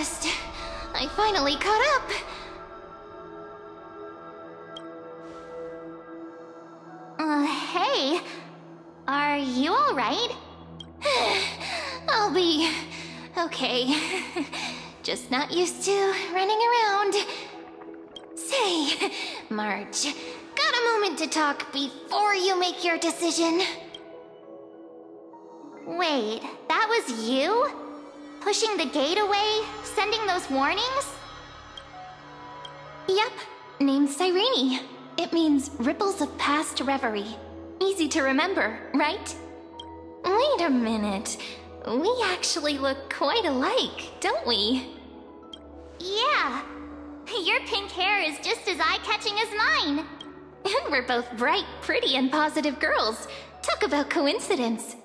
last, I finally caught up. Hey. Are you alright? I'll be okay. Just not used to running around. Say, March, got a moment to talk before you make your decision? Wait, that was you? Pushing the gate away? Sending those warnings? Yep, named Cyrene. It means Ripples of Past Reverie. Easy to remember, right? Wait a minute. We actually look quite alike, don't we? Yeah. Your pink hair is just as eye-catching as mine. And we're both bright, pretty, and positive girls. Talk about coincidence.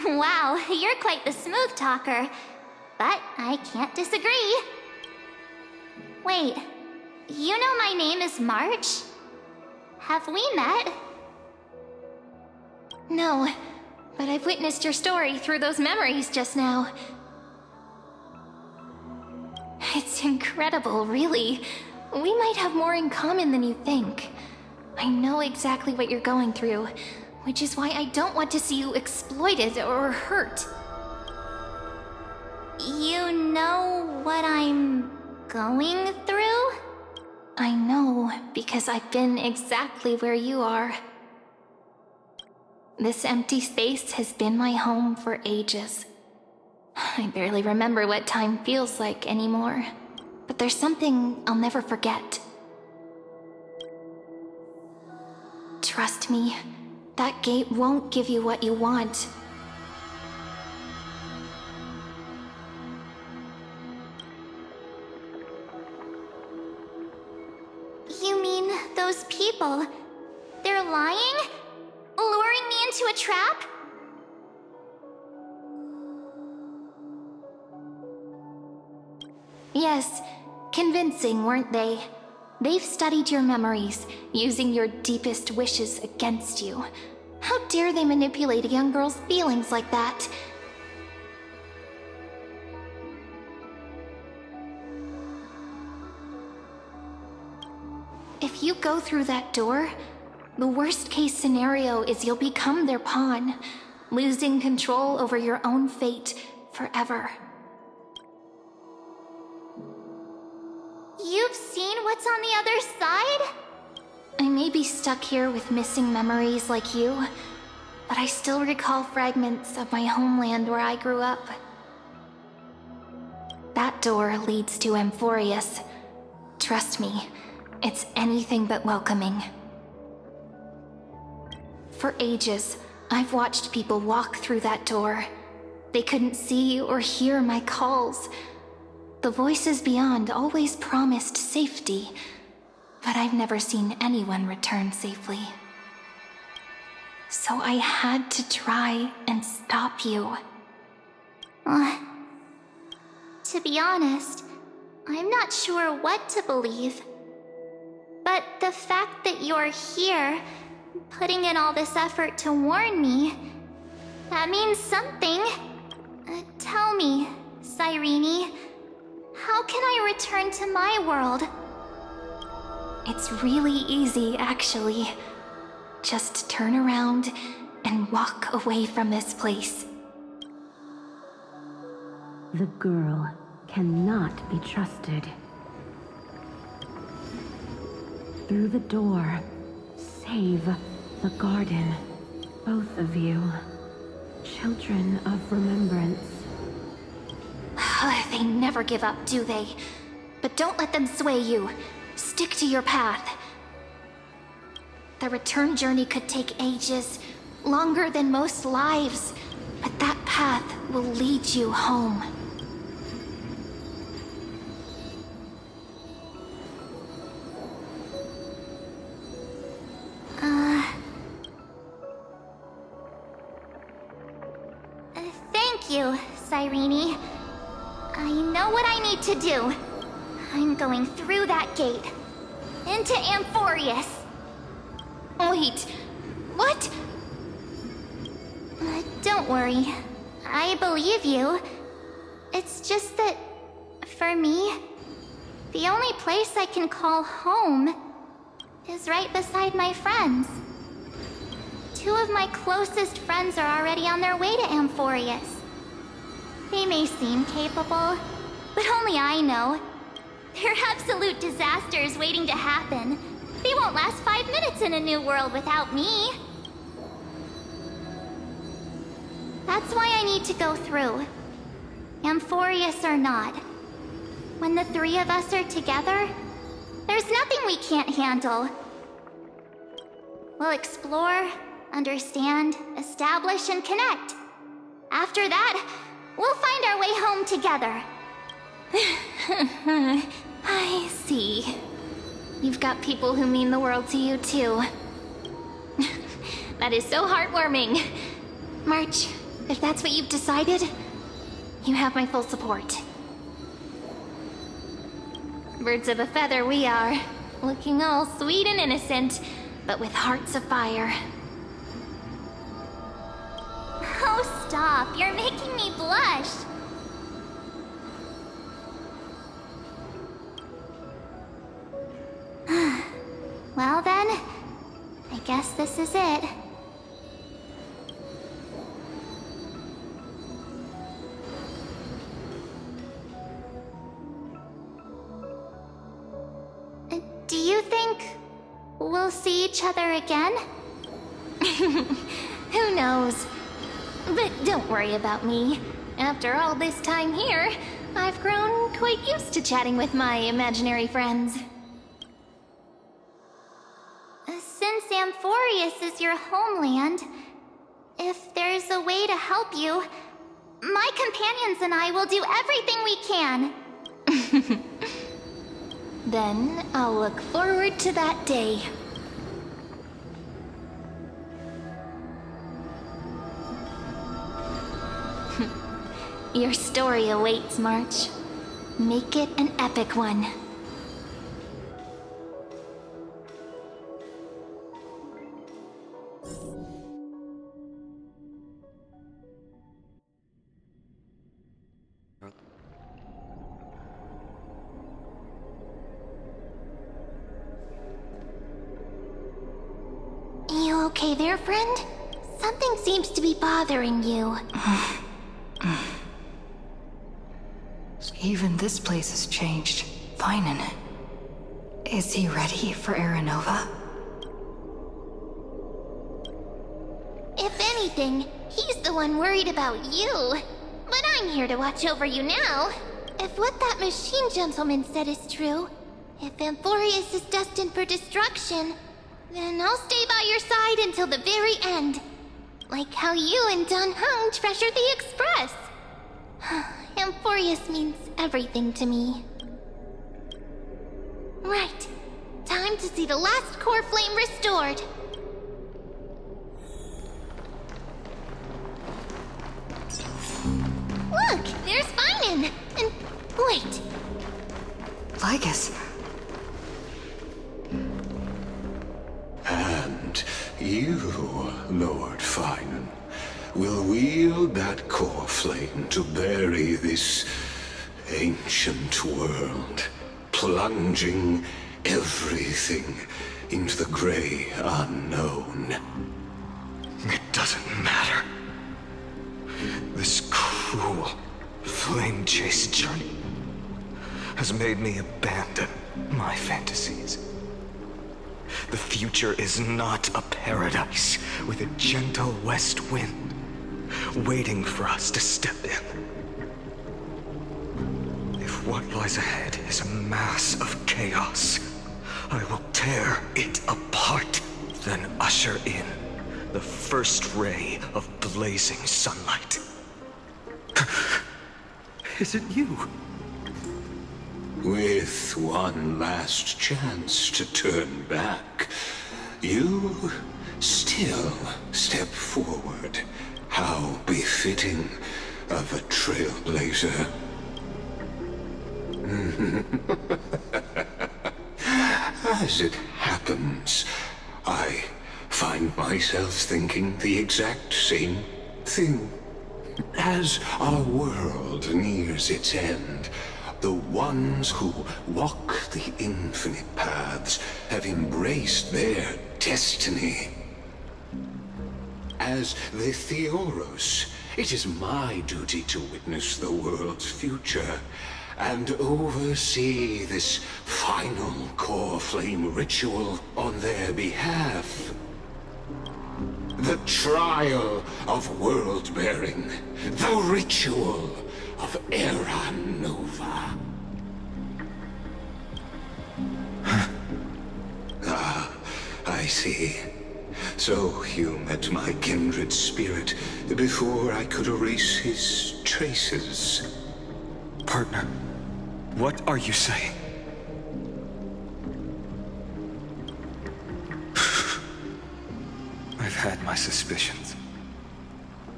Wow, you're quite the smooth talker. But I can't disagree. Wait, you know my name is March? Have we met? No, but I've witnessed your story through those memories just now. It's incredible, really. We might have more in common than you think. I know exactly what you're going through, which is why I don't want to see you exploited or hurt. You know what I'm going through? I know, because I've been exactly where you are. This empty space has been my home for ages. I barely remember what time feels like anymore, but there's something I'll never forget. Trust me, that gate won't give you what you want. You mean those people? They're lying? Luring me into a trap? Yes, convincing, weren't they? They've studied your memories, using your deepest wishes against you. How dare they manipulate a young girl's feelings like that? If you go through that door, the worst-case scenario is you'll become their pawn, losing control over your own fate forever. You've seen what's on the other side? I may be stuck here with missing memories like you, but I still recall fragments of my homeland where I grew up. That door leads to Amphorius. Trust me, it's anything but welcoming. For ages, I've watched people walk through that door. They couldn't see or hear my calls. The voices beyond always promised safety, but I've never seen anyone return safely. So I had to try and stop you. To be honest, I'm not sure what to believe. But the fact that you're here, putting in all this effort to warn me, that means something. Tell me, Cyrene, how can I return to my world? It's really easy, actually. Just turn around and walk away from this place. The girl cannot be trusted. Through the door, save the garden. Both of you, children of remembrance. They never give up, do they? But don't let them sway you. Stick to your path. The return journey could take ages, longer than most lives, but that path will lead you home. Thank you, Cyrene. I know what I need to do. I'm going through that gate. Into Amphorius. Wait, what? Don't worry. I believe you. It's just that For me, the only place I can call home is right beside my friends. Two of my closest friends are already on their way to Amphorius. They may seem capable, but only I know. They're absolute disasters waiting to happen. They won't last 5 minutes in a new world without me. That's why I need to go through. Amphorius or not. When the three of us are together, there's nothing we can't handle. We'll explore, understand, establish, and connect. After that, we'll find our way home together. I see. You've got people who mean the world to you, too. That is so heartwarming. March, if that's what you've decided, you have my full support. Birds of a feather we are, looking all sweet and innocent, but with hearts of fire. Oh, stop. You're making me blush. Well then, I guess this is it. Do you think we'll see each other again? Who knows? But don't worry about me. After all this time here, I've grown quite used to chatting with my imaginary friends. Since Amphorius is your homeland, if there's a way to help you, my companions and I will do everything we can. Then I'll look forward to that day. Your story awaits, March. Make it an epic one. You okay there, friend? Something seems to be bothering you. Even this place has changed. Finan. Is he ready for Aranova? If anything, he's the one worried about you. But I'm here to watch over you now. If what that machine gentleman said is true, if Amphorius is destined for destruction, then I'll stay by your side until the very end. Like how you and Dan Heng treasured the Express. Amphorius means everything to me. Right. Time to see the last core flame restored. Look, there's Finan. And wait. Lygus. And you, Lord Finan, will wield that core flame to bury this ancient world, plunging everything into the gray unknown. It doesn't matter. This cruel flame chase journey has made me abandon my fantasies. The future is not a paradise with a gentle west wind waiting for us to step in. If what lies ahead is a mass of chaos, I will tear it apart, then usher in the first ray of blazing sunlight. Is it you? With one last chance to turn back, you still step forward. How befitting of a trailblazer. As it happens, I find myself thinking the exact same thing. As our world nears its end, The ones who walk the infinite paths have embraced their destiny. As the Theoros, it is my duty to witness the world's future and oversee this final core flame ritual on their behalf. The trial of world-bearing, the ritual of Era Nova. Ah, I see. So you met my kindred spirit before I could erase his traces. Partner, what are you saying? I've had my suspicions.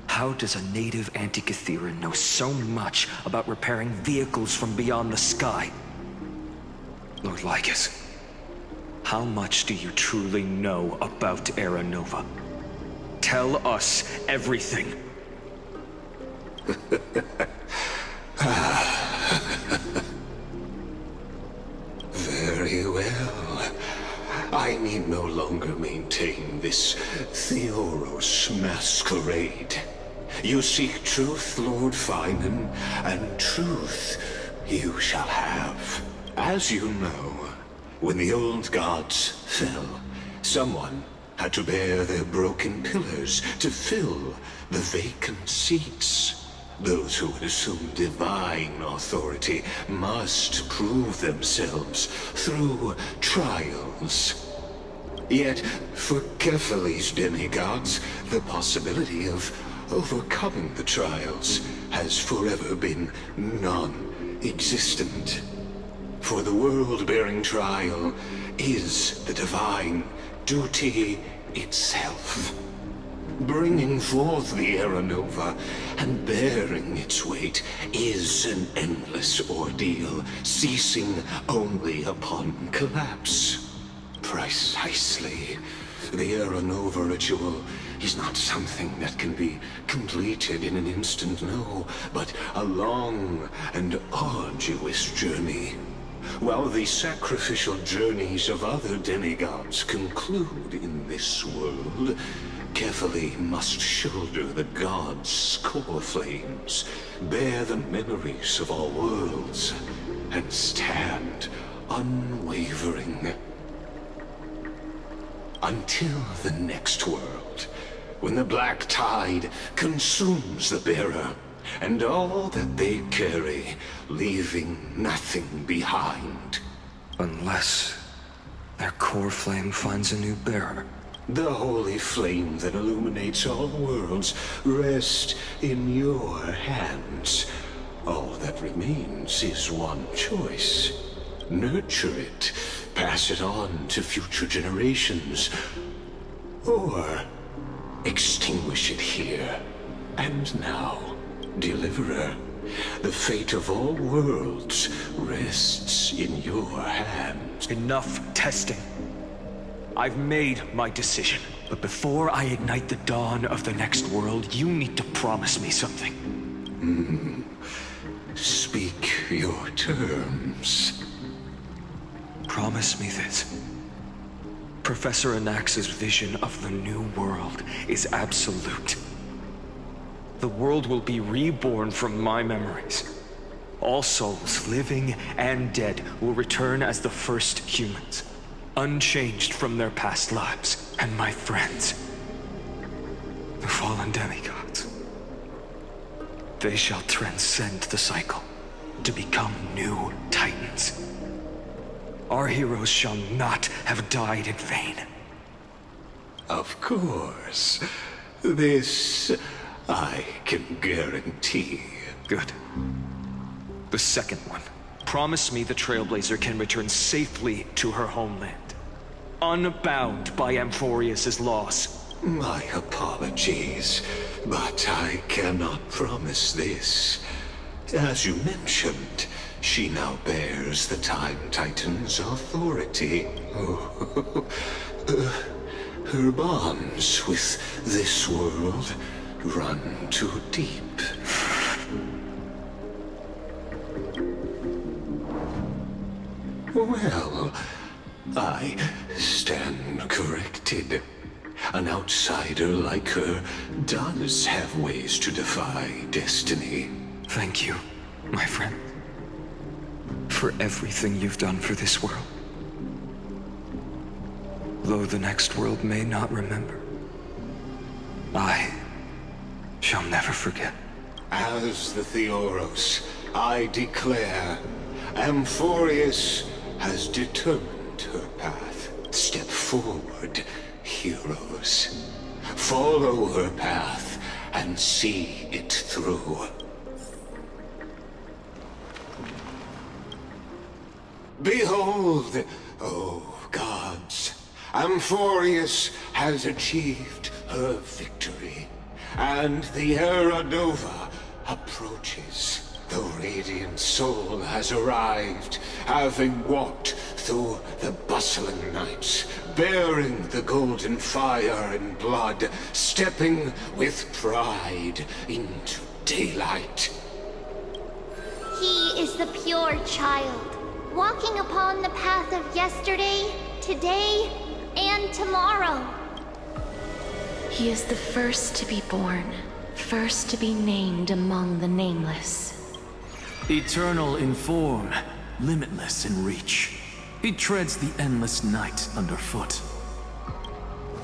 How does a native Antikytheran know so much about repairing vehicles from beyond the sky? Lord Lycus, how much do you truly know about Era Nova? Tell us everything. Very well. I need no longer maintain this Theoros masquerade. You seek truth, Lord Finan, and truth you shall have. As you know, when the old gods fell, someone had to bear their broken pillars to fill the vacant seats. Those who would assume divine authority must prove themselves through trials. Yet, for Kephales's demigods, the possibility of overcoming the trials has forever been non-existent. For the world-bearing trial is the divine duty itself. Bringing forth the Era Nova and bearing its weight is an endless ordeal, ceasing only upon collapse. Precisely. The Era Nova ritual is not something that can be completed in an instant, no, but a long and arduous journey. While the sacrificial journeys of other demigods conclude in this world, Kephale must shoulder the gods' core flames, bear the memories of all worlds, and stand unwavering. Until the next world, when the black tide consumes the bearer, and all that they carry, leaving nothing behind. Unless their core flame finds a new bearer. The holy flame that illuminates all worlds rests in your hands. All that remains is one choice. Nurture it, pass it on to future generations, or extinguish it here and now. Deliverer, the fate of all worlds rests in your hands. Enough testing. I've made my decision. But before I ignite the dawn of the next world, you need to promise me something. Speak your terms. Promise me this. Professor Anax's vision of the new world is absolute. The world will be reborn from my memories. All souls, living and dead, will return as the first humans, unchanged from their past lives. And my friends, the fallen demigods, they shall transcend the cycle to become new titans. Our heroes shall not have died in vain. Of course. This I can guarantee. Good. The second one. Promise me the Trailblazer can return safely to her homeland, unbound by Amphorius' loss. My apologies, but I cannot promise this. As you mentioned, she now bears the Time Titan's authority. Her bonds with this world run too deep. Well, I stand corrected. An outsider like her does have ways to defy destiny. Thank you, my friend, for everything you've done for this world. Though the next world may not remember, I shall never forget. As the Theoros, I declare, Amphorius has determined her path. Step forward, heroes. Follow her path and see it through. Behold, oh gods, Amphorius has achieved her victory, and the Era Nova approaches. The radiant soul has arrived, having walked through the bustling nights, bearing the golden fire and blood, stepping with pride into daylight. He is the pure child, walking upon the path of yesterday, today, and tomorrow. He is the first to be born, first to be named among the nameless. Eternal in form, limitless in reach. He treads the endless night underfoot.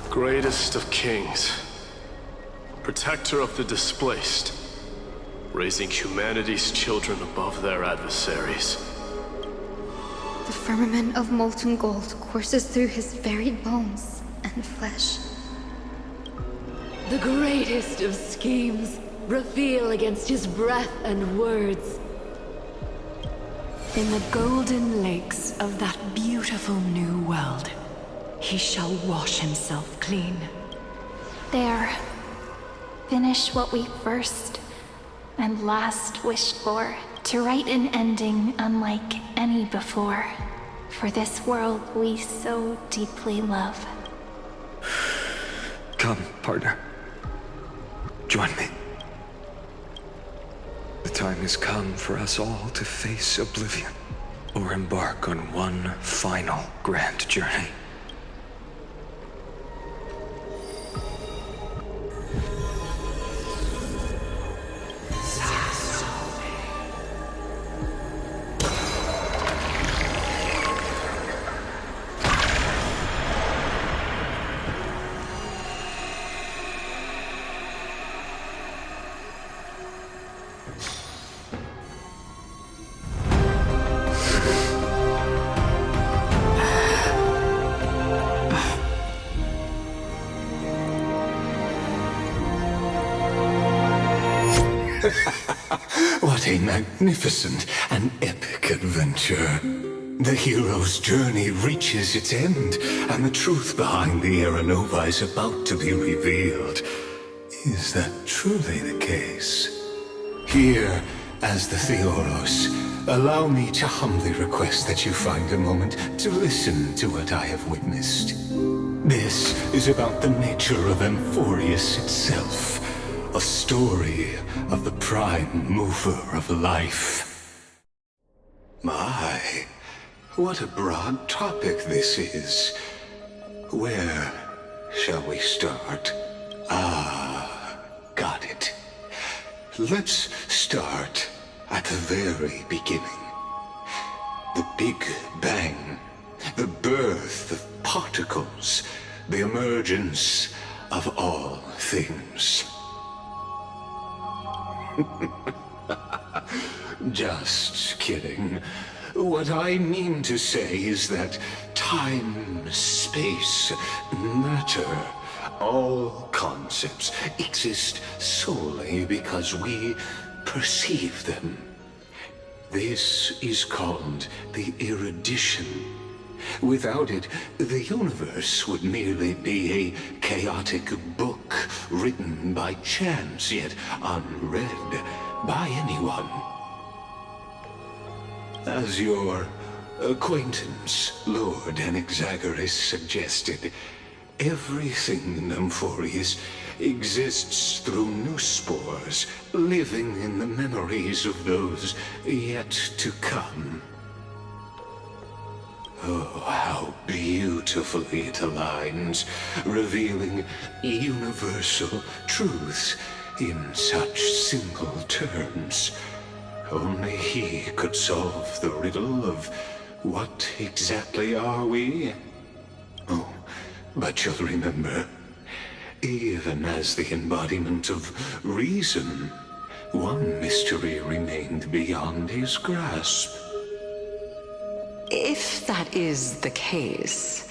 Greatest of kings, protector of the displaced, raising humanity's children above their adversaries. The firmament of molten gold courses through his very bones and flesh. The greatest of schemes reveal against his breath and words. In the golden lakes of that beautiful new world, he shall wash himself clean. There. Finish what we first and last wished for, to write an ending unlike any before, for this world we so deeply love. Come, partner. Join me. The time has come for us all to face oblivion, or embark on one final grand journey. What a magnificent and epic adventure. The hero's journey reaches its end, and the truth behind the Era Nova is about to be revealed. Is that truly the case? Here, as the Theoros, allow me to humbly request that you find a moment to listen to what I have witnessed. This is about the nature of Amphorius itself. A story of the prime mover of life. My, what a broad topic this is. Where shall we start? Got it. Let's start at the very beginning. The Big Bang. The birth of particles. The emergence of all things. Just kidding. What I mean to say is that time, space, matter, all concepts exist solely because we perceive them. This is called the erudition. Without it, the universe would merely be a chaotic book written by chance, yet unread by anyone. As your acquaintance, Lord Anaxagoras, suggested, everything in Amphorius exists through new spores, living in the memories of those yet to come. Oh, how beautifully it aligns, revealing universal truths in such simple terms. Only he could solve the riddle of what exactly are we? Oh, but you'll remember, even as the embodiment of reason, one mystery remained beyond his grasp. If that is the case,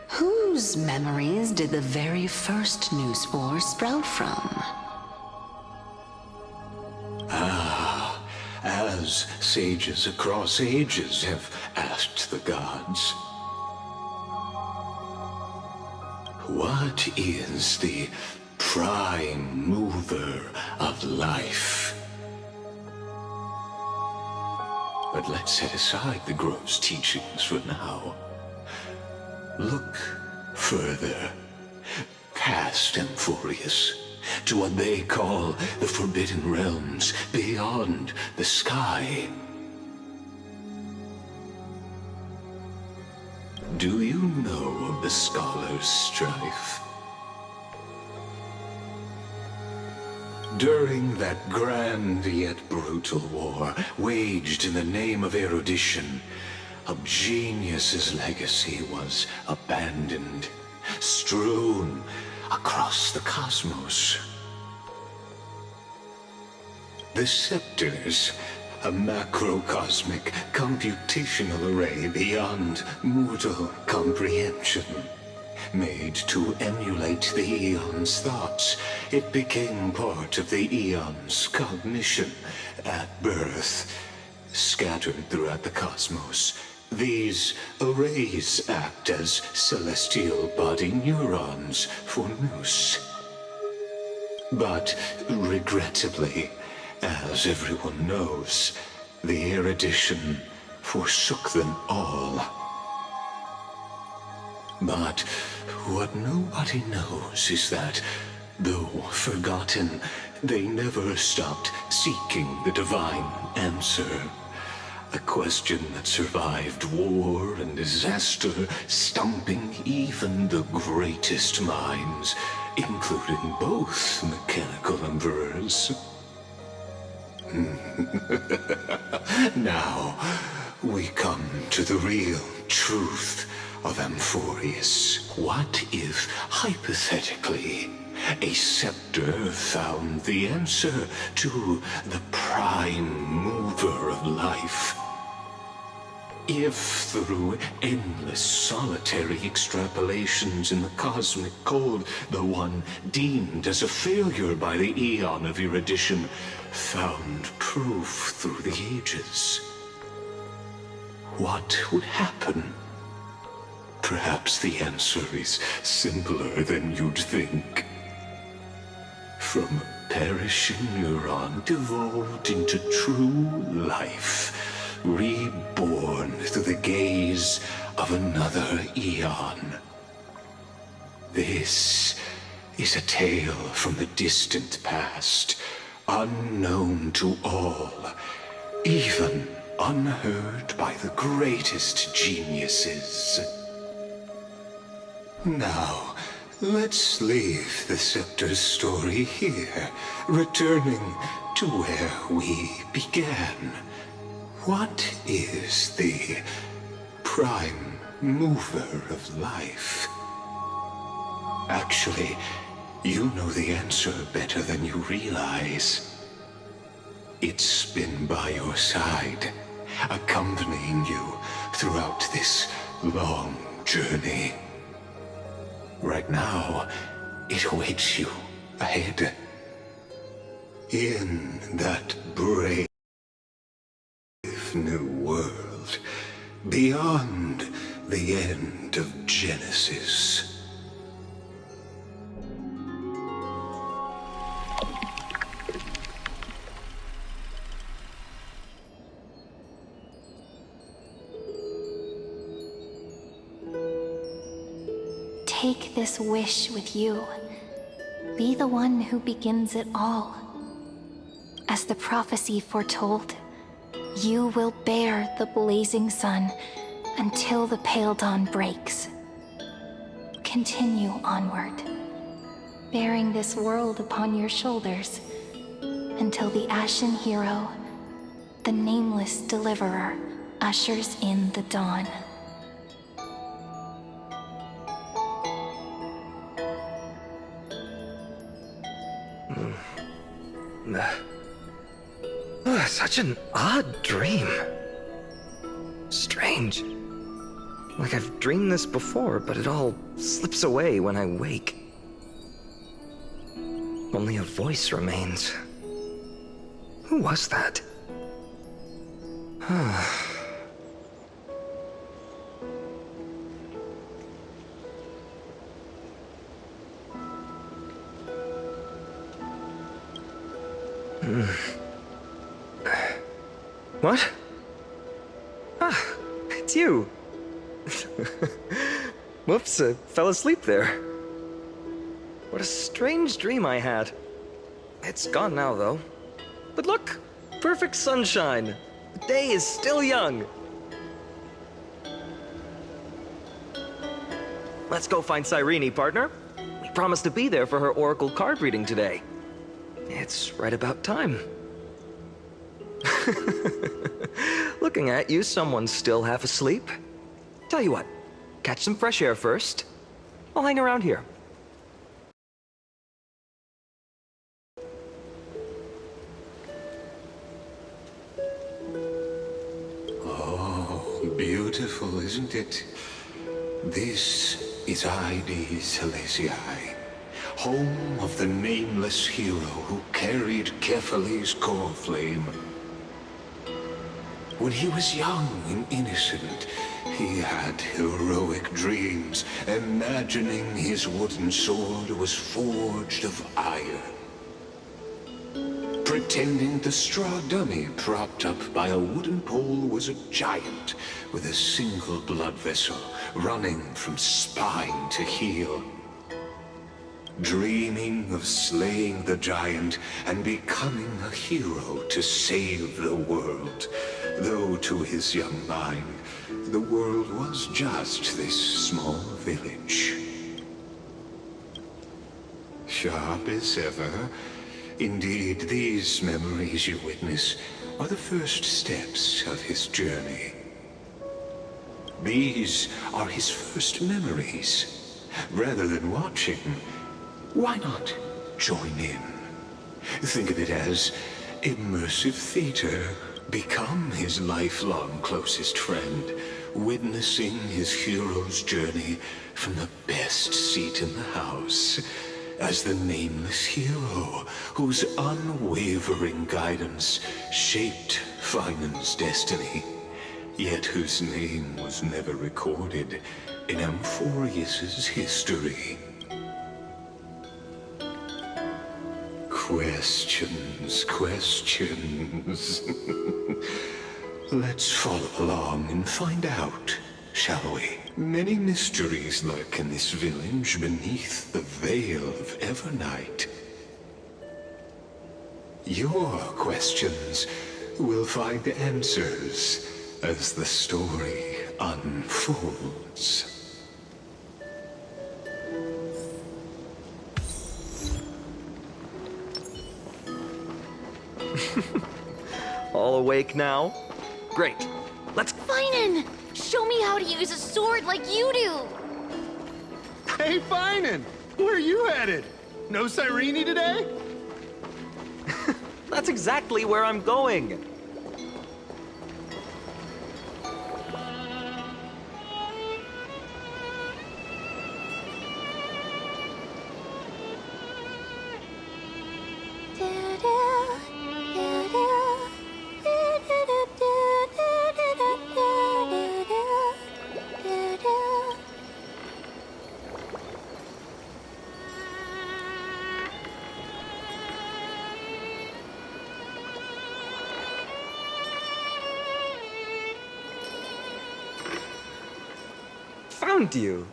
whose memories did the very first new spore sprout from? As sages across ages have asked the gods, what is the prime mover of life? But let's set aside the gross teachings for now. Look further, past Amphorius, to what they call the Forbidden Realms beyond the sky. Do you know of the Scholar's Strife? During that grand yet brutal war, waged in the name of erudition, a genius's legacy was abandoned, strewn across the cosmos. The Scepters, a macrocosmic computational array beyond mortal comprehension. Made to emulate the Eon's thoughts, it became part of the Eon's cognition at birth. Scattered throughout the cosmos, these arrays act as celestial body neurons for Nous. But regrettably, as everyone knows, the erudition forsook them all. But what nobody knows is that, though forgotten, they never stopped seeking the divine answer. A question that survived war and disaster, stumping even the greatest minds, including both mechanical emperors. Now, we come to the real truth of Amphorius. What if, hypothetically, a scepter found the answer to the prime mover of life? If through endless solitary extrapolations in the cosmic code, the one deemed as a failure by the Eon of erudition found proof through the ages, what would happen? Perhaps the answer is simpler than you'd think. From a perishing neuron devolved into true life, reborn through the gaze of another Eon. This is a tale from the distant past, unknown to all, even unheard by the greatest geniuses. Now, let's leave the Scepter's story here, returning to where we began. What is the prime mover of life? Actually, you know the answer better than you realize. It's been by your side, accompanying you throughout this long journey. Right now, it awaits you ahead. In that brave new world, beyond the end of Genesis. Take this wish with you. Be the one who begins it all. As the prophecy foretold, you will bear the blazing sun until the pale dawn breaks. Continue onward, bearing this world upon your shoulders, until the Ashen Hero, the nameless deliverer, ushers in the dawn. Such an odd dream. Strange. Like I've dreamed this before, but it all slips away when I wake. Only a voice remains. Who was that? What? Ah, it's you. Whoops, I fell asleep there. What a strange dream I had. It's gone now, though. But look, perfect sunshine. The day is still young. Let's go find Cyrene, partner. We promised to be there for her oracle card reading today. It's right about time. Looking at you, someone's still half asleep. Tell you what, catch some fresh air first. I'll hang around here. Oh, beautiful, isn't it? This is Ide Celestii, home of the nameless hero who carried Kefali's core flame. When he was young and innocent, he had heroic dreams, imagining his wooden sword was forged of iron. Pretending the straw dummy propped up by a wooden pole was a giant with a single blood vessel running from spine to heel. Dreaming of slaying the giant and becoming a hero to save the world, though to his young mind, the world was just this small village. Sharp as ever. Indeed, these memories you witness are the first steps of his journey. These are his first memories. Rather than watching, why not join in? Think of it as immersive theater. Become his lifelong closest friend, witnessing his hero's journey from the best seat in the house, as the nameless hero whose unwavering guidance shaped Finan's destiny, yet whose name was never recorded in Amphorius's history. Questions, questions. Let's follow along and find out, shall we? Many mysteries lurk in this village beneath the veil of Evernight. Your questions will find answers as the story unfolds. All awake now? Great. Let's... Finan! Show me how to use a sword like you do! Hey, Finan! Where are you headed? No Cyrene today? That's exactly where I'm going. Found you.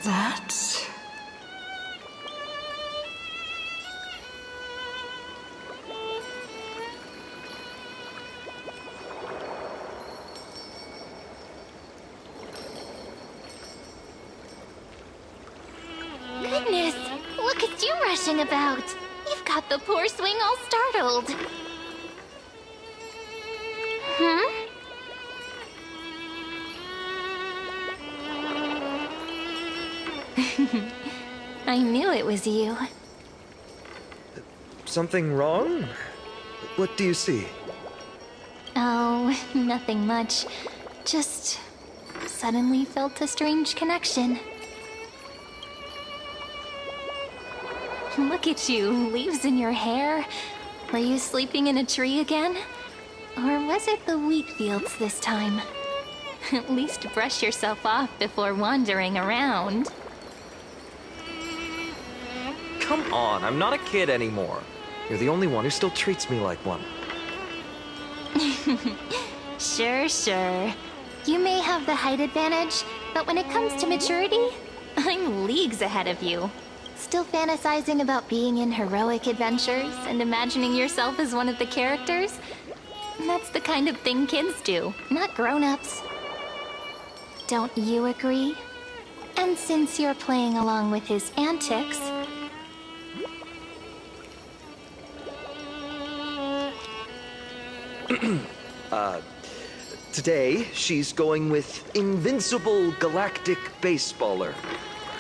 That's... rushing about? You've got the poor swing all startled. Hmm? I knew it was you. Something wrong? What do you see? Oh, nothing much. Just suddenly felt a strange connection. Look at you, leaves in your hair. Were you sleeping in a tree again? Or was it the wheat fields this time? At least brush yourself off before wandering around. Come on, I'm not a kid anymore. You're the only one who still treats me like one. Sure. You may have the height advantage, but when it comes to maturity, I'm leagues ahead of you. Still fantasizing about being in heroic adventures and imagining yourself as one of the characters? That's the kind of thing kids do, not grown-ups. Don't you agree? And since you're playing along with his antics... Today, she's going with Invincible Galactic Baseballer.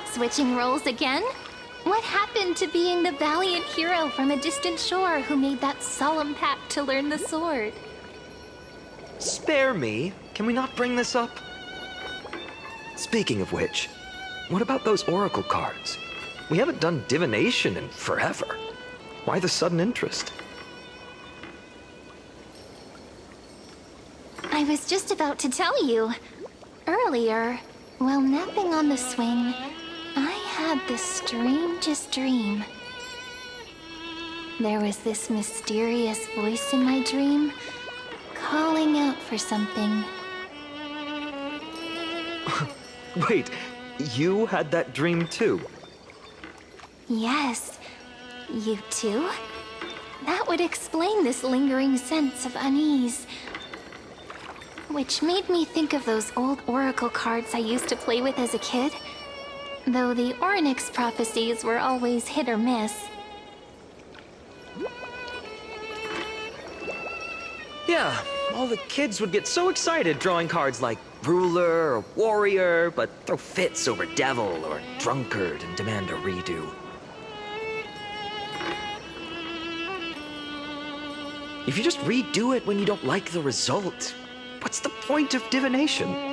Switching roles again? What happened to being the valiant hero from a distant shore who made that solemn pact to learn the sword? Spare me. Can we not bring this up? Speaking of which, what about those oracle cards? We haven't done divination in forever. Why the sudden interest? I was just about to tell you. Earlier, while napping on the swing, I had the strangest dream. There was this mysterious voice in my dream, calling out for something. Wait, you had that dream too? Yes, you too? That would explain this lingering sense of unease. Which made me think of those old oracle cards I used to play with as a kid. Though the Ornyx prophecies were always hit or miss. Yeah, all the kids would get so excited drawing cards like ruler or warrior, but throw fits over devil or drunkard and demand a redo. If you just redo it when you don't like the result, what's the point of divination?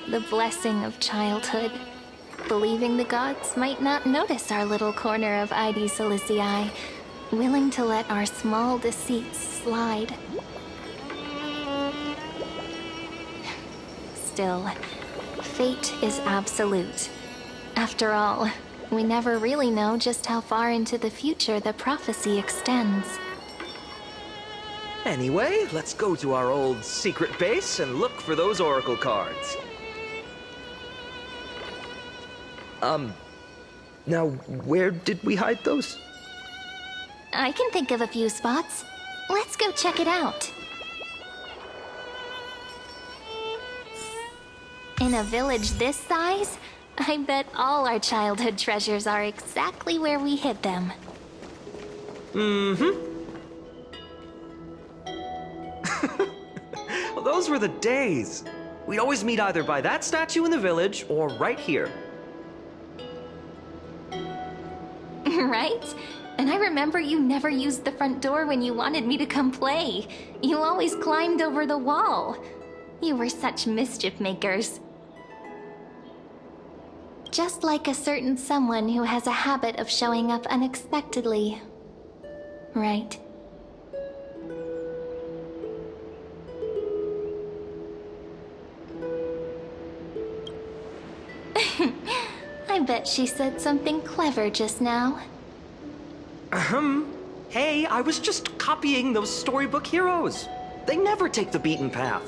The blessing of childhood. Believing the gods might not notice our little corner of Ide Silicii, willing to let our small deceits slide. Still, fate is absolute. After all, we never really know just how far into the future the prophecy extends. Anyway, let's go to our old secret base and look for those oracle cards. Now, where did we hide those? I can think of a few spots. Let's go check it out. In a village this size, I bet all our childhood treasures are exactly where we hid them. Mm-hmm. Well, those were the days. We'd always meet either by that statue in the village or right here. Right? And I remember you never used the front door when you wanted me to come play. You always climbed over the wall. You were such mischief makers. Just like a certain someone who has a habit of showing up unexpectedly. Right? I bet she said something clever just now. Hey, I was just copying those storybook heroes. They never take the beaten path.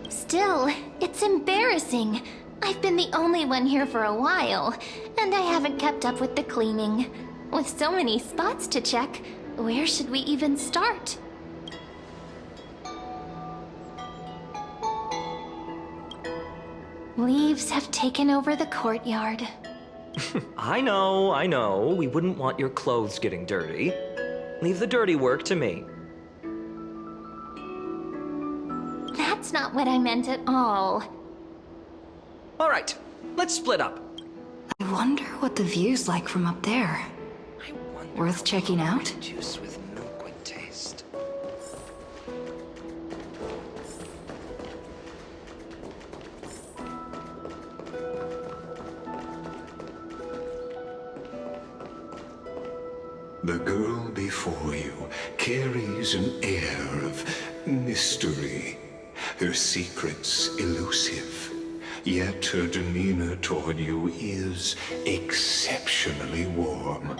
Still, it's embarrassing. I've been the only one here for a while, and I haven't kept up with the cleaning. With so many spots to check, where should we even start? Leaves have taken over the courtyard. I know. We wouldn't want your clothes getting dirty. Leave the dirty work to me. That's not what I meant at all. All right, let's split up. I wonder what the view's like from up there. Worth checking out? Juice with milk would taste. The girl before you carries an air of mystery, her secrets elusive, yet her demeanor toward you is exceptionally warm.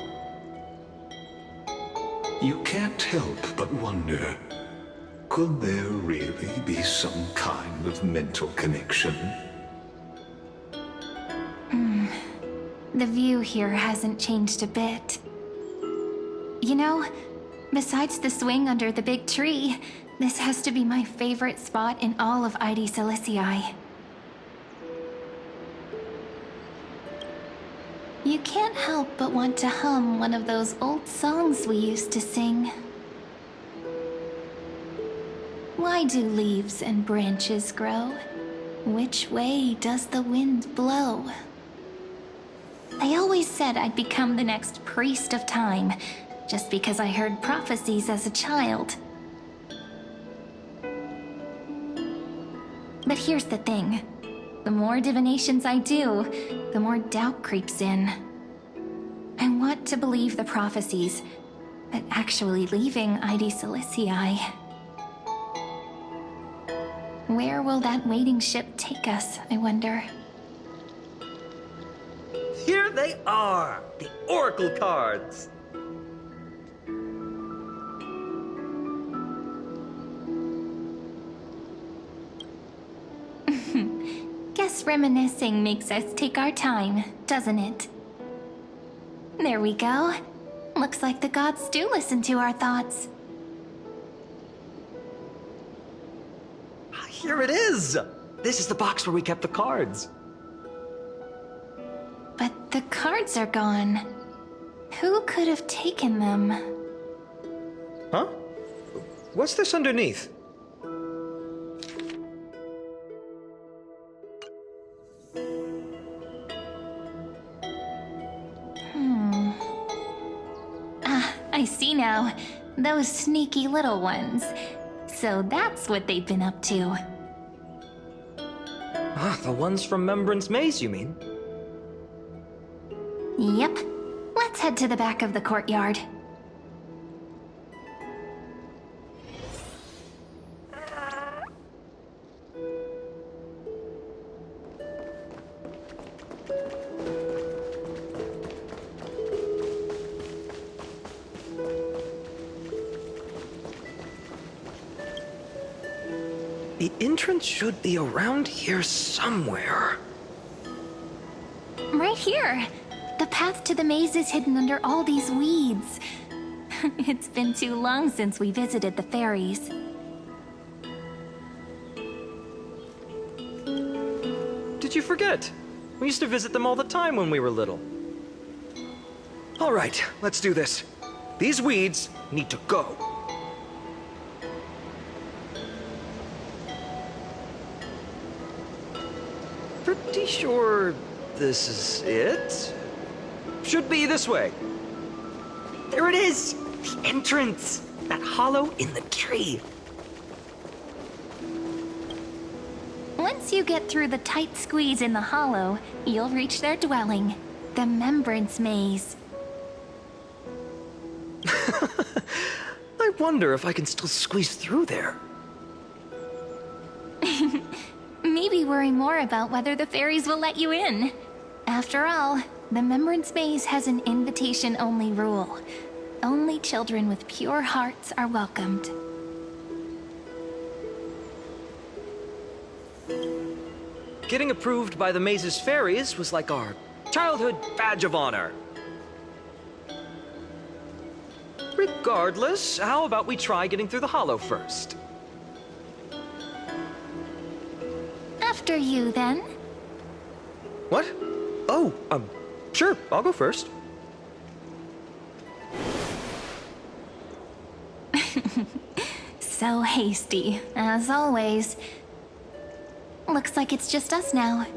You can't help but wonder, could there really be some kind of mental connection? The view here hasn't changed a bit. You know, besides the swing under the big tree, this has to be my favorite spot in all of ID Silicii. You can't help but want to hum one of those old songs we used to sing. Why do leaves and branches grow? Which way does the wind blow? I always said I'd become the next priest of time, just because I heard prophecies as a child. But here's the thing. The more divinations I do, the more doubt creeps in. I want to believe the prophecies, but actually leaving ID Silicii. Where will that waiting ship take us, I wonder? Here they are, the Oracle cards. Guess reminiscing makes us take our time, doesn't it? There we go. Looks like the gods do listen to our thoughts. Here it is! This is the box where we kept the cards. But the cards are gone. Who could have taken them? Huh? What's this underneath? I see now. Those sneaky little ones. So that's what they've been up to. Ah, the ones from Membrance Maze, you mean? Yep. Let's head to the back of the courtyard. The entrance should be around here somewhere. Right here. The path to the maze is hidden under all these weeds. It's been too long since we visited the fairies. Did you forget? We used to visit them all the time when we were little. All right, let's do this. These weeds need to go. Pretty sure this is it? Should be this way. There it is! The entrance! That hollow in the tree. Once you get through the tight squeeze in the hollow, you'll reach their dwelling, the Membrance Maze. I wonder if I can still squeeze through there. Maybe worry more about whether the fairies will let you in. After all, the Membrance Maze has an invitation-only rule. Only children with pure hearts are welcomed. Getting approved by the maze's fairies was like our childhood badge of honor. Regardless, how about we try getting through the hollow first? After you, then. What? Oh, sure, I'll go first. So hasty, as always. Looks like it's just us now.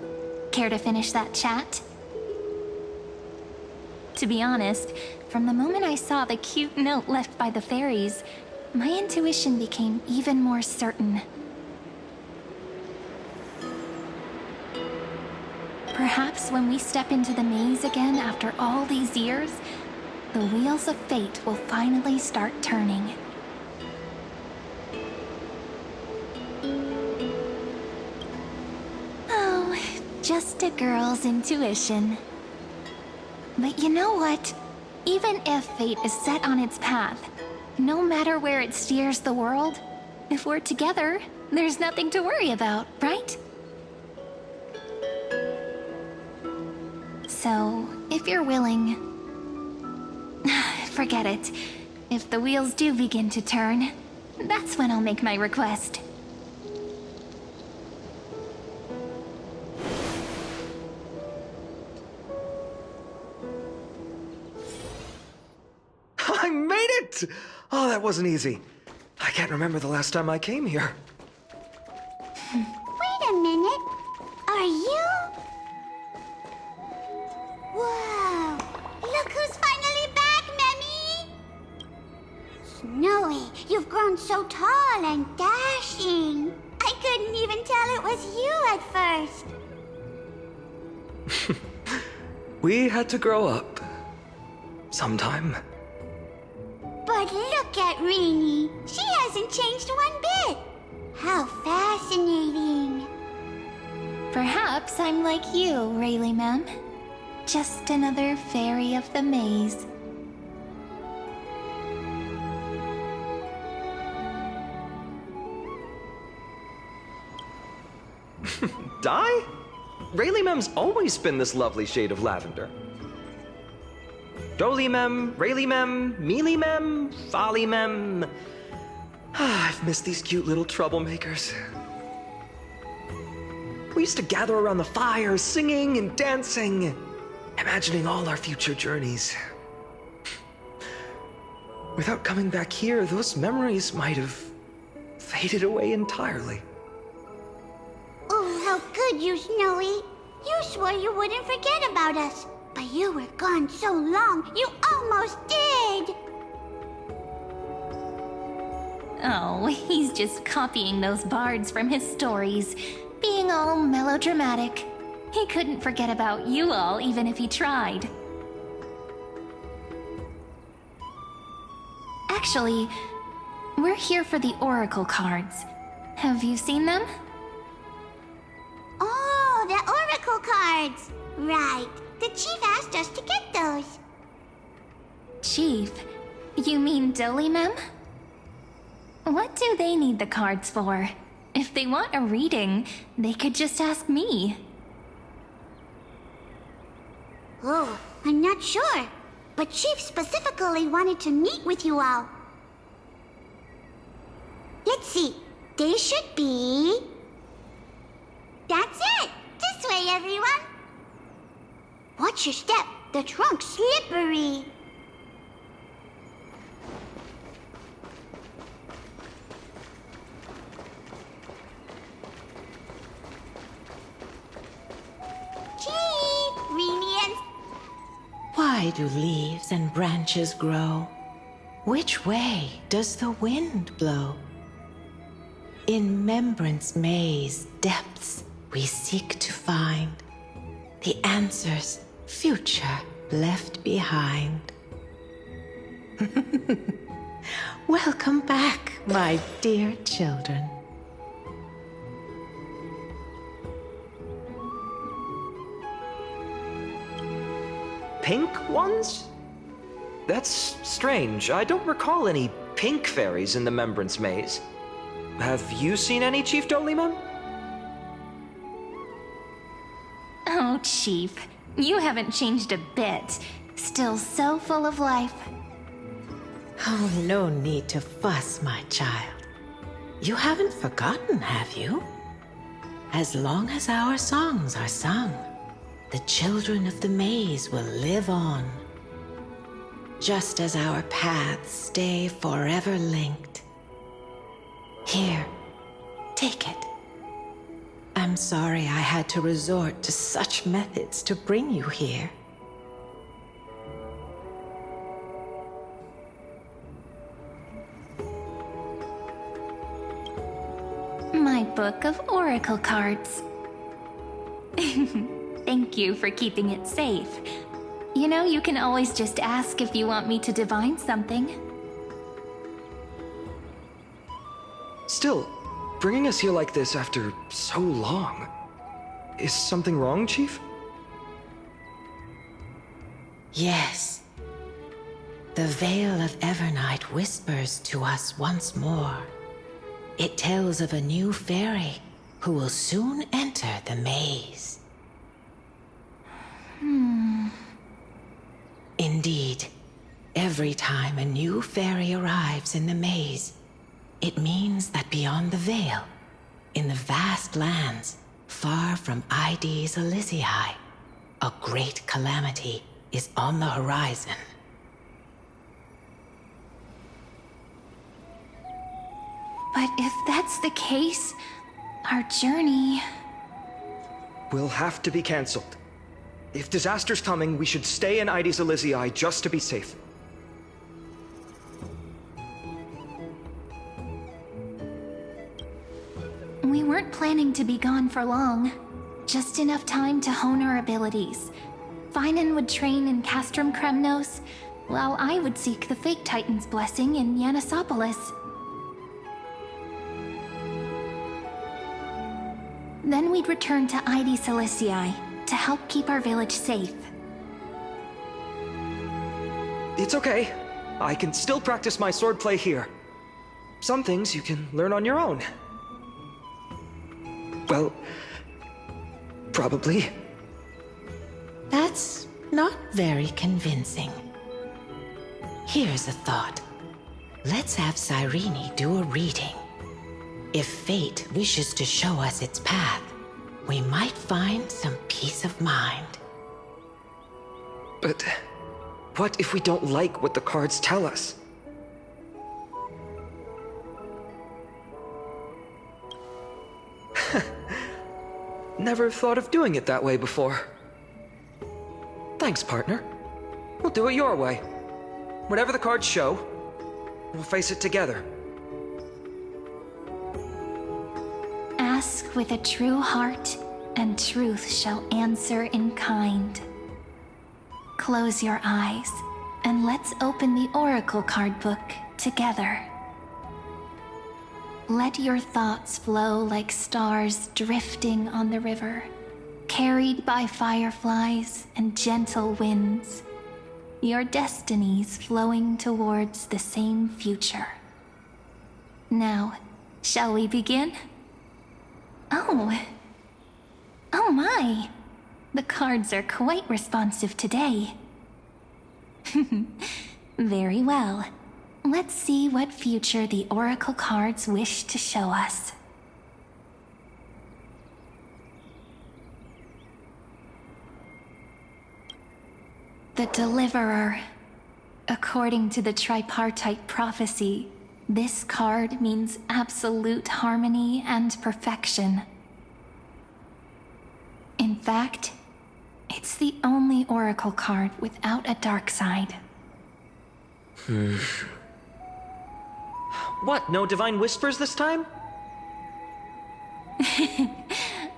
Care to finish that chat? To be honest, from the moment I saw the cute note left by the fairies, my intuition became even more certain. Perhaps when we step into the maze again after all these years, the wheels of fate will finally start turning. Oh, just a girl's intuition. But you know what? Even if fate is set on its path, no matter where it steers the world, if we're together, there's nothing to worry about, right? So, if you're willing... Forget it. If the wheels do begin to turn, that's when I'll make my request. I made it! Oh, that wasn't easy. I can't remember the last time I came here. Wait a minute. Are you... Whoa! Look who's finally back, Memmy! Snowy, you've grown so tall and dashing. I couldn't even tell it was you at first. We had to grow up. Sometime. But look at Rainy. She hasn't changed one bit. How fascinating. Perhaps I'm like you, Rayleigh Mem. Just another fairy of the maze. Dye? Rayleigh Mem's always been this lovely shade of lavender. Doly Mem, Rayleigh Mem, Mealy Mem, Folly Mem. I've missed these cute little troublemakers. We used to gather around the fire, singing and dancing, imagining all our future journeys. Without coming back here, those memories might have faded away entirely. Oh, how could you, Snowy? You swore you wouldn't forget about us. But you were gone so long, you almost did! Oh, he's just copying those bards from his stories, being all melodramatic. He couldn't forget about you all, even if he tried. Actually, we're here for the Oracle cards. Have you seen them? Oh, the Oracle cards! Right. The chief asked us to get those. Chief? You mean Doly Mem? What do they need the cards for? If they want a reading, they could just ask me. Oh, I'm not sure. But Chief specifically wanted to meet with you all. Let's see. They should be... That's it! This way, everyone! Watch your step. The trunk's slippery. Chief, Renians. Why do leaves and branches grow? Which way does the wind blow? In Membrance Maze depths we seek to find the answers future left behind. Welcome back, my dear children. Pink ones? That's strange. I don't recall any pink fairies in the Membrance Maze. Have you seen any, Chief Doly Mem? Oh, Chief. You haven't changed a bit. Still so full of life. Oh, no need to fuss, my child. You haven't forgotten, have you? As long as our songs are sung, the children of the maze will live on. Just as our paths stay forever linked. Here, take it. I'm sorry I had to resort to such methods to bring you here. My book of oracle cards. Thank you for keeping it safe. You know, you can always just ask if you want me to divine something. Still, bringing us here like this after so long. Is something wrong, Chief? Yes. The Veil of Evernight whispers to us once more. It tells of a new fairy who will soon enter the maze. Indeed, every time a new fairy arrives in the maze, it means that beyond the Veil, in the vast lands far from Ides Elysiae, a great calamity is on the horizon. But if that's the case, our journey... Will have to be cancelled. If disaster's coming, we should stay in Ides Elysiae just to be safe. We weren't planning to be gone for long. Just enough time to hone our abilities. Finan would train in Castrum Kremnos, while I would seek the Fake Titan's blessing in Yanisopolis. Then we'd return to Ides Elysiae to help keep our village safe. It's okay. I can still practice my swordplay here. Some things you can learn on your own. Well, probably. That's not very convincing. Here's a thought. Let's have Cyrene do a reading. If fate wishes to show us its path, we might find some peace of mind. But what if we don't like what the cards tell us? Never thought of doing it that way before. Thanks, partner. We'll do it your way. Whatever the cards show, we'll face it together. Ask with a true heart, and truth shall answer in kind. Close your eyes, and let's open the Oracle card book together. Let your thoughts flow like stars drifting on the river, carried by fireflies and gentle winds. Your destinies flowing towards the same future. Now, shall we begin? Oh my! The cards are quite responsive today. Very well. Let's see what future the Oracle cards wish to show us. The Deliverer. According to the tripartite prophecy, this card means absolute harmony and perfection. In fact, it's the only Oracle card without a dark side. What, no divine whispers this time?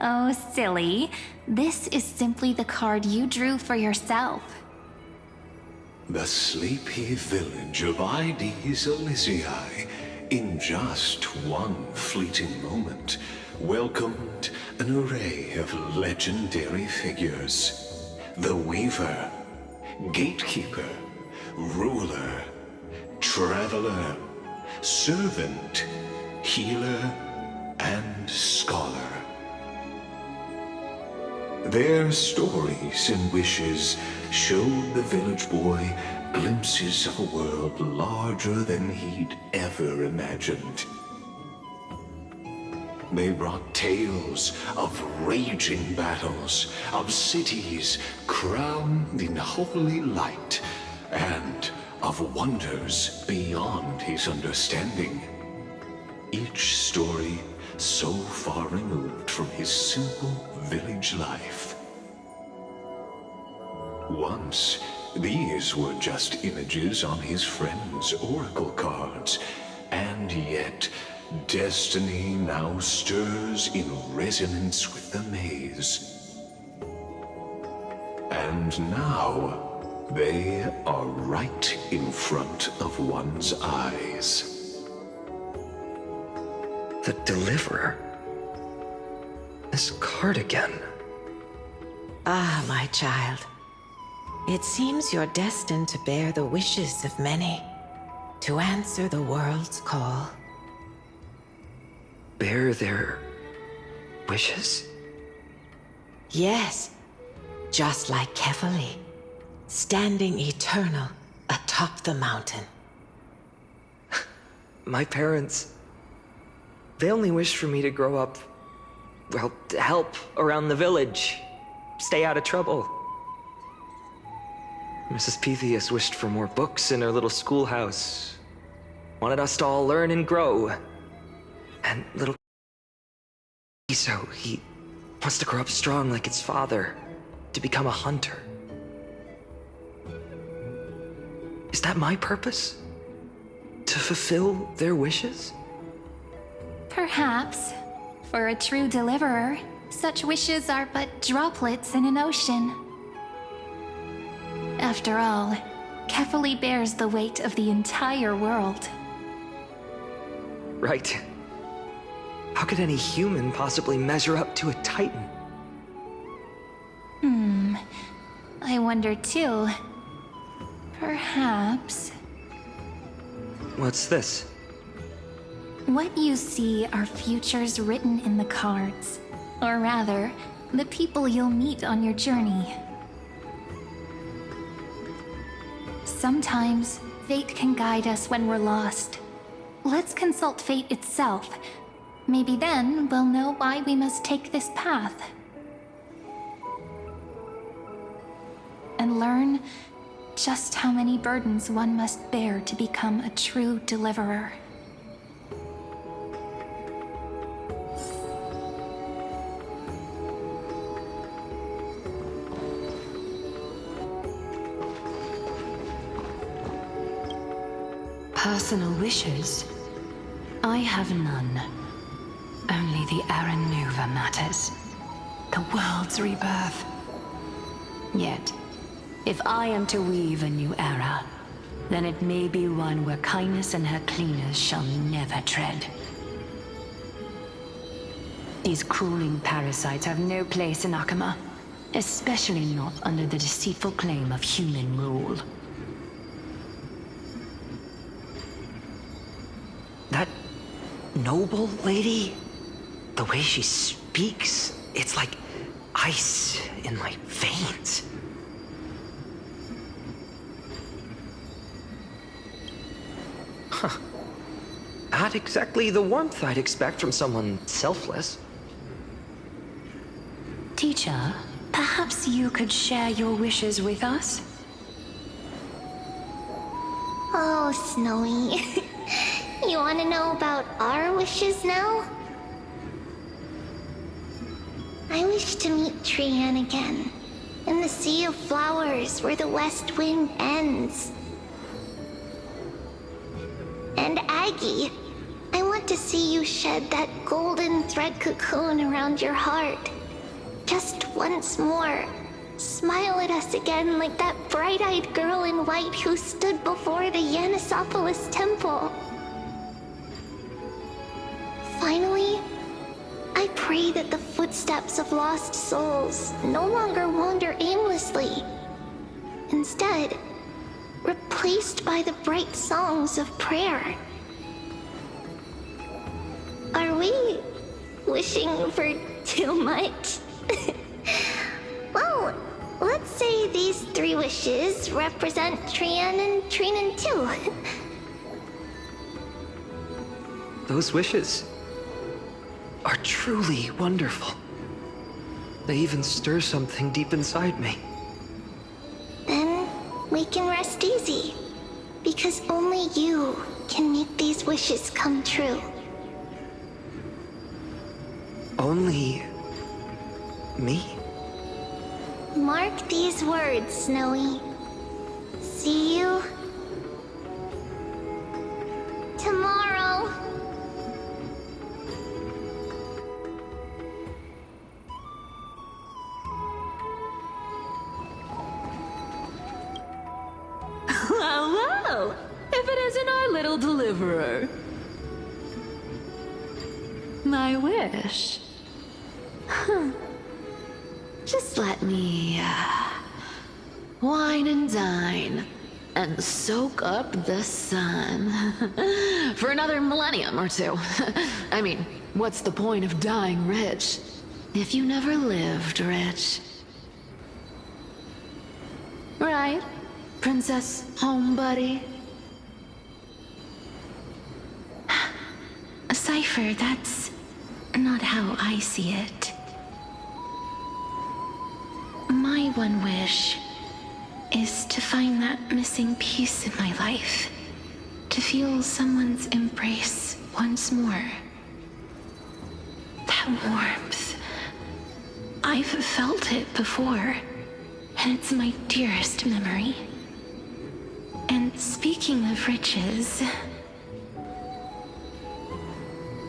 Oh, silly. This is simply the card you drew for yourself. The sleepy village of Ides Elysiae, in just one fleeting moment, welcomed an array of legendary figures. The Weaver, Gatekeeper, Ruler, Traveler, Servant, Healer, and Scholar. Their stories and wishes showed the village boy glimpses of a world larger than he'd ever imagined. They brought tales of raging battles, of cities crowned in holy light, and of wonders beyond his understanding. Each story so far removed from his simple village life. Once, these were just images on his friend's oracle cards, and yet destiny now stirs in resonance with the maze. And now, they are right in front of one's eyes. The Deliverer? This card again. Ah, my child. It seems you're destined to bear the wishes of many, to answer the world's call. Bear their wishes? Yes, just like Kefali, standing eternal atop the mountain. My parents, they only wished for me to grow up, well, to help around the village, stay out of trouble. Mrs. Pythias wished for more books in her little schoolhouse, wanted us to all learn and grow. And little so he wants to grow up strong like his father, to become a hunter. Is that my purpose? To fulfill their wishes? Perhaps. For a true deliverer, such wishes are but droplets in an ocean. After all, Kefali bears the weight of the entire world. Right. How could any human possibly measure up to a Titan? I wonder too. Perhaps... What's this? What you see are futures written in the cards. Or rather, the people you'll meet on your journey. Sometimes, fate can guide us when we're lost. Let's consult fate itself. Maybe then we'll know why we must take this path. And learn just how many burdens one must bear to become a true deliverer. Personal wishes? I have none. Only the Aranuva matters. The world's rebirth. Yet, if I am to weave a new era, then it may be one where kindness and her cleaners shall never tread. These crawling parasites have no place in Akama, especially not under the deceitful claim of human rule. That noble lady? The way she speaks, it's like ice in my veins. Huh. Not exactly the warmth I'd expect from someone selfless. Teacher, perhaps you could share your wishes with us? Oh, Snowy. You want to know about our wishes now? I wish to meet Trian again, in the Sea of Flowers where the west wind ends. And Aggie, I want to see you shed that golden thread cocoon around your heart. Just once more. Smile at us again like that bright-eyed girl in white who stood before the Yanisopolis temple. Finally, I pray that the footsteps of lost souls no longer wander aimlessly. Instead, replaced by the bright songs of prayer. Are we wishing for too much? Well, let's say these 3 wishes represent Trian and Trinan too. Those wishes, are truly wonderful. They even stir something deep inside me. Then we can rest easy. Because only you can make these wishes come true. Only... me? Mark these words, Snowy. See you... tomorrow. Well, if it isn't our little deliverer. My wish. Just let me, wine and dine and soak up the sun for another millennium or two. I mean, what's the point of dying rich if you never lived rich? Right, Princess Homebuddy? Cypher, that's not how I see it. My one wish is to find that missing piece in my life. To feel someone's embrace once more. That warmth. I've felt it before, and it's my dearest memory. And speaking of riches...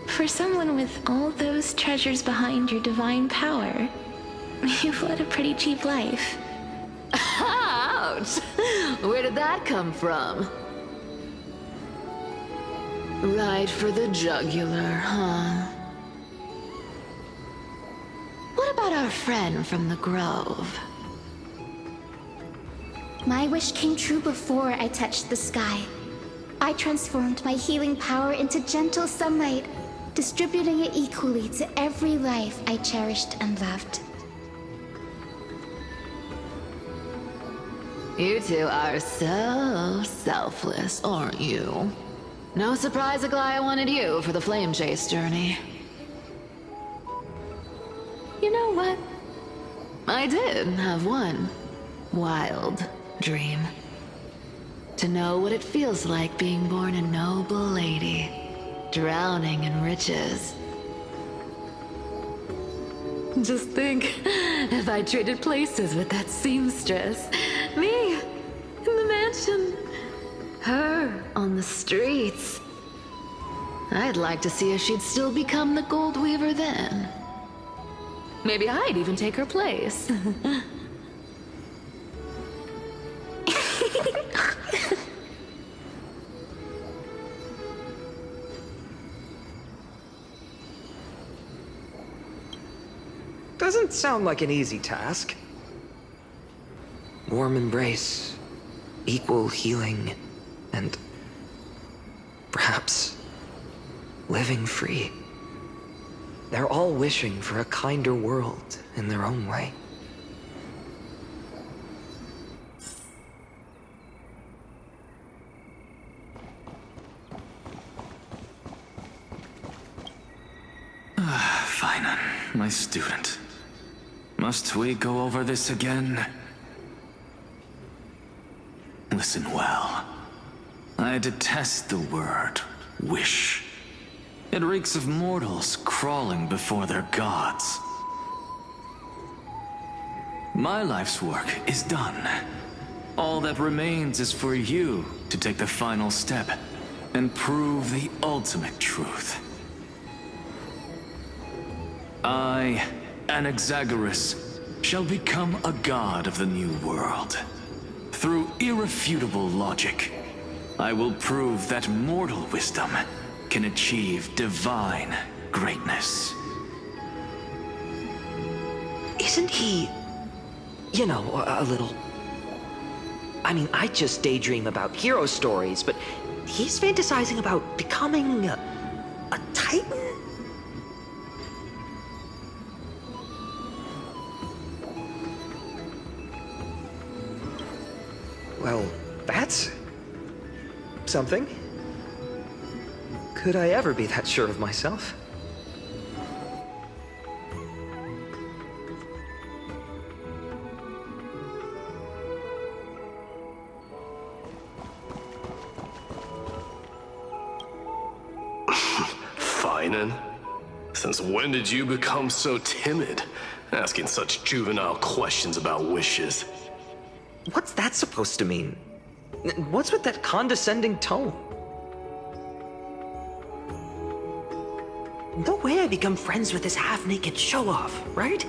for someone with all those treasures behind your divine power, you've led a pretty cheap life. Ouch! Where did that come from? Right for the jugular, huh? What about our friend from the Grove? My wish came true before I touched the sky. I transformed my healing power into gentle sunlight, distributing it equally to every life I cherished and loved. You two are so selfless, aren't you? No surprise Aglaya wanted you for the flame chase journey. You know what? I did have one wild dream. To know what it feels like being born a noble lady, drowning in riches. Just think, if I traded places with that seamstress, me in the mansion, her on the streets. I'd like to see if she'd still become the Gold Weaver then. Maybe I'd even take her place. Doesn't sound like an easy task. Warm embrace, equal healing, and perhaps living free. They're all wishing for a kinder world in their own way. Finan, my student. Must we go over this again? Listen well. I detest the word wish. It reeks of mortals crawling before their gods. My life's work is done. All that remains is for you to take the final step and prove the ultimate truth. I, Anaxagoras, shall become a god of the new world. Through irrefutable logic, I will prove that mortal wisdom can achieve divine greatness. Isn't he, you know, a little... I mean, I just daydream about hero stories, but he's fantasizing about becoming a titan? Well, that's something. Could I ever be that sure of myself? Finan, since when did you become so timid, asking such juvenile questions about wishes? What's that supposed to mean? What's with that condescending tone? No way I become friends with this half-naked show-off, right?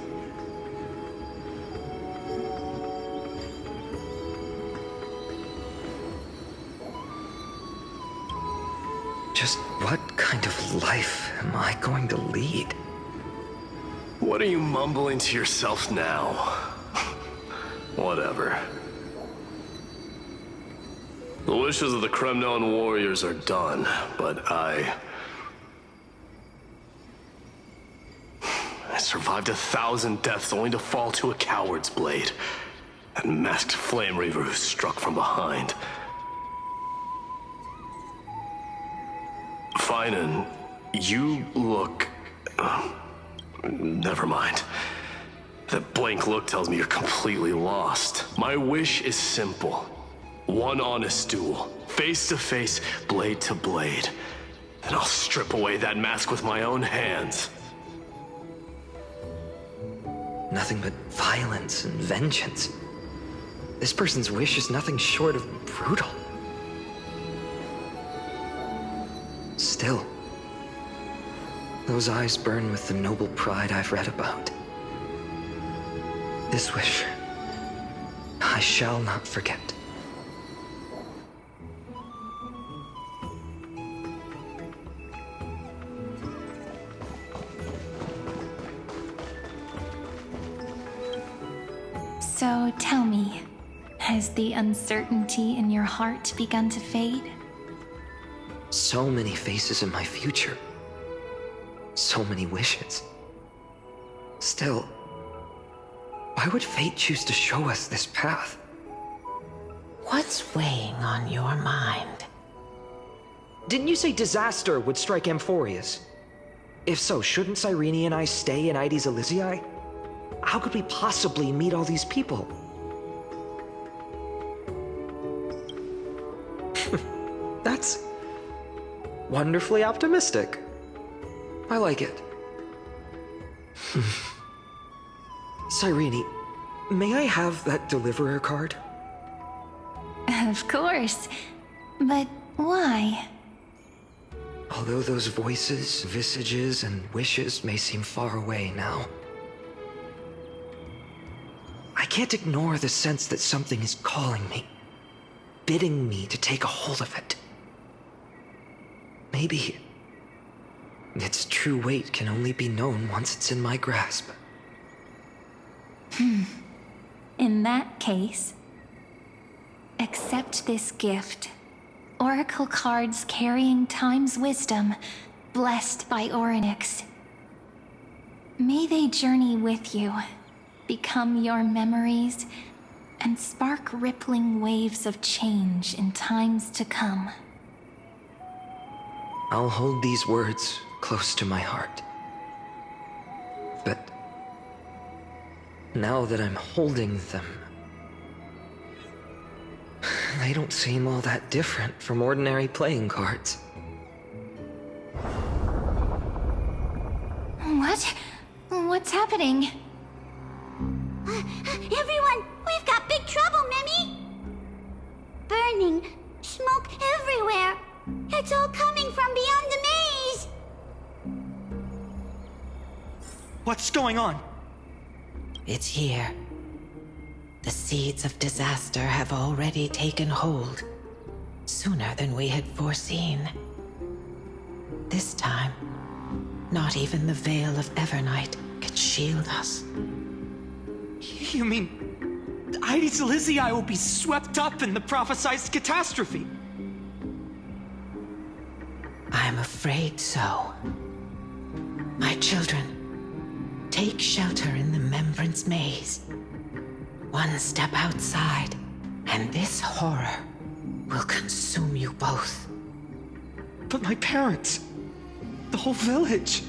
Just what kind of life am I going to lead? What are you mumbling to yourself now? Whatever. The wishes of the Kremnon warriors are done, but I survived 1,000 deaths only to fall to a coward's blade. That masked flame reaver who struck from behind. Finan, you look... never mind. That blank look tells me you're completely lost. My wish is simple. One honest duel, face to face, blade to blade. Then I'll strip away that mask with my own hands. Nothing but violence and vengeance. This person's wish is nothing short of brutal. Still, those eyes burn with the noble pride I've read about. This wish, I shall not forget. So tell me, has the uncertainty in your heart begun to fade? So many faces in my future. So many wishes. Still, why would fate choose to show us this path? What's weighing on your mind? Didn't you say disaster would strike Amphorius? If so, shouldn't Cyrene and I stay in Aides Elysiae? How could we possibly meet all these people? That's wonderfully optimistic. I like it. Cyrene, may I have that deliverer card? Of course. But why? Although those voices, visages, and wishes may seem far away now, I can't ignore the sense that something is calling me, bidding me to take a hold of it. Maybe its true weight can only be known once it's in my grasp. In that case, accept this gift. Oracle cards carrying time's wisdom, blessed by Orynyx. May they journey with you, become your memories, and spark rippling waves of change in times to come. I'll hold these words close to my heart. But now that I'm holding them, they don't seem all that different from ordinary playing cards. What? What's happening? Everyone, we've got big trouble, Mimi! Burning, smoke everywhere. It's all coming from beyond the maze! What's going on? It's here. The seeds of disaster have already taken hold, sooner than we had foreseen. This time, not even the Veil of Evernight can shield us. You mean Aides Elysiae will be swept up in the prophesized catastrophe? I'm afraid so. My children, take shelter in the Membrance Maze. One step outside, and this horror will consume you both. But my parents, the whole village.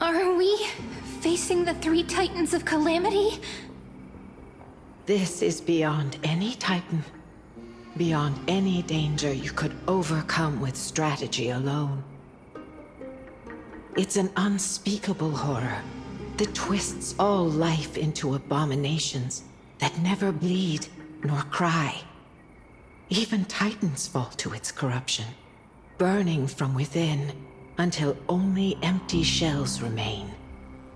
Are we facing the three titans of calamity? This is beyond any Titan. beyond any danger you could overcome with strategy alone. It's an unspeakable horror that twists all life into abominations that never bleed nor cry. Even titans fall to its corruption, burning from within until only empty shells remain,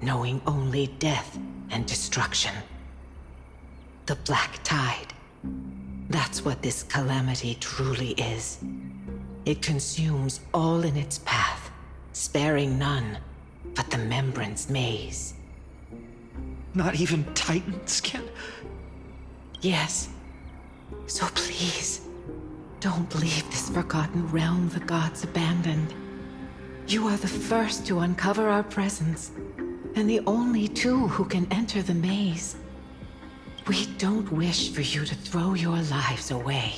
knowing only death and destruction. The Black Tide. That's what this calamity truly is. It consumes all in its path, sparing none but the Membrance Maze. Not even titans can... Yes. So please, don't leave this forgotten realm the gods abandoned. You are the first to uncover our presence, and the only two who can enter the maze. We don't wish for you to throw your lives away.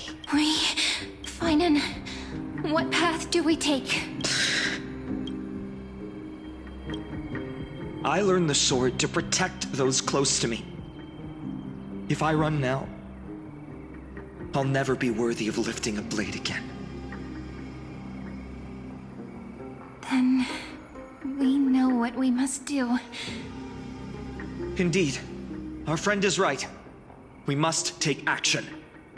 Finan, what path do we take? I learned the sword to protect those close to me. If I run now, I'll never be worthy of lifting a blade again. Then we know what we must do. Indeed. Our friend is right. We must take action.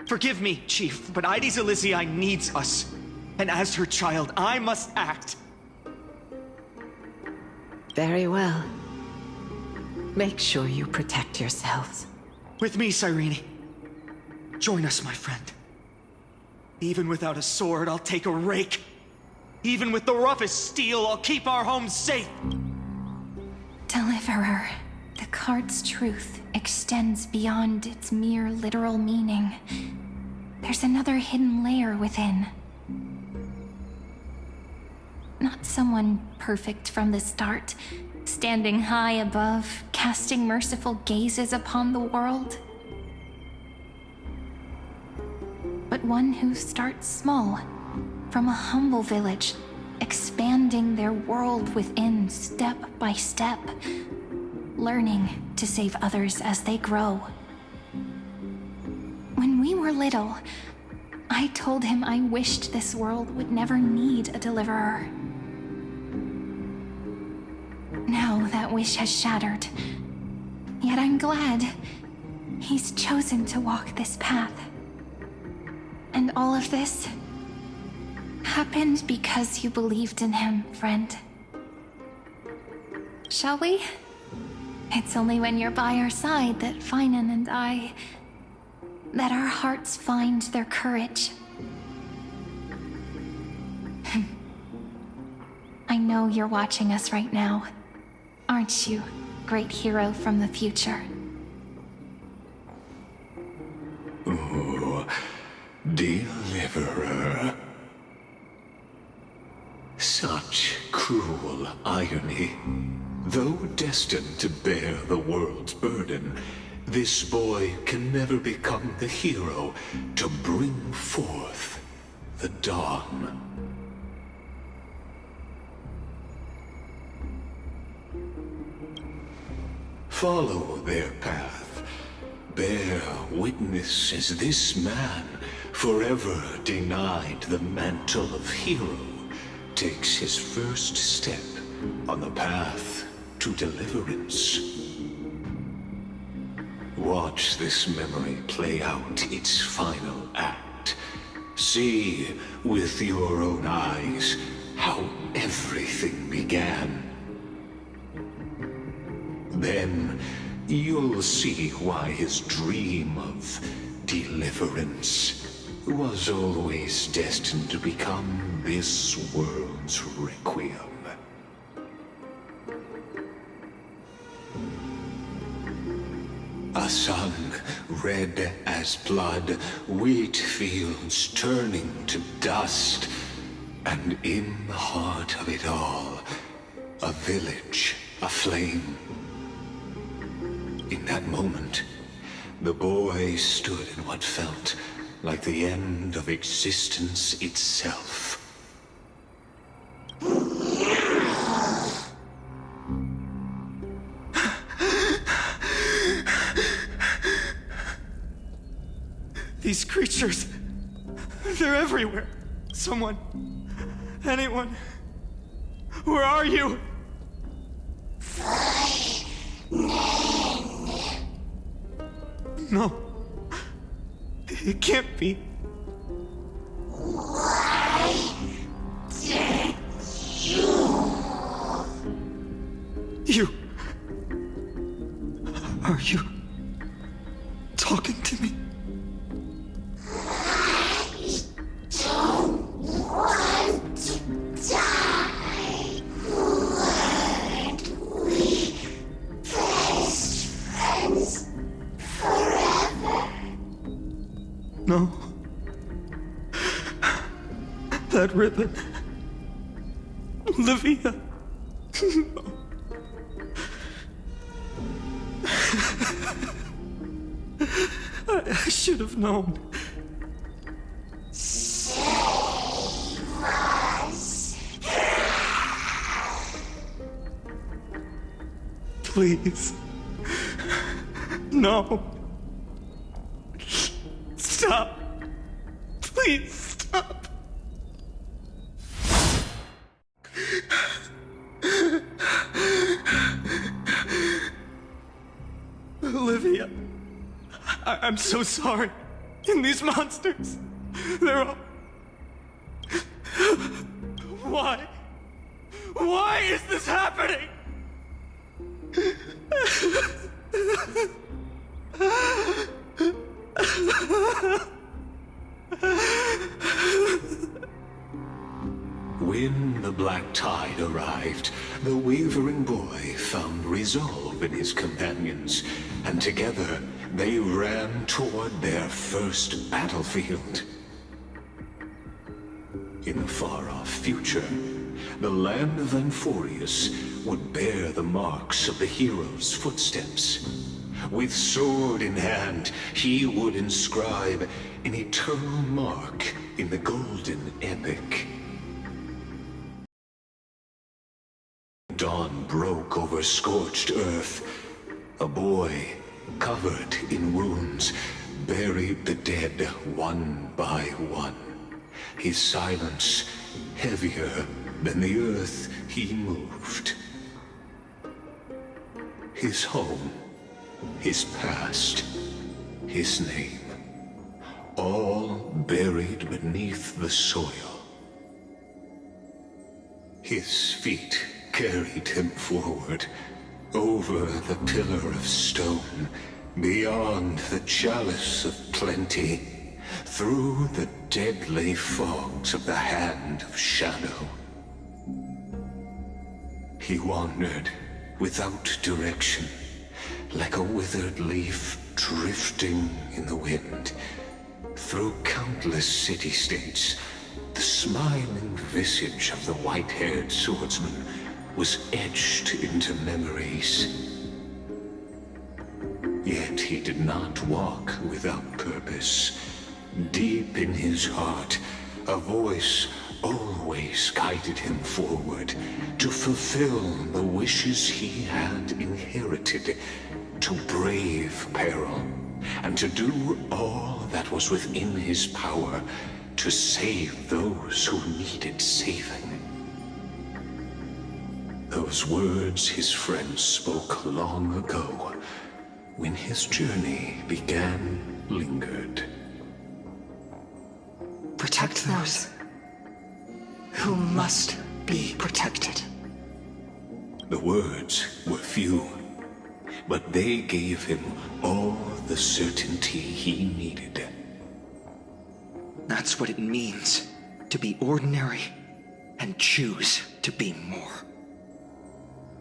Forgive me, Chief, but Ides Elysiae needs us. And as her child, I must act. Very well. Make sure you protect yourselves. With me, Cyrene. Join us, my friend. Even without a sword, I'll take a rake. Even with the roughest steel, I'll keep our home safe. Deliverer, the card's truth extends beyond its mere literal meaning. There's another hidden layer within. Not someone perfect from the start, standing high above, casting merciful gazes upon the world. But one who starts small, from a humble village, expanding their world within step by step, learning to save others as they grow. When we were little, I told him I wished this world would never need a deliverer. Now that wish has shattered. Yet I'm glad he's chosen to walk this path. And all of this happened because you believed in him, friend. Shall we? It's only when you're by our side that Finan and that our hearts find their courage. I know you're watching us right now. Aren't you, great hero from the future? Oh, Deliverer. Such cruel irony. Though destined to bear the world's burden, this boy can never become the hero to bring forth the dawn. Follow their path. Bear witness as this man, forever denied the mantle of hero, takes his first step on the path to deliverance. Watch this memory play out its final act. See with your own eyes how everything began. Then you'll see why his dream of deliverance was always destined to become this world's requiem. A sun red as blood, wheat fields turning to dust, and in the heart of it all, a village aflame. In that moment, the boy stood in what felt like the end of existence itself. These creatures, They're everywhere. Someone. Anyone. Where are you? No. It can't be. You. Are you talking to me? I don't want to die. Weren't we best friends forever? No. That ribbon. Olivia. No. I should have known. Save us. Please. No. Stop. Please stop. Olivia, I'm so sorry. And these monsters, they're all... Why? Why is this happening? When the black tide arrived, the wavering boy found resolve in his companions, and together they ran toward their first battlefield. In the far-off future, the land of Amphorius would bear the marks of the hero's footsteps. With sword in hand, he would inscribe an eternal mark in the golden epic. Dawn broke over scorched earth. A boy, covered in wounds, buried the dead one by one. His silence heavier than the earth he moved. His home, his past, his name, all buried beneath the soil. His feet carried him forward, over the pillar of stone, beyond the chalice of plenty, through the deadly fogs of the Hand of Shadow. He wandered without direction, like a withered leaf drifting in the wind, through countless city-states. The smiling visage of the white-haired swordsman was etched into memories. Yet he did not walk without purpose. Deep in his heart, a voice always guided him forward to fulfill the wishes he had inherited, to brave peril, and to do all that was within his power to save those who needed saving. Those words his friends spoke long ago, when his journey began, lingered. Protect those who must be protected. The words were few, but they gave him all the certainty he needed. That's what it means to be ordinary and choose to be more.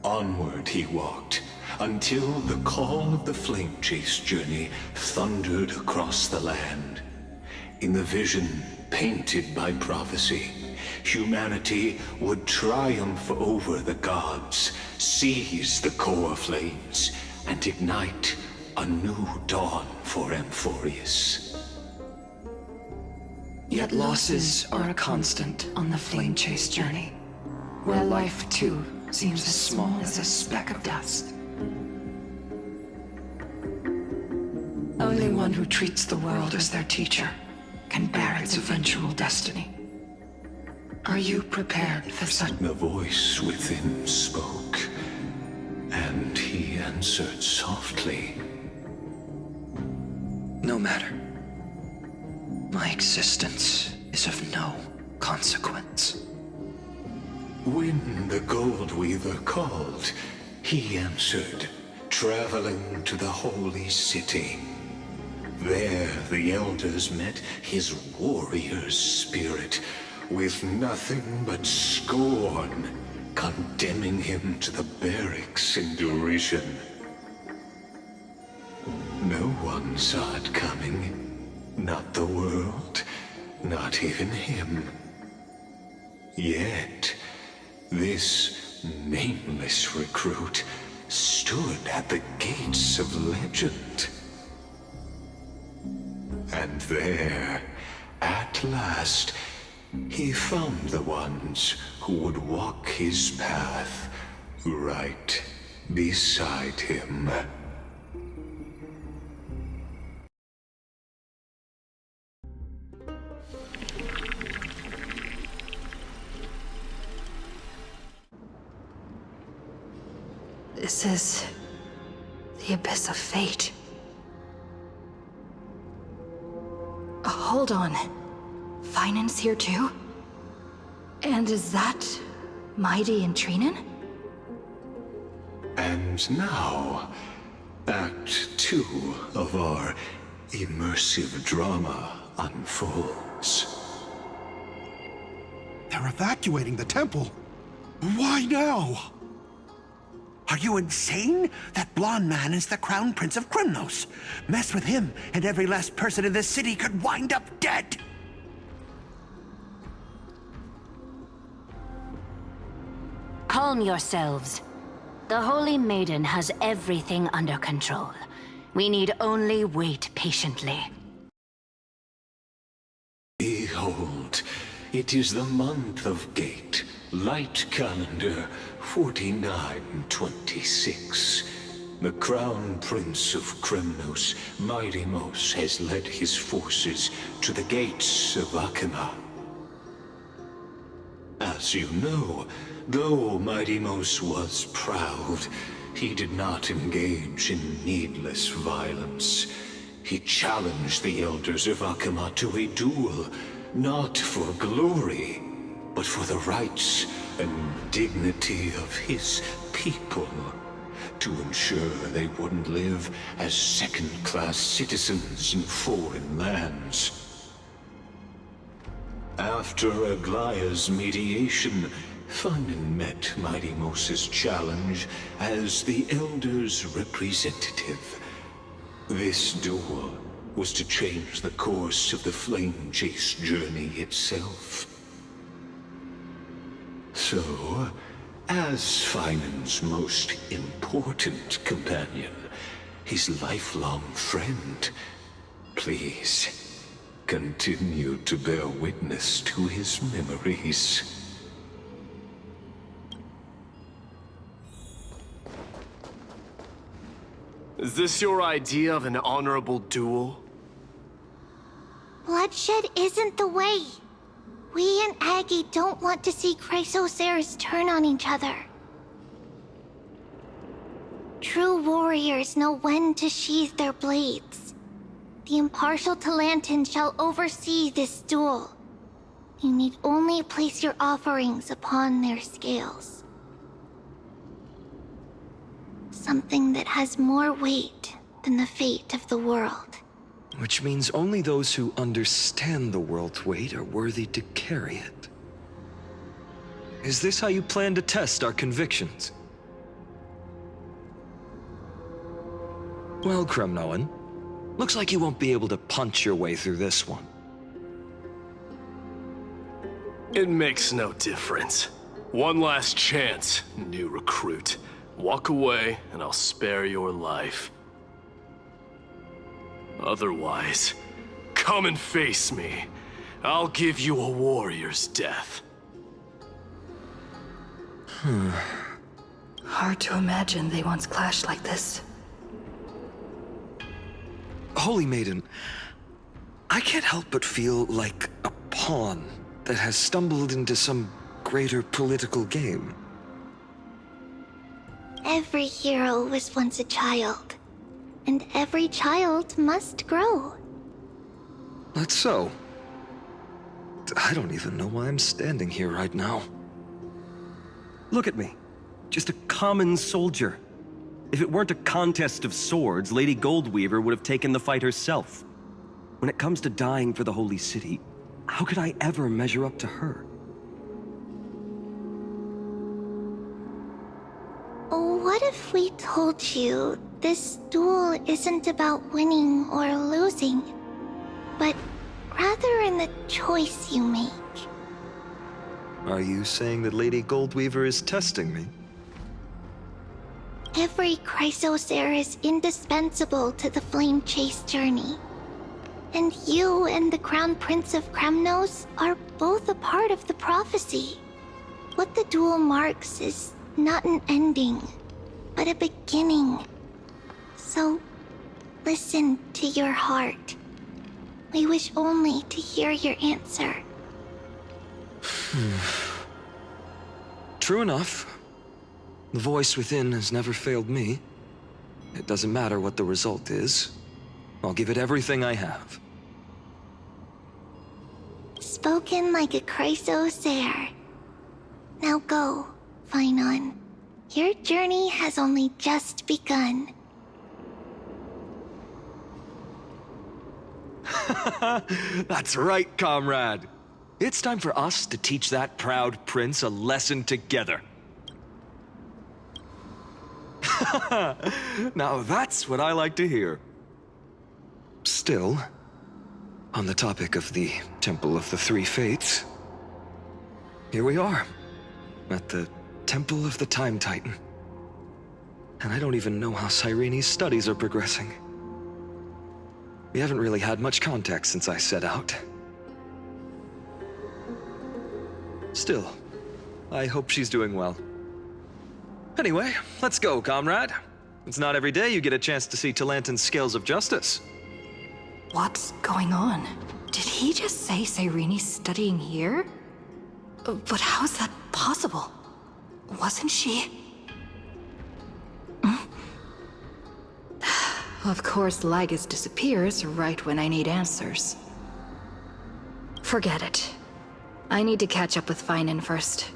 Onward he walked, until the call of the Flame Chase journey thundered across the land. In the vision painted by prophecy, humanity would triumph over the gods, seize the core flames, and ignite a new dawn for Amphorius. Yet losses are a constant on the Flame Chase journey, where life too seems as small as a speck of dust. Only one who treats the world as their teacher can bear its eventual destiny. Are you prepared for such? The voice within spoke, and he answered softly. No matter. My existence is of no consequence. When the Gold Weaver called, he answered, traveling to the holy city. There the elders met his warrior's spirit, with nothing but scorn, condemning him to the barracks in derision. No one saw it coming. Not the world, not even him. Yet, this nameless recruit stood at the gates of legend. And there, at last, he found the ones who would walk his path right beside him. This is the Abyss of Fate. Hold on. Finan's here too? And is that Mighty and Trinen? And now, Act 2 of our immersive drama unfolds. They're evacuating the temple. Why now? Are you insane? That blonde man is the Crown Prince of Krymnos. Mess with him, and every last person in this city could wind up dead. Calm yourselves. The Holy Maiden has everything under control. We need only wait patiently. Behold, it is the month of Gate, Light Calendar 4926. The Crown Prince of Krymnos, Midimos, has led his forces to the gates of Akima. As you know, though Midimos was proud, he did not engage in needless violence. He challenged the elders of Akima to a duel, not for glory, but for the rights and dignity of his people, to ensure they wouldn't live as second-class citizens in foreign lands. After Aglaya's mediation, Finan met Midimos' challenge as the Elder's representative. This duel was to change the course of the Flame Chase journey itself. So, as Finan's most important companion, his lifelong friend, please continue to bear witness to his memories. Is this your idea of an honorable duel? Bloodshed isn't the way. We and Aggie don't want to see Chrysoceres turn on each other. True warriors know when to sheathe their blades. The impartial Talantin shall oversee this duel. You need only place your offerings upon their scales. Something that has more weight than the fate of the world. Which means only those who understand the world's weight are worthy to carry it. Is this how you plan to test our convictions? Well, Crumnoan, looks like you won't be able to punch your way through this one. It makes no difference. One last chance, new recruit. Walk away, and I'll spare your life. Otherwise, come and face me. I'll give you a warrior's death. Hard to imagine they once clashed like this. Holy Maiden, I can't help but feel like a pawn that has stumbled into some greater political game. Every hero was once a child, and every child must grow. That's so. I don't even know why I'm standing here right now. Look at me. Just a common soldier. If it weren't a contest of swords, Lady Goldweaver would have taken the fight herself. When it comes to dying for the Holy City, how could I ever measure up to her? What if we told you this duel isn't about winning or losing, but rather in the choice you make? Are you saying that Lady Goldweaver is testing me? Every Chrysos heir is indispensable to the Flame Chase journey. And you and the Crown Prince of Kremnos are both a part of the prophecy. What the duel marks is not an ending, but a beginning. So, listen to your heart. We wish only to hear your answer. True enough. The voice within has never failed me. It doesn't matter what the result is. I'll give it everything I have. Spoken like a Chrysos heir. Now go, Phainon. Your journey has only just begun. That's right, comrade. It's time for us to teach that proud prince a lesson together. Now that's what I like to hear. Still, on the topic of the Temple of the Three Fates, here we are, at the Temple of the Time Titan. And I don't even know how Cyrene's studies are progressing. We haven't really had much contact since I set out. Still, I hope she's doing well. Anyway, let's go, comrade. It's not every day you get a chance to see Talantin's scales of justice. What's going on? Did he just say Cyrene's studying here? But how is that possible? Wasn't she? Of course, Lygus disappears right when I need answers. Forget it. I need to catch up with Phainon first.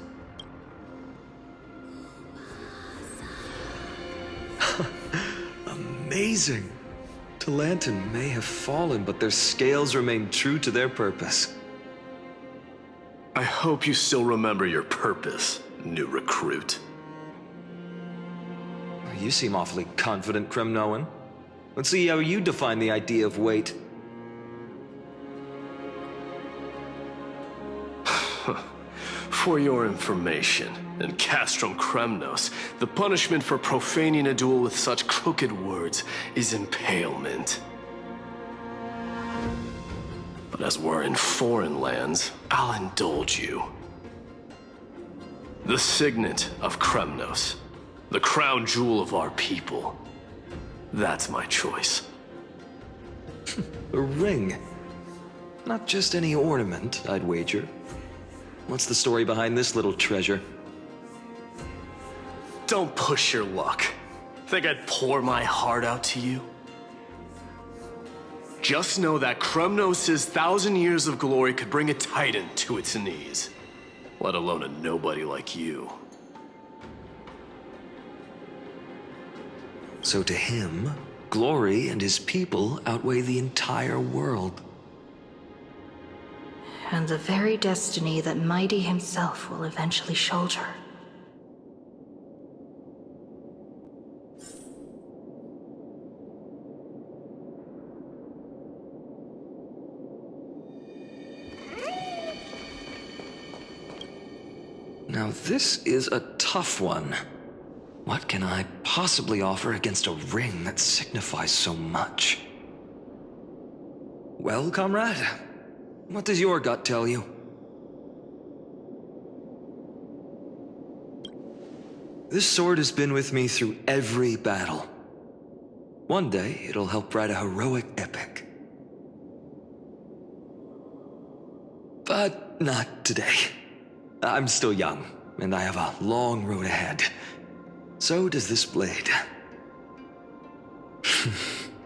Amazing. Talantin may have fallen, but their scales remain true to their purpose. I hope you still remember your purpose, new recruit. You seem awfully confident, Kremnoan. Let's see how you define the idea of weight. For your information, in Castrum Kremnos, the punishment for profaning a duel with such crooked words is impalement. But as we're in foreign lands, I'll indulge you. The signet of Kremnos, the crown jewel of our people. That's my choice. A ring. Not just any ornament, I'd wager. What's the story behind this little treasure? Don't push your luck. Think I'd pour my heart out to you? Just know that Kremnos' 1,000 years of glory could bring a titan to its knees. Let alone a nobody like you. So to him, glory and his people outweigh the entire world. And the very destiny that Mighty himself will eventually shoulder. Now this is a tough one. What can I possibly offer against a ring that signifies so much? Well, comrade, what does your gut tell you? This sword has been with me through every battle. One day, it'll help write a heroic epic. But not today. I'm still young, and I have a long road ahead. So does this blade.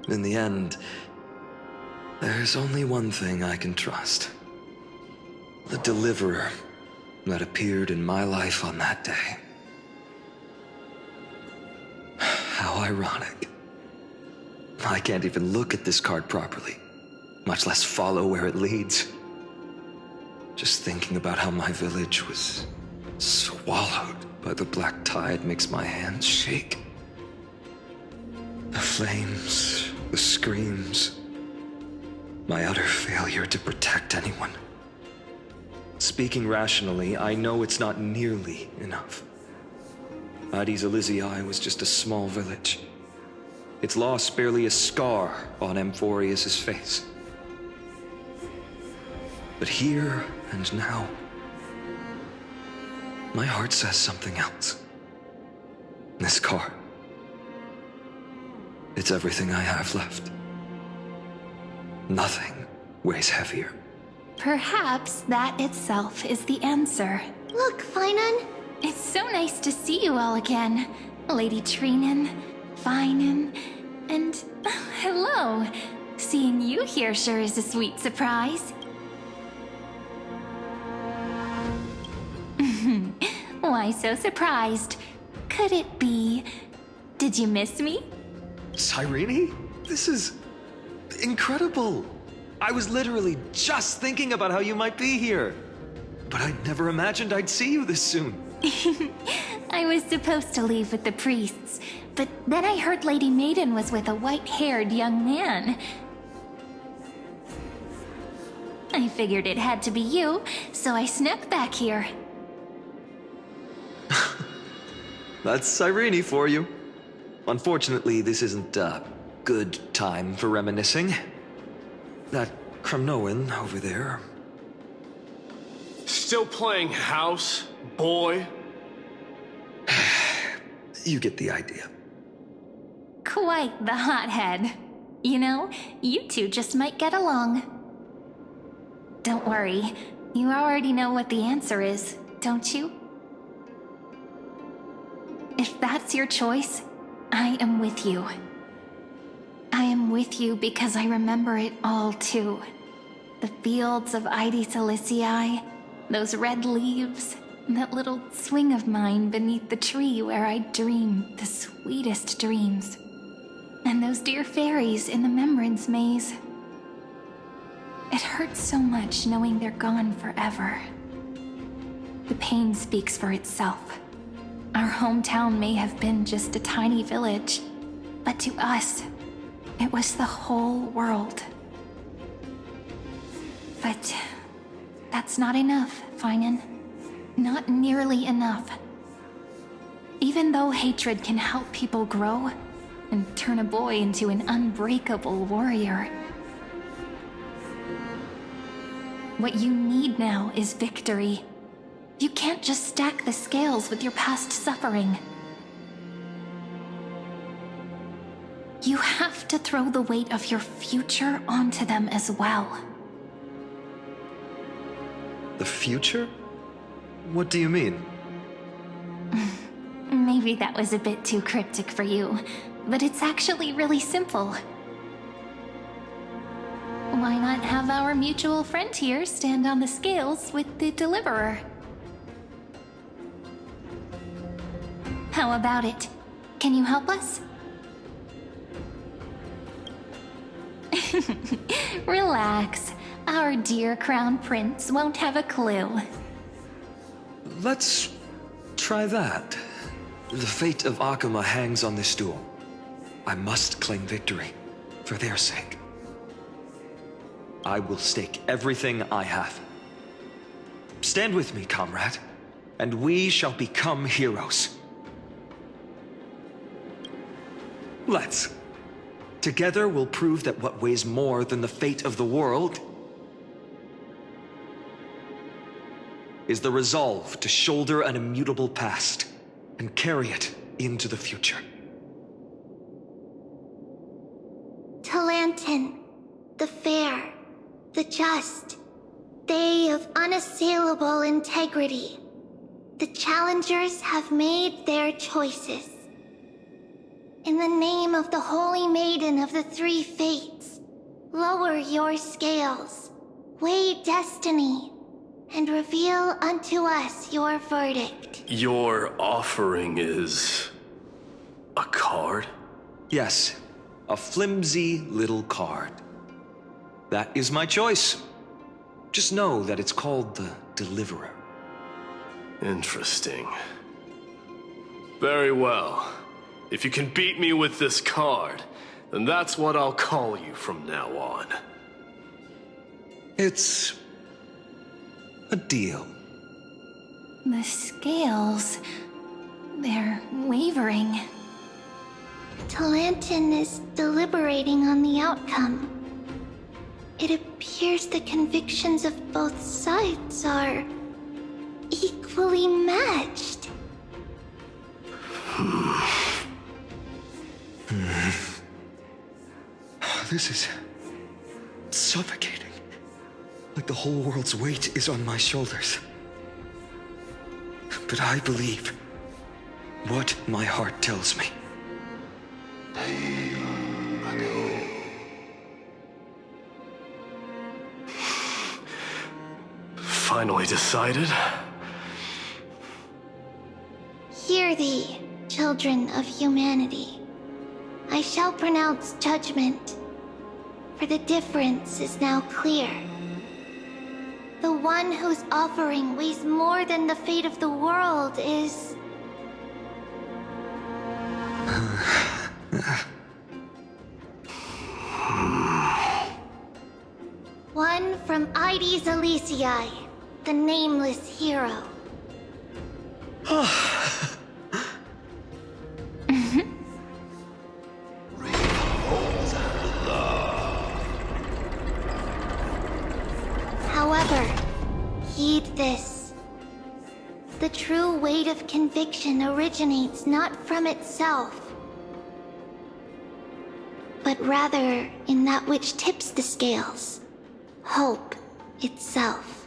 In the end, there's only one thing I can trust. The deliverer that appeared in my life on that day. How ironic. I can't even look at this card properly, much less follow where it leads. Just thinking about how my village was swallowed by the black tide makes my hands shake. The flames, the screams, my utter failure to protect anyone. Speaking rationally, I know it's not nearly enough. Addis Elysiae was just a small village. Its loss barely a scar on Amphorius' face. But here and now, my heart says something else. This card. It's everything I have left. Nothing weighs heavier. Perhaps that itself is the answer. Look, Finan. It's so nice to see you all again. Lady Trinen, Finan, and hello. Seeing you here sure is a sweet surprise. Why so surprised? Could it be... Did you miss me? Cyrene? This is... incredible. I was literally just thinking about how you might be here. But I never imagined I'd see you this soon. I was supposed to leave with the priests, but then I heard Lady Maiden was with a white-haired young man. I figured it had to be you, so I snuck back here. That's Cyrene for you. Unfortunately, this isn't a good time for reminiscing. That Crumnoan over there. Still playing house, boy? You get the idea. Quite the hothead. You know, you two just might get along. Don't worry, you already know what the answer is, don't you? If that's your choice, I am with you. I am with you because I remember it all too. The fields of Addis Elysiae, those red leaves, that little swing of mine beneath the tree where I dream the sweetest dreams. And those dear fairies in the Membrance Maze. It hurts so much knowing they're gone forever. The pain speaks for itself. Our hometown may have been just a tiny village, but to us, it was the whole world. But that's not enough, Finan. Not nearly enough. Even though hatred can help people grow and turn a boy into an unbreakable warrior, what you need now is victory. You can't just stack the scales with your past suffering. You have to throw the weight of your future onto them as well. The future? What do you mean? Maybe that was a bit too cryptic for you, but it's actually really simple. Why not have our mutual friend here stand on the scales with the deliverer? How about it? Can you help us? Relax. Our dear Crown Prince won't have a clue. Let's try that. The fate of Akama hangs on this duel. I must claim victory, for their sake. I will stake everything I have. Stand with me, comrade, and we shall become heroes. Let's. Together we'll prove that what weighs more than the fate of the world is the resolve to shoulder an immutable past and carry it into the future. Talantin, the fair, the just. They of unassailable integrity. The challengers have made their choices. In the name of the Holy Maiden of the Three Fates, lower your scales, weigh destiny, and reveal unto us your verdict. Your offering is... a card? Yes, a flimsy little card. That is my choice. Just know that it's called the Deliverer. Interesting. Very well. If you can beat me with this card, then that's what I'll call you from now on. It's... a deal. The scales... they're wavering. Talantin is deliberating on the outcome. It appears the convictions of both sides are equally matched. This is suffocating. Like the whole world's weight is on my shoulders. But I believe what my heart tells me. Finally decided? Hear thee, children of humanity. I shall pronounce judgment, for the difference is now clear. The one whose offering weighs more than the fate of the world is... one from Ides Elysiae, the nameless hero. However, heed this. The true weight of conviction originates not from itself, but rather in that which tips the scales. Hope itself.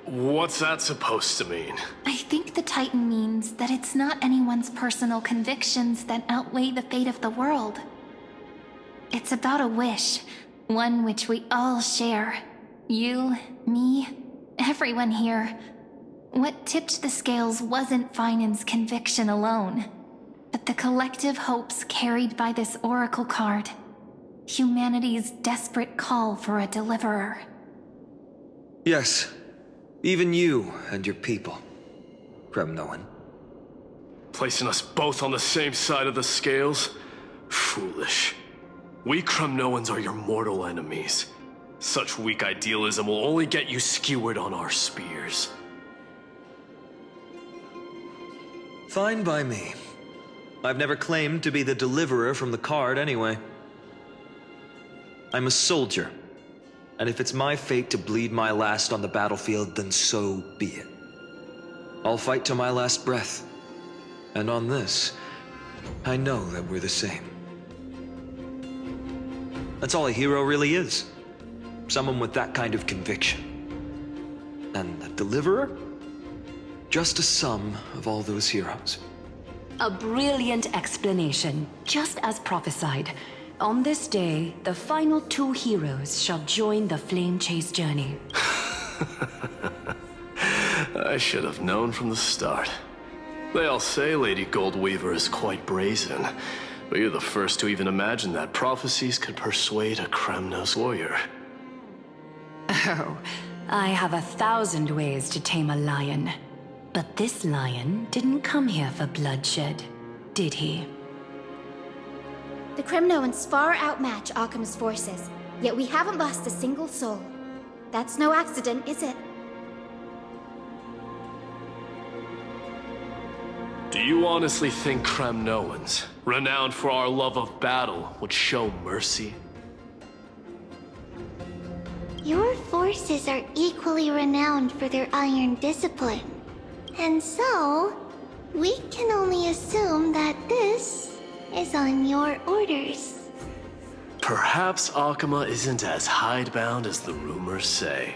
What's that supposed to mean? I think the Titan means that it's not anyone's personal convictions that outweigh the fate of the world. It's about a wish, one which we all share. You, me, everyone here. What tipped the scales wasn't Finan's conviction alone, but the collective hopes carried by this oracle card. Humanity's desperate call for a deliverer. Yes, even you and your people, Kremnoan. Placing us both on the same side of the scales? Foolish. We Kremnoans are your mortal enemies. Such weak idealism will only get you skewered on our spears. Fine by me. I've never claimed to be the deliverer from the card anyway. I'm a soldier, and if it's my fate to bleed my last on the battlefield, then so be it. I'll fight to my last breath, and on this, I know that we're the same. That's all a hero really is. Someone with that kind of conviction. And the deliverer? Just a sum of all those heroes. A brilliant explanation, just as prophesied. On this day, the final two heroes shall join the Flame Chase journey. I should have known from the start. They all say Lady Goldweaver is quite brazen, but you're the first to even imagine that prophecies could persuade a Kremnos warrior. Oh, I have 1,000 ways to tame a lion. But this lion didn't come here for bloodshed, did he? The Kremnoans far outmatch Occam's forces, yet we haven't lost a single soul. That's no accident, is it? Do you honestly think Kremnoans, renowned for our love of battle, would show mercy? Your forces are equally renowned for their iron discipline. And so, we can only assume that this is on your orders. Perhaps Akama isn't as hidebound as the rumors say.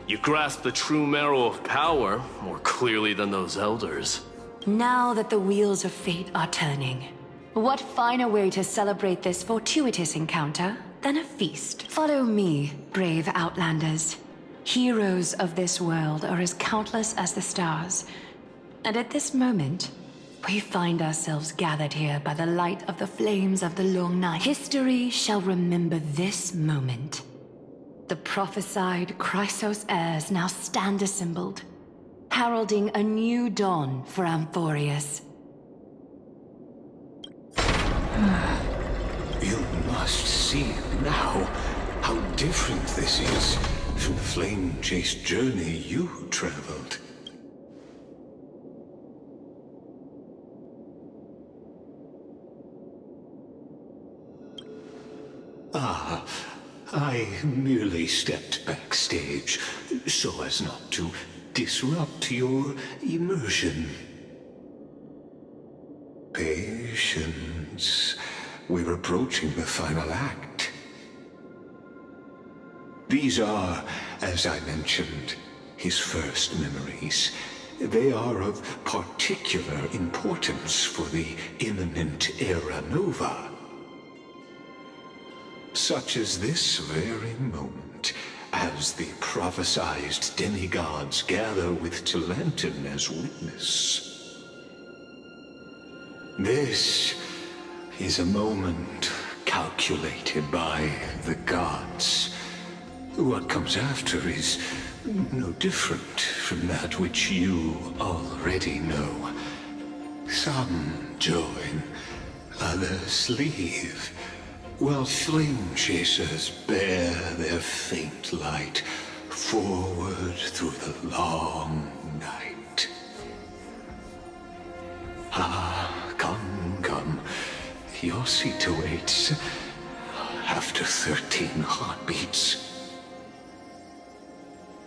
You grasp the true marrow of power more clearly than those elders. Now that the wheels of fate are turning, what finer way to celebrate this fortuitous encounter than a feast? Follow me, brave Outlanders. Heroes of this world are as countless as the stars. And at this moment, we find ourselves gathered here by the light of the flames of the long night. History shall remember this moment. The prophesied Chrysos heirs now stand assembled, heralding a new dawn for Amphorius. You must see now how different this is from the flame-chased journey you traveled. I merely stepped backstage so as not to disrupt your immersion. Patience. We're approaching the final act. These are, as I mentioned, his first memories. They are of particular importance for the imminent Era Nova. Such as this very moment, as the prophesized demigods gather with Talantin as witness. This is a moment calculated by the gods. What comes after is no different from that which you already know. Some join, others leave, while flame chasers bear their faint light forward through the long night. Come. Your seat awaits after 13 heartbeats.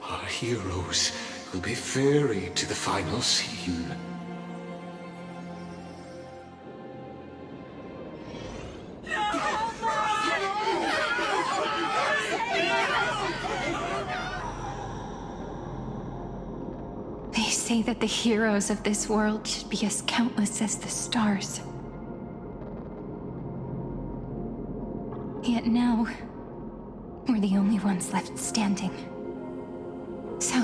Our heroes will be ferried to the final scene. They say that the heroes of this world should be as countless as the stars. Yet now, we're the only ones left standing. So,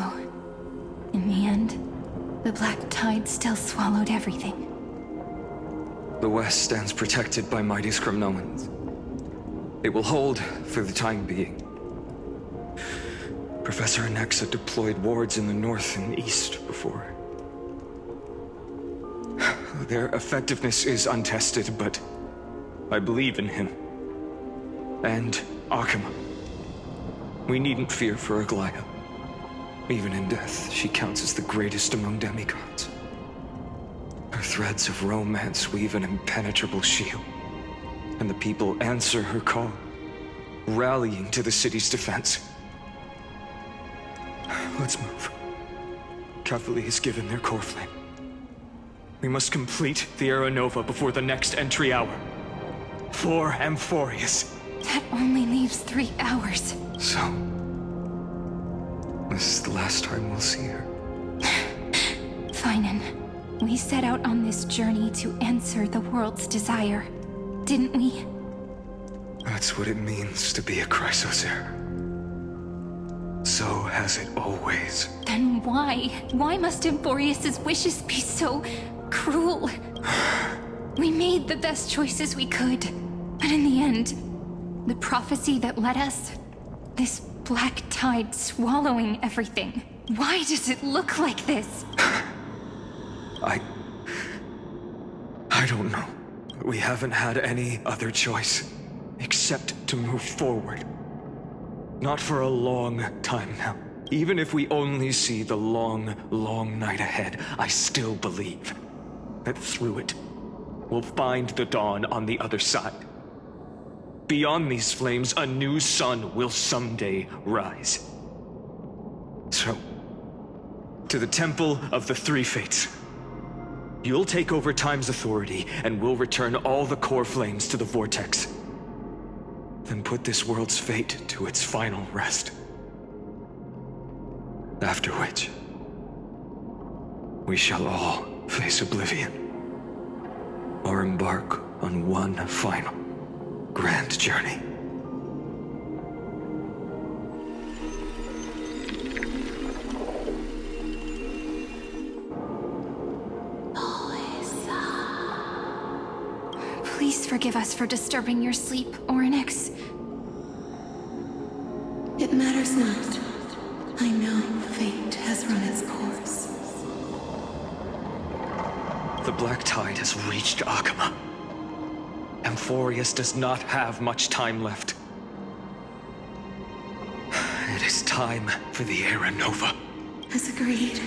in the end, the Black Tide still swallowed everything. The West stands protected by mighty Skrymnoans. It will hold for the time being. Professor Nexa deployed wards in the north and east before. Their effectiveness is untested, but I believe in him. And Akima. We needn't fear for Aglaya. Even in death, she counts as the greatest among demigods. Her threads of romance weave an impenetrable shield, and the people answer her call, rallying to the city's defense. Let's move. Catholi has given their core flame. We must complete the Era Nova before the next entry hour. For Amphorius. That only leaves 3 hours. So, this is the last time we'll see her. Finan, we set out on this journey to answer the world's desire, didn't we? That's what it means to be a Chrysos heir. So has it always. Then why? Why must Amphorius' wishes be so cruel? We made the best choices we could, but in the end, the prophecy that led us, this black tide swallowing everything. Why does it look like this? I don't know. We haven't had any other choice, except to move forward. Not for a long time now. Even if we only see the long, long night ahead, I still believe that through it, we'll find the dawn on the other side. Beyond these flames, a new sun will someday rise. So, to the Temple of the Three Fates. You'll take over Time's authority, and we'll return all the core flames to the Vortex. Then put this world's fate to its final rest. After which, we shall all face oblivion, or embark on one final grand journey. Please forgive us for disturbing your sleep, Orynyx. It matters not. I know fate has run its course. The Black Tide has reached Akama. Amphorius does not have much time left. It is time for the Era Nova. As agreed,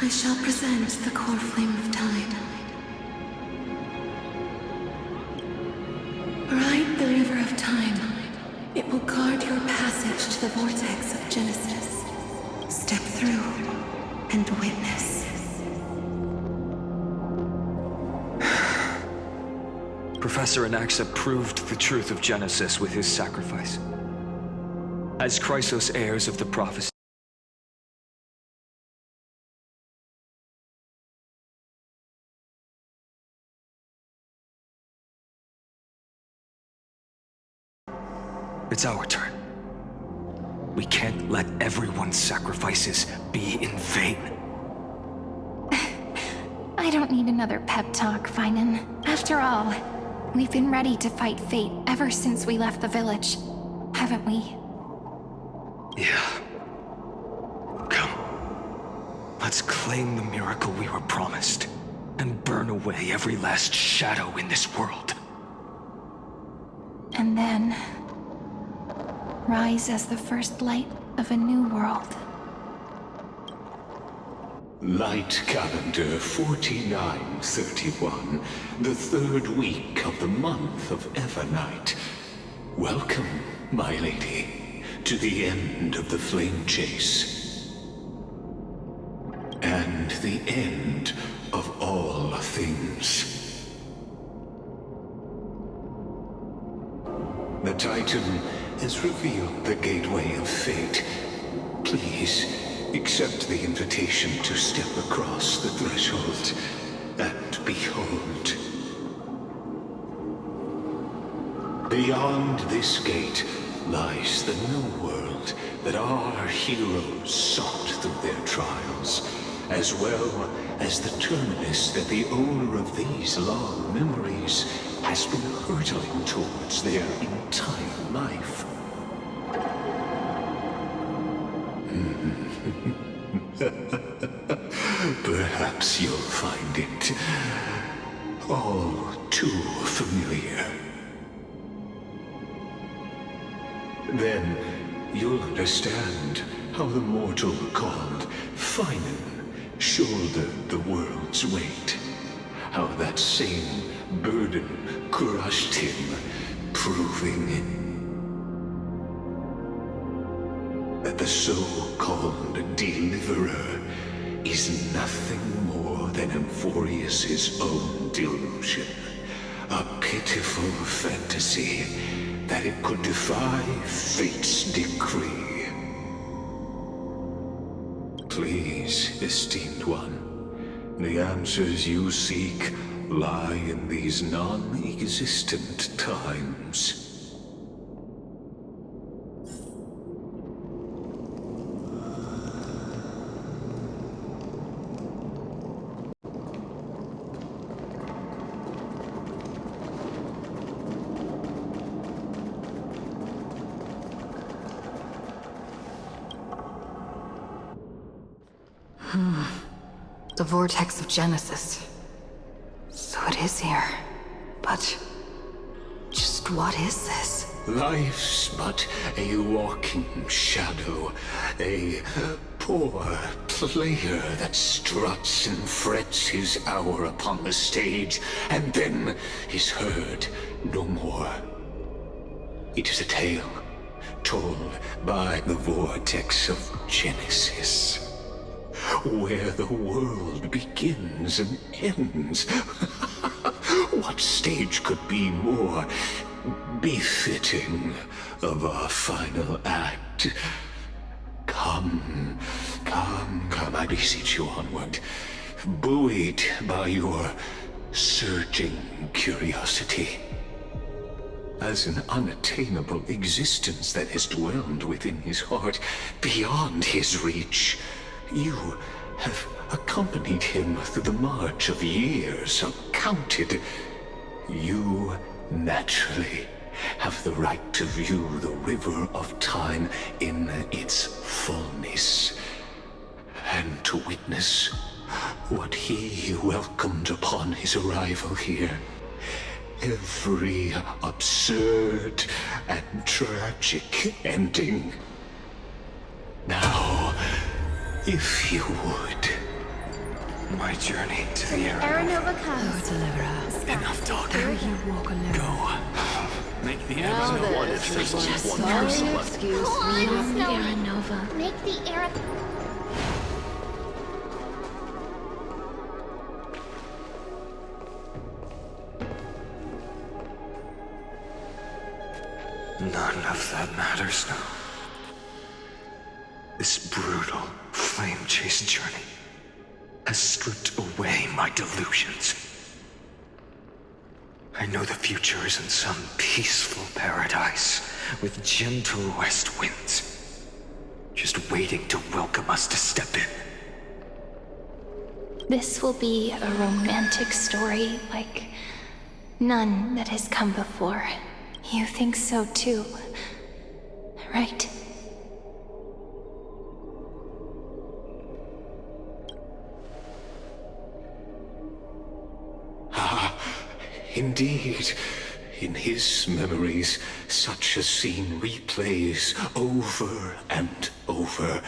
I shall present the core flame of Tide. Ride the river of time. It will guard your passage to the vortex of Genesis. Step through and witness. Professor Anaxa proved the truth of Genesis with his sacrifice. As Chrysos heirs of the prophecy, it's our turn. We can't let everyone's sacrifices be in vain. I don't need another pep talk, Finan. After all, we've been ready to fight fate ever since we left the village, haven't we? Yeah. Come. Let's claim the miracle we were promised, and burn away every last shadow in this world. And then rise as the first light of a new world. Light calendar 4931, the third week of the month of Evernight. Welcome, my lady, to the end of the flame chase. And the end of all things. The Titan has revealed the gateway of fate. Please, accept the invitation to step across the threshold and behold. Beyond this gate lies the new world that our heroes sought through their trials, as well as the terminus that the owner of these long memories has been hurtling towards their entire life. Perhaps you'll find it all too familiar. Then you'll understand how the mortal called Finan shouldered the world's weight. How that same burden crushed him, proving that the so-called Deliverer is nothing more than Amphorius' own delusion. A pitiful fantasy that it could defy fate's decree. Please, esteemed one, the answers you seek lie in these non-existent times. The vortex of Genesis. So it is here. But just what is this? Life's but a walking shadow, a poor player that struts and frets his hour upon the stage, and then is heard no more. It is a tale told by the vortex of Genesis, where the world begins and ends. What stage could be more befitting of our final act? Come, Come, I beseech you onward, buoyed by your surging curiosity. As an unattainable existence that has dwelled within his heart, beyond his reach, you have accompanied him through the march of years uncounted. You naturally have the right to view the river of time in its fullness, and to witness what he welcomed upon his arrival here. Every absurd and tragic ending. Now, if you would. My journey to the Aranova comes. Oh, deliverer. Enough talk. Dare you walk alone? Go. Make the Now Aranova. What if there's just one person left? Excuse Go on, me. Snow. Aranova. Make the air. None of that matters now. This brutal, flame-chased journey has stripped away my delusions. I know the future is in some peaceful paradise with gentle west winds, just waiting to welcome us to step in. This will be a romantic story like none that has come before. You think so too, right? Indeed, in his memories, such a scene replays over and over.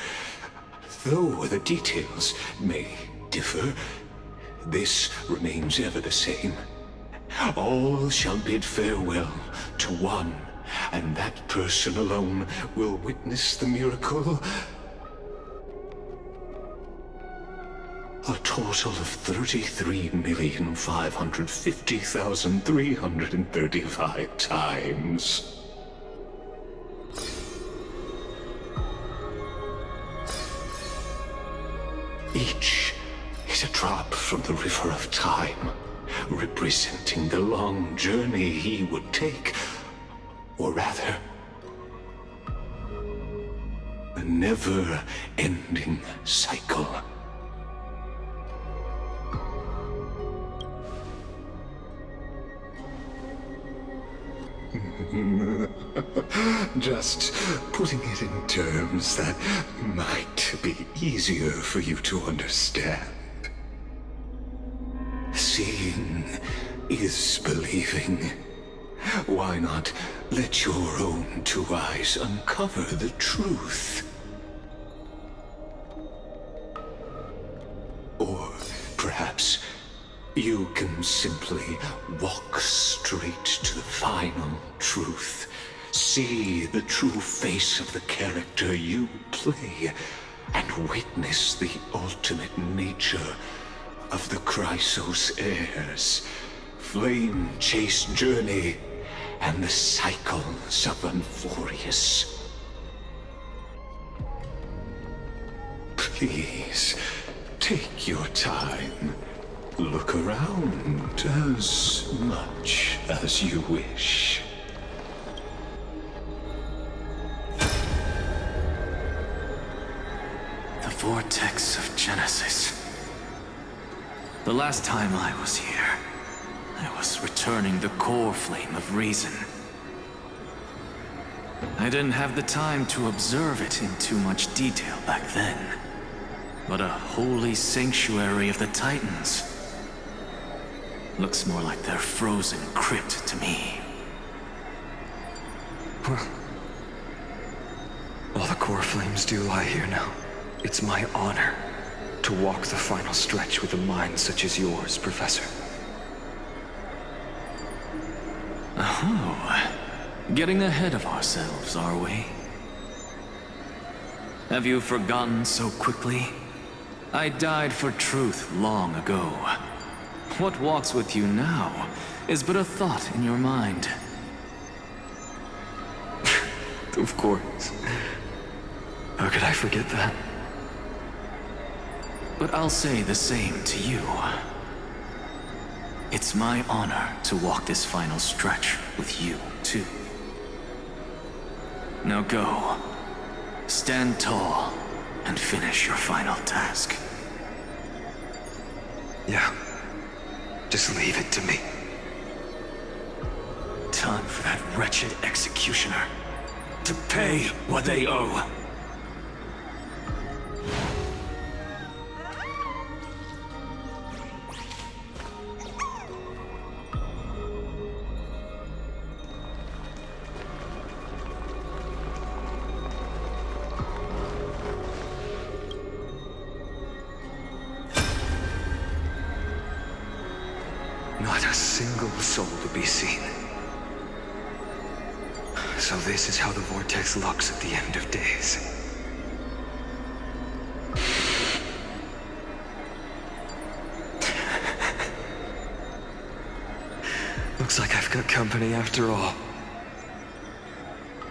Though the details may differ, this remains ever the same. All shall bid farewell to one, and that person alone will witness the miracle. A total of 33,550,335 times. Each is a drop from the river of time, representing the long journey he would take, or rather, a never-ending cycle. Just putting it in terms that might be easier for you to understand. Seeing is believing. Why not let your own two eyes uncover the truth? Or perhaps you can simply walk straight to the final truth. See the true face of the character you play, and witness the ultimate nature of the Chrysos heirs, flame-chased journey, and the cycles of Amphorius. Please, take your time. Look around as much as you wish. The Vortex of Genesis. The last time I was here, I was returning the core flame of reason. I didn't have the time to observe it in too much detail back then. But a holy sanctuary of the Titans. Looks more like their frozen crypt to me. Well, all the core flames do lie here now. It's my honor to walk the final stretch with a mind such as yours, Professor. Oh, getting ahead of ourselves, are we? Have you forgotten so quickly? I died for truth long ago. What walks with you now is but a thought in your mind. Of course. How could I forget that? but I'll say the same to you. It's my honor to walk this final stretch with you, too. Now go. Stand tall and finish your final task. Yeah. Just leave it to me. Time for that wretched executioner to pay what they owe. Not a single soul to be seen. So this is how the Vortex looks at the end of days. Looks like I've got company after all.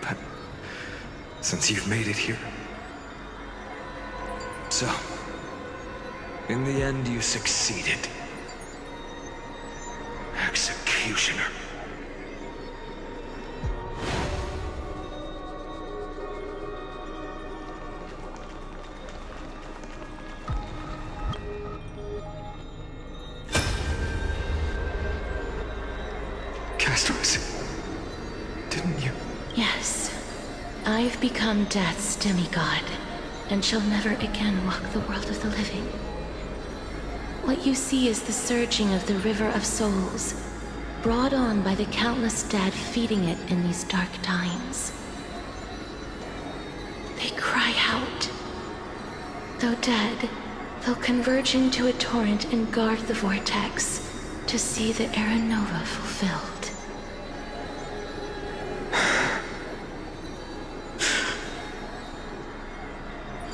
But since you've made it here... So, in the end you succeeded. Executioner. Castorus, didn't you? Yes. I've become Death's demigod, and shall never again walk the world of the living. What you see is the surging of the River of Souls, brought on by the countless dead feeding it in these dark times. They cry out. Though dead, they'll converge into a torrent and guard the vortex to see the Era Nova fulfilled.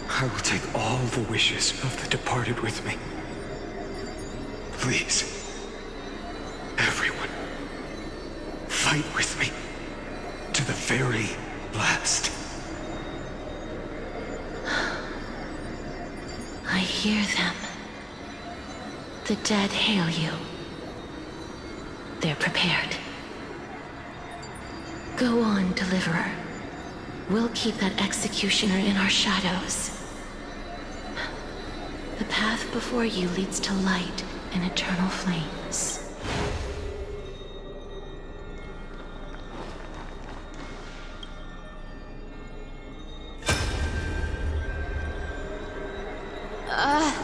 I will take all the wishes of the departed with me. Please, everyone, fight with me to the very last. I hear them. The dead hail you. They're prepared. Go on, Deliverer. We'll keep that executioner in our shadows. The path before you leads to light and eternal flames.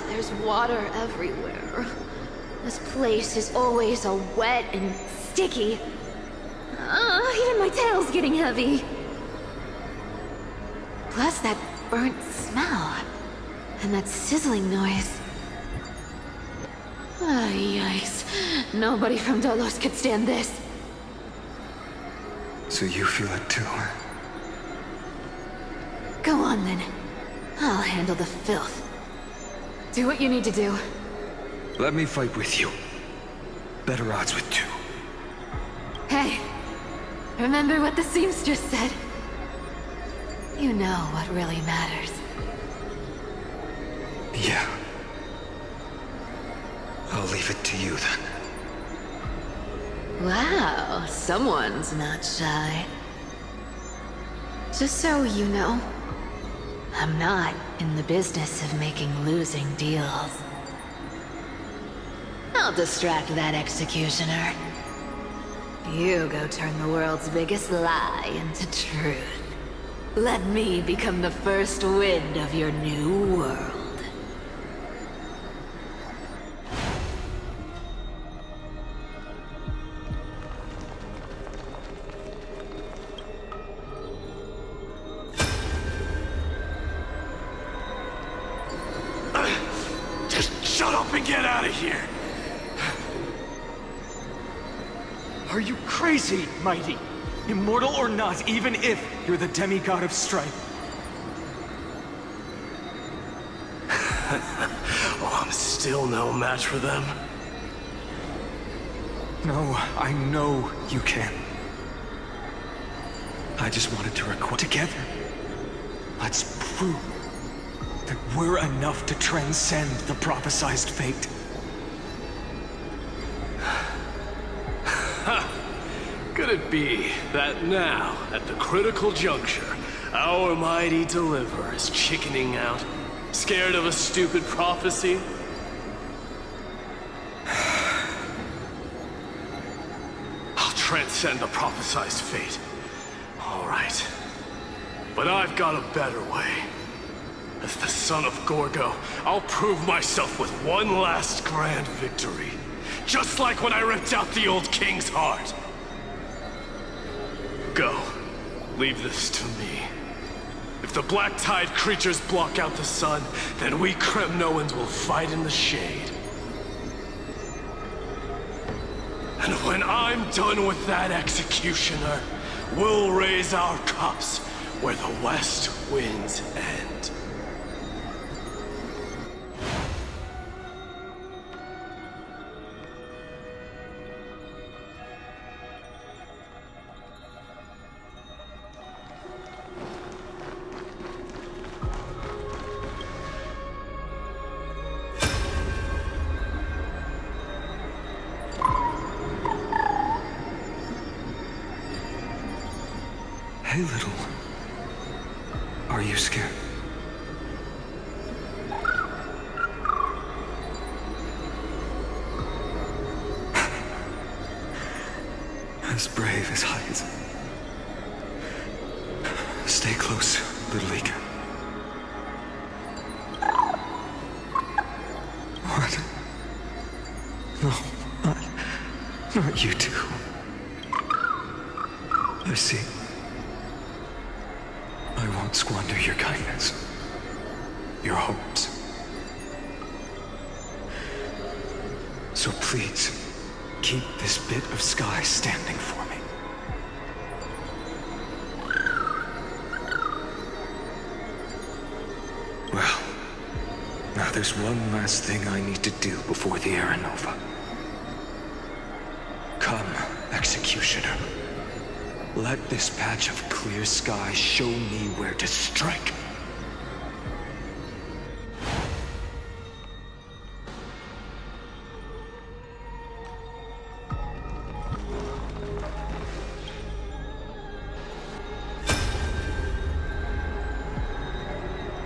There's water everywhere. This place is always all wet and sticky. Even my tail's getting heavy. Plus that burnt smell. And that sizzling noise. Yikes. Nobody from Dolos could stand this. So you feel it too, huh? Go on then. I'll handle the filth. Do what you need to do. Let me fight with you. Better odds with two. Hey, remember what the seamstress said? You know what really matters. Yeah. I'll leave it to you then. Wow, someone's not shy. Just so you know, I'm not in the business of making losing deals. I'll distract that executioner. You go turn the world's biggest lie into truth. Let me become the first wind of your new world. Shut up and get out of here! Are you crazy, Mighty? Immortal or not, even if you're the demigod of strife. Oh, I'm still no match for them. No, I know you can. I just wanted to record together. Let's prove that we're enough to transcend the prophesized fate? Could it be that now, at the critical juncture, our mighty deliverer is chickening out, scared of a stupid prophecy? I'll transcend the prophesized fate. All right. But I've got a better way. As the son of Gorgo, I'll prove myself with one last grand victory. Just like when I ripped out the old king's heart. Go. Leave this to me. If the Black Tide creatures block out the sun, then we Kremnoans will fight in the shade. And when I'm done with that executioner, we'll raise our cups where the west winds end. Hey, little. Are you scared? As brave as Heights. Stay close, little Ika. What? No, not you two. I see. I won't squander your kindness, your hopes. So please, keep this bit of sky standing for me. Well, now there's one last thing I need to do before the Era Nova. Come, Executioner. Let this patch of clear sky show me where to strike.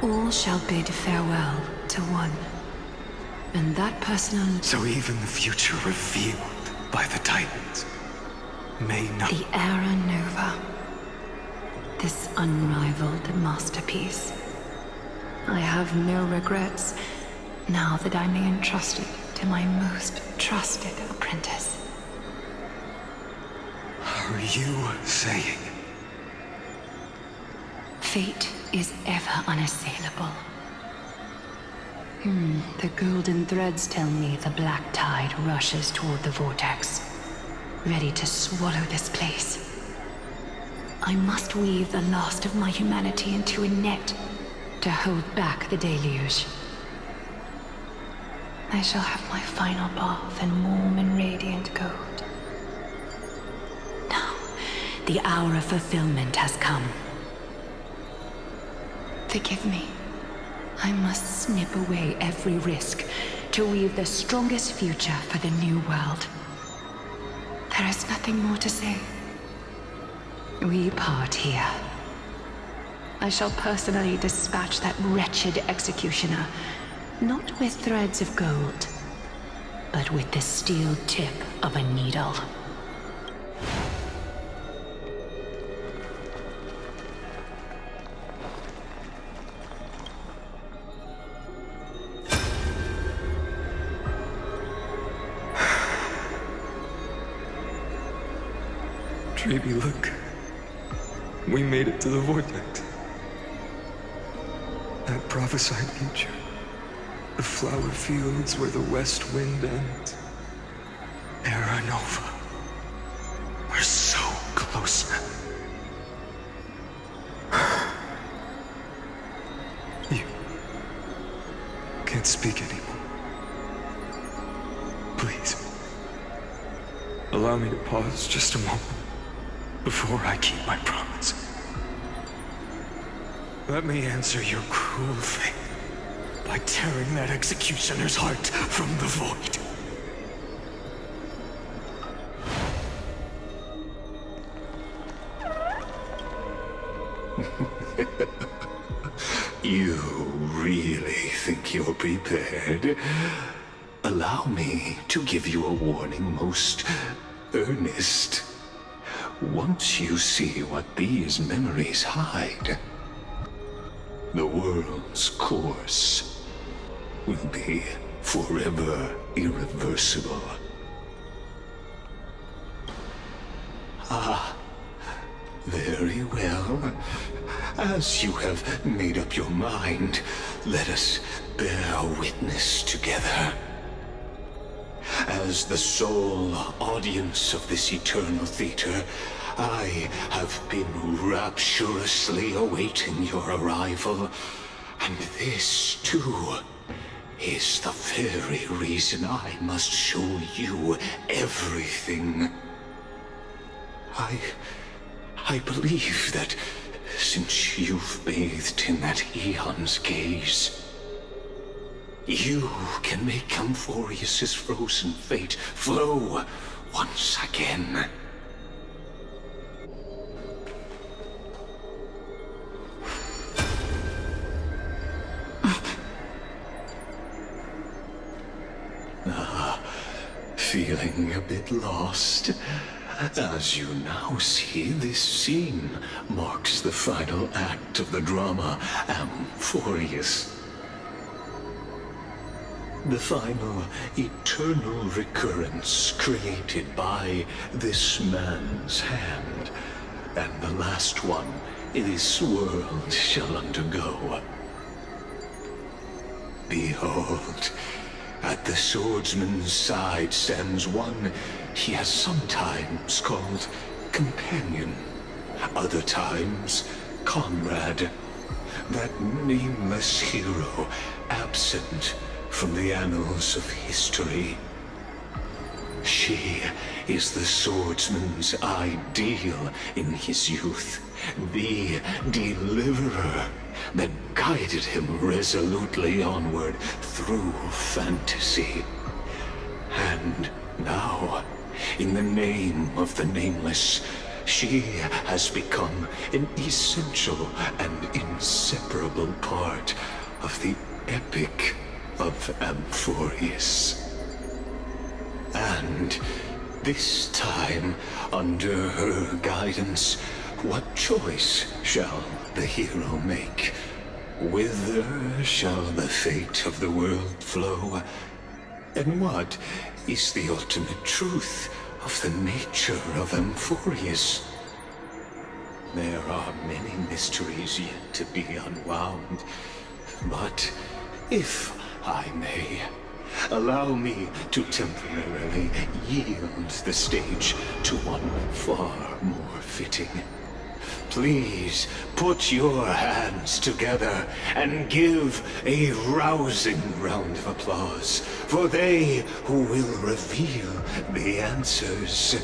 All shall bid farewell to one. And that personal... So even the future revealed by the Titans may not... The Era Nova. This unrivaled masterpiece. I have no regrets now that I may entrust it to my most trusted apprentice. Are you saying? Fate is ever unassailable. The golden threads tell me the black tide rushes toward the vortex, ready to swallow this place. I must weave the last of my humanity into a net to hold back the deluge. I shall have my final bath in warm and radiant gold. Now, the hour of fulfillment has come. Forgive me. I must snip away every risk to weave the strongest future for the new world. There is nothing more to say. We part here. I shall personally dispatch that wretched executioner, not with threads of gold, but with the steel tip of a needle. Trebi, look. We made it to the vortex. That prophesied future. The flower fields where the west wind ends. Era Nova. We're so close now. You can't speak anymore. Please. Allow me to pause just a moment before I keep my promise. Let me answer your cruel fate by tearing that executioner's heart from the void. You really think you're prepared? Allow me to give you a warning, most earnest. Once you see what these memories hide, the world's course will be forever irreversible. Ah, very well. As you have made up your mind, let us bear witness together. As the sole audience of this eternal theater, I have been rapturously awaiting your arrival. And this, too, is the very reason I must show you everything. I believe that since you've bathed in that Eon's gaze, you can make Amphorius' frozen fate flow once again. Feeling a bit lost? As you now see, this scene marks the final act of the drama Amphorius. The final eternal recurrence created by this man's hand, and the last one this world shall undergo. Behold, at the swordsman's side stands one he has sometimes called companion, other times comrade, that nameless hero absent from the annals of history. She is the swordsman's ideal in his youth, the deliverer that guided him resolutely onward through fantasy. And now, in the name of the Nameless, she has become an essential and inseparable part of the epic of Amphorius. And this time, under her guidance, what choice shall the hero make? Whither shall the fate of the world flow? And what is the ultimate truth of the nature of Amphorius? There are many mysteries yet to be unwound, but if I may, allow me to temporarily yield the stage to one far more fitting. Please put your hands together and give a rousing round of applause for they who will reveal the answers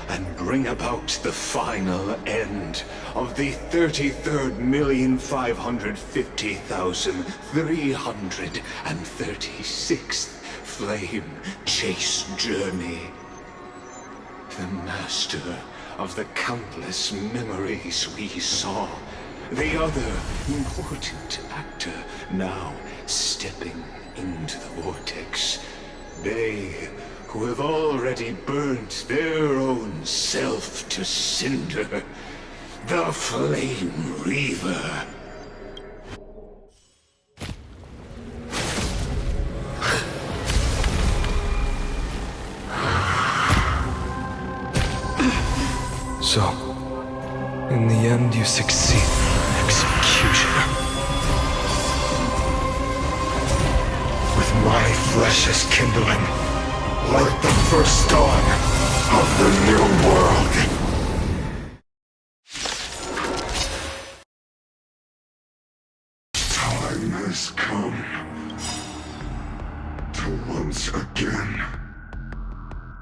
and bring about the final end of the 33,550,336th Flame Chase Journey. The master of the countless memories we saw, the other important actor now stepping into the vortex. They who have already burnt their own self to cinder, the Flame Reaver. So, in the end, you succeed, Executioner. With my flesh as kindling, like the first dawn of the new world. Time has come to once again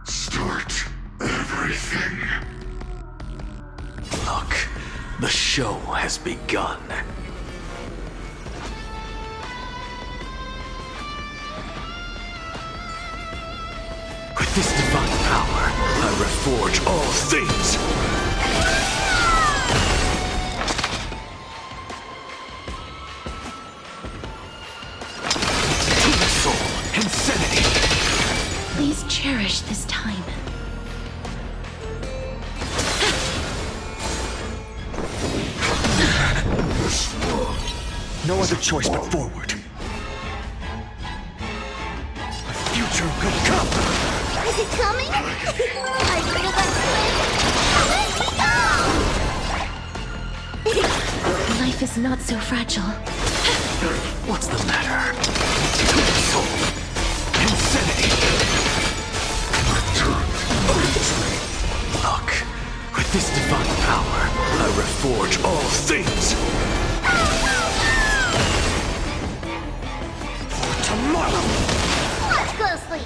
start everything. Look, the show has begun. this divine power, I reforge all things! To the soul, insanity! Please cherish this time. No other choice but forward. The future could come! Is it coming? I feel that flame. Life is not so fragile. What's the matter? To the soul, insanity! Look, with this divine power, I reforge all things! Tomorrow! Watch closely!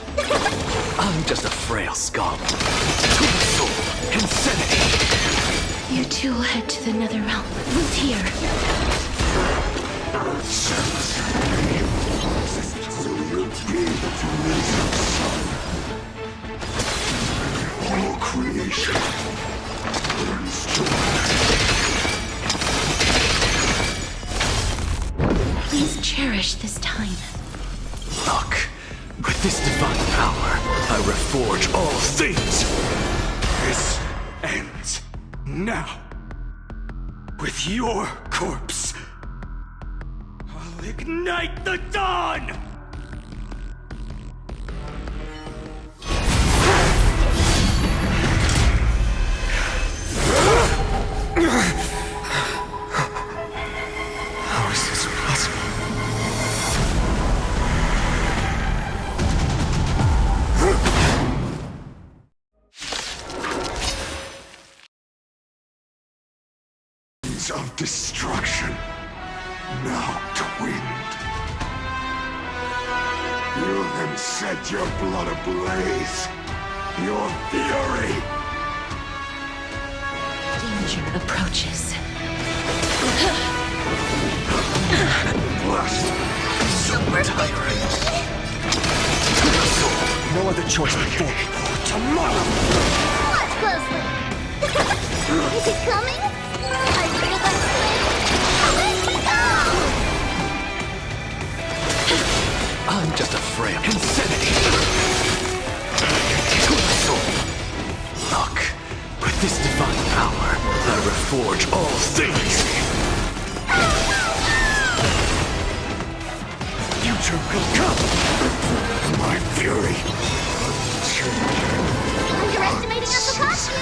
I'm just a frail scum. To the soul, insanity! You two will head to the nether realm. Wait here. All creation burns to Please cherish this time. Look, with this divine power, I reforge all things! This ends now. With your corpse, I'll ignite the dawn! How is this possible? of destruction, now twinned. You then set your blood ablaze, your fury! Danger approaches. Blast! Super tyrant! No other choice but forward. Tomorrow! Watch closely! Is it coming? I feel that flame! I'm just a frail insanity. To the soul. Look, with this divine power, I reforge all things. Future will come. My fury. Underestimating us will cost you!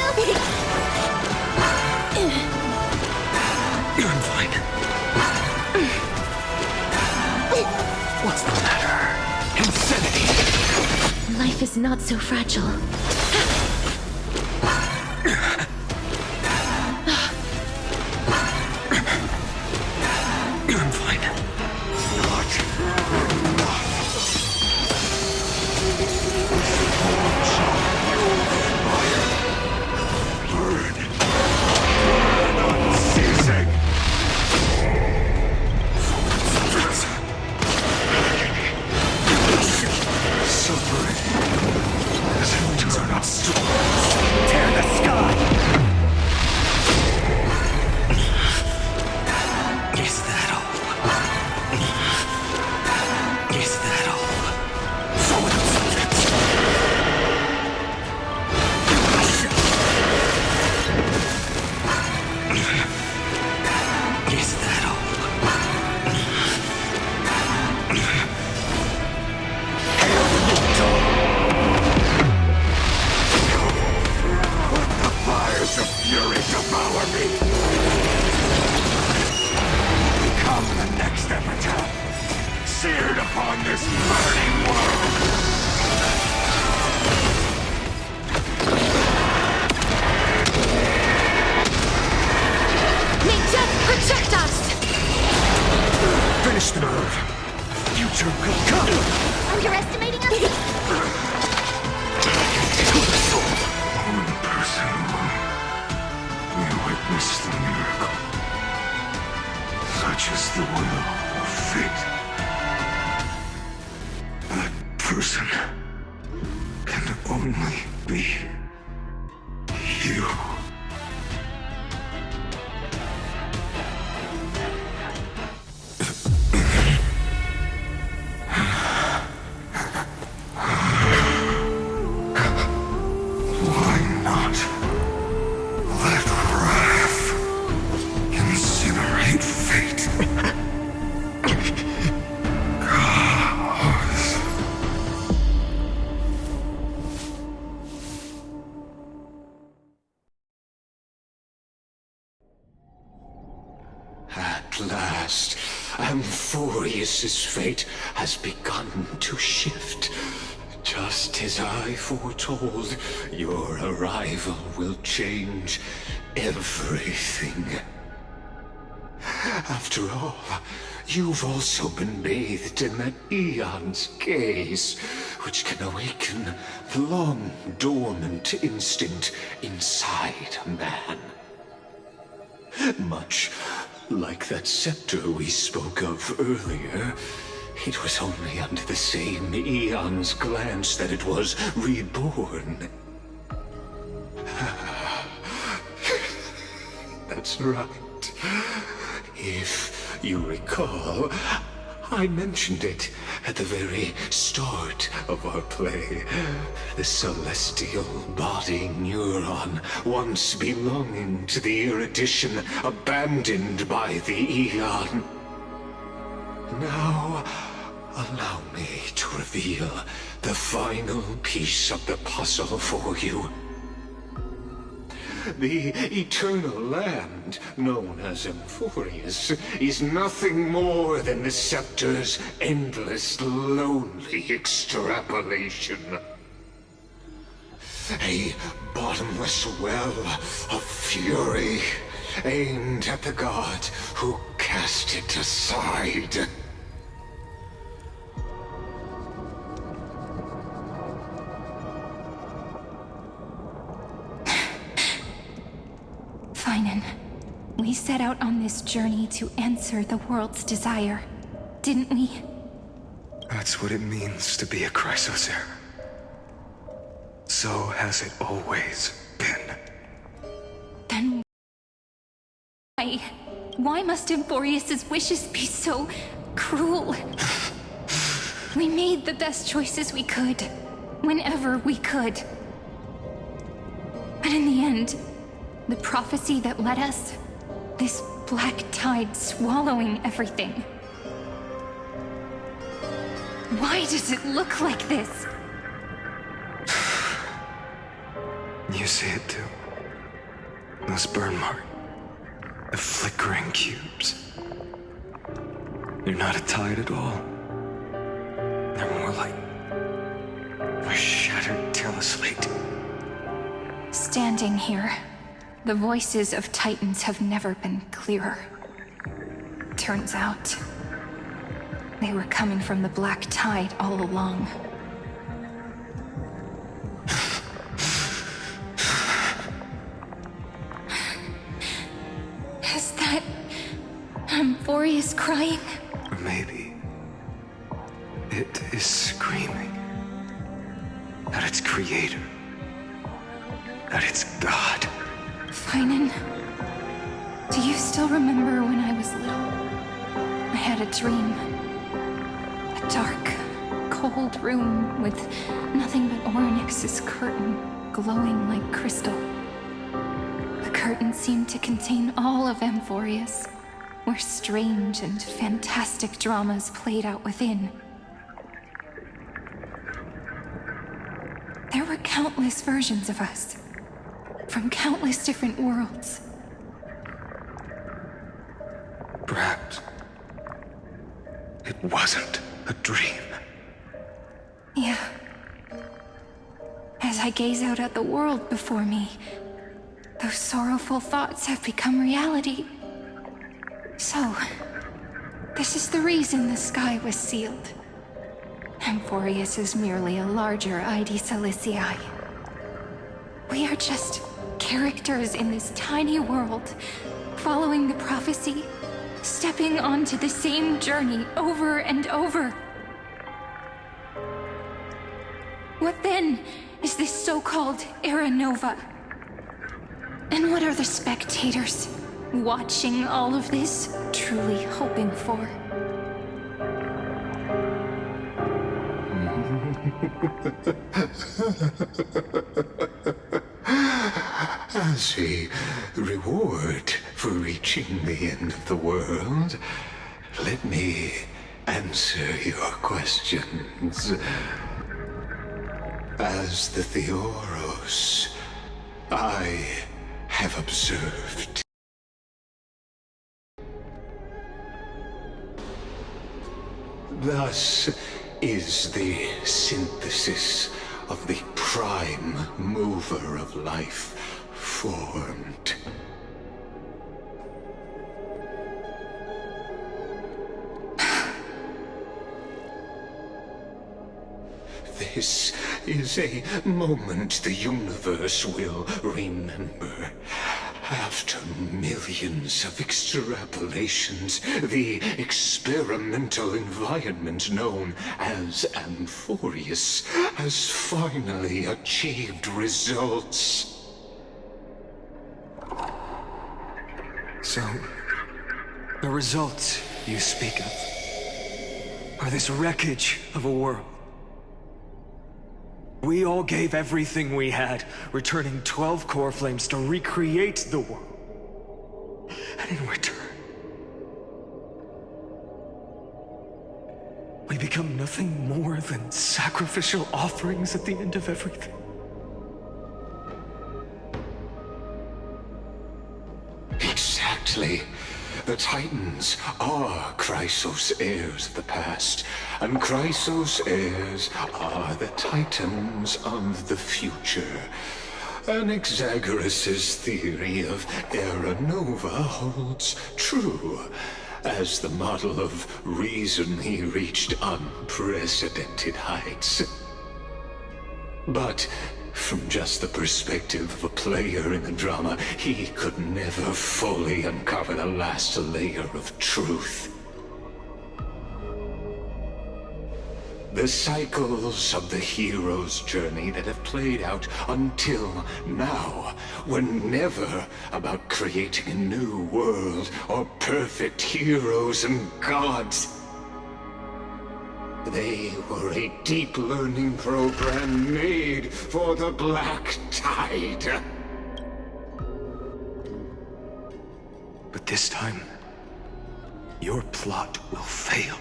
I'm fine. What's the matter? Insanity! Life is not so fragile. I'm fine. only be you. Why not let wrath incinerate fate? At last, Amphorius's fate has begun to shift. Just as I foretold, your arrival will change everything. After all, you've also been bathed in that Eon's gaze, which can awaken the long-dormant instinct inside a man. Much like that scepter we spoke of earlier, it was only under the same Eon's glance that it was reborn. That's right. If you recall, I mentioned it at the very start of our play. The celestial body neuron, once belonging to the Erudition, abandoned by the Eon. Now, allow me to reveal the final piece of the puzzle for you. The eternal land, known as Amphorius, is nothing more than the scepter's endless, lonely extrapolation. A bottomless well of fury, aimed at the god who cast it aside. Finan, we set out on this journey to answer the world's desire, didn't we? That's what it means to be a Chrysosaur. So has it always been. Then why must Amphorius's wishes be so cruel? We made the best choices we could, whenever we could. But in the end, the prophecy that led us, this black tide swallowing everything. Why does it look like this? You see it too. Those burn marks. The flickering cubes. They're not a tide at all. They're more like a shattered teleslate. Standing here, the voices of Titans have never been clearer. Turns out, they were coming from the black tide all along. Is that Amphorius crying? Or maybe it is screaming at its creator, at its god. Finan, do you still remember when I was little? I had a dream. A dark, cold room with nothing but Orynyx's curtain glowing like crystal. The curtain seemed to contain all of Amphorius, where strange and fantastic dramas played out within. There were countless versions of us, from countless different worlds. Perhaps it wasn't a dream. Yeah. As I gaze out at the world before me, those sorrowful thoughts have become reality. So, this is the reason the sky was sealed. Amphorius is merely a larger ID Silicii. We are just characters in this tiny world, following the prophecy, stepping onto the same journey over and over. What then is this so-called Era Nova? And what are the spectators watching all of this truly hoping for? As a reward for reaching the end of the world, let me answer your questions. As the Theoros, I have observed. Thus is the synthesis of the prime mover of life formed. This is a moment the universe will remember. After millions of extrapolations, the experimental environment known as Amphorius has finally achieved results. So, the results you speak of are this wreckage of a world. We all gave everything we had, returning 12 core flames to recreate the world. And in return, we become nothing more than sacrificial offerings at the end of everything. Exactly. The Titans are Chrysos heirs of the past, and Chrysos heirs are the Titans of the future. Anaxagoras' theory of Era Nova holds true. As the model of reason, he reached unprecedented heights. But from just the perspective of a player in the drama, he could never fully uncover the last layer of truth. The cycles of the hero's journey that have played out until now were never about creating a new world or perfect heroes and gods. They were a deep learning program made for the Black Tide. But this time, your plot will fail.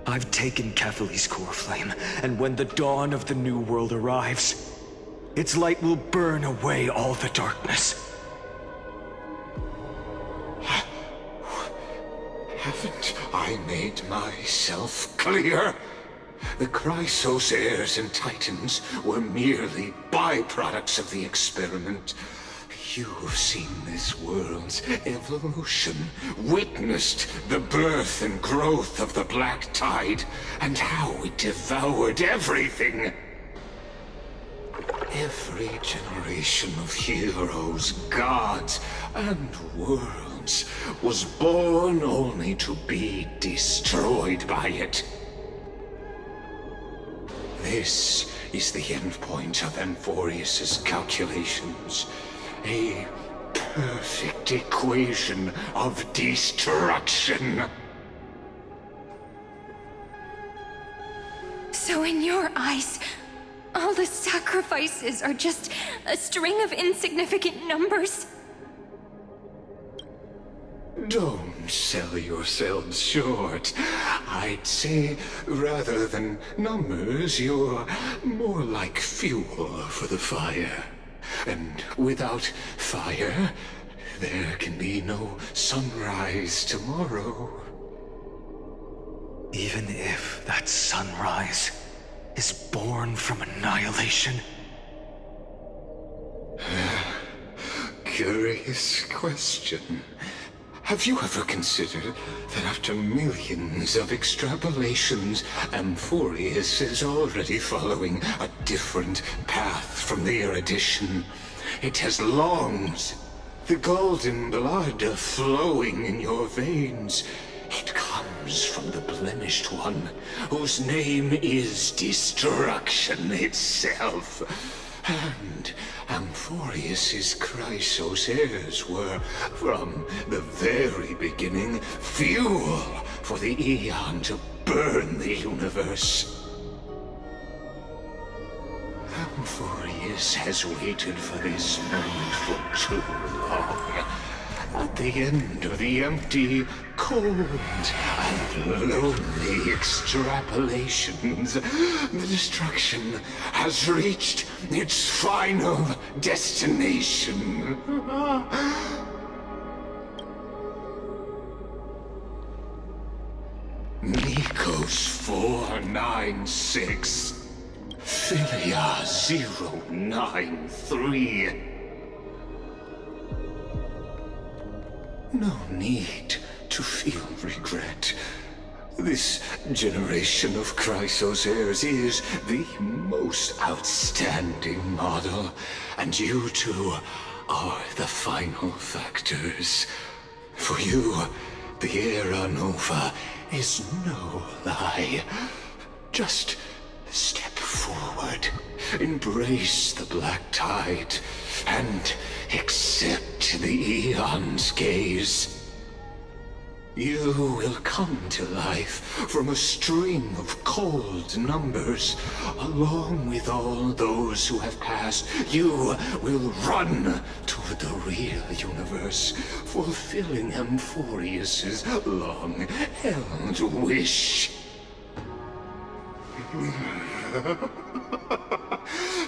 I've taken Catholi's core flame, and when the dawn of the new world arrives, its light will burn away all the darkness. Haven't I made myself clear? The Chrysos heirs and Titans were merely byproducts of the experiment. You've seen this world's evolution, witnessed the birth and growth of the Black Tide, and how it devoured everything. Every generation of heroes, gods, and worlds was born only to be destroyed by it. This is the endpoint of Amphorius' calculations. A perfect equation of destruction. So in your eyes, all the sacrifices are just a string of insignificant numbers? Don't sell yourselves short. I'd say, rather than numbers, you're more like fuel for the fire. And without fire, there can be no sunrise tomorrow. Even if that sunrise is born from annihilation? Curious question. Have you ever considered that after millions of extrapolations, Amphorius is already following a different path from the erudition? It has lungs, the golden blood flowing in your veins. It comes from the blemished one, whose name is destruction itself. And Amphorius's Chrysos heirs were, from the very beginning, fuel for the Aeon to burn the universe. Amphorius has waited for this moment for too long. At the end of the empty, cold, and lonely extrapolations, the destruction has reached its final destination. Nikos 496. Philia 093. No need to feel regret. This generation of Chrysos heirs is the most outstanding model, and you two are the final factors. For you, the Era Nova is no lie. Just step forward, embrace the black tide, and accept the Aeon's gaze. You will come to life from a string of cold numbers. Along with all those who have passed, you will run toward the real universe, fulfilling Amphorius's long-held wish.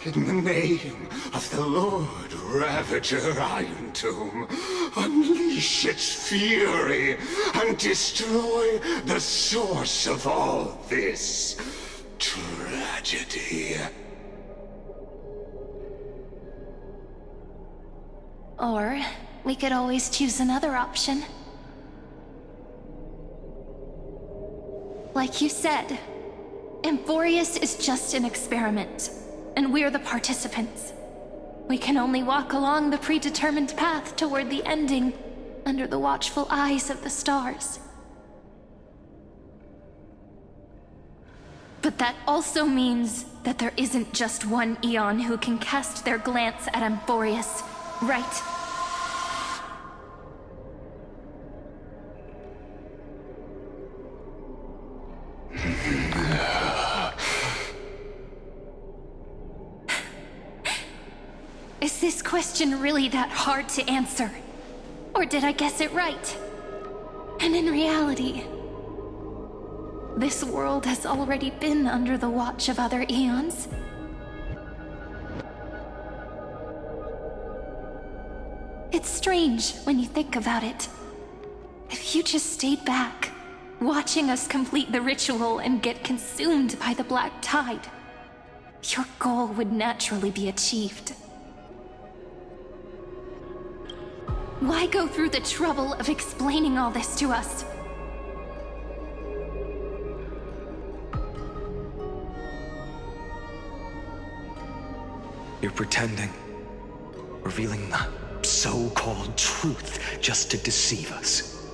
In the name of the Lord Ravager Irontomb, unleash its fury and destroy the source of all this tragedy. Or we could always choose another option. Like you said, Amphorius is just an experiment, and we're the participants. We can only walk along the predetermined path toward the ending, under the watchful eyes of the stars. But that also means that there isn't just one Aeon who can cast their glance at Amphorius, right? Is this question really that hard to answer? Or did I guess it right? And in reality, this world has already been under the watch of other Aeons. It's strange when you think about it. If you just stayed back, watching us complete the ritual and get consumed by the black tide, your goal would naturally be achieved. Why go through the trouble of explaining all this to us? You're pretending, revealing the so-called truth just to deceive us,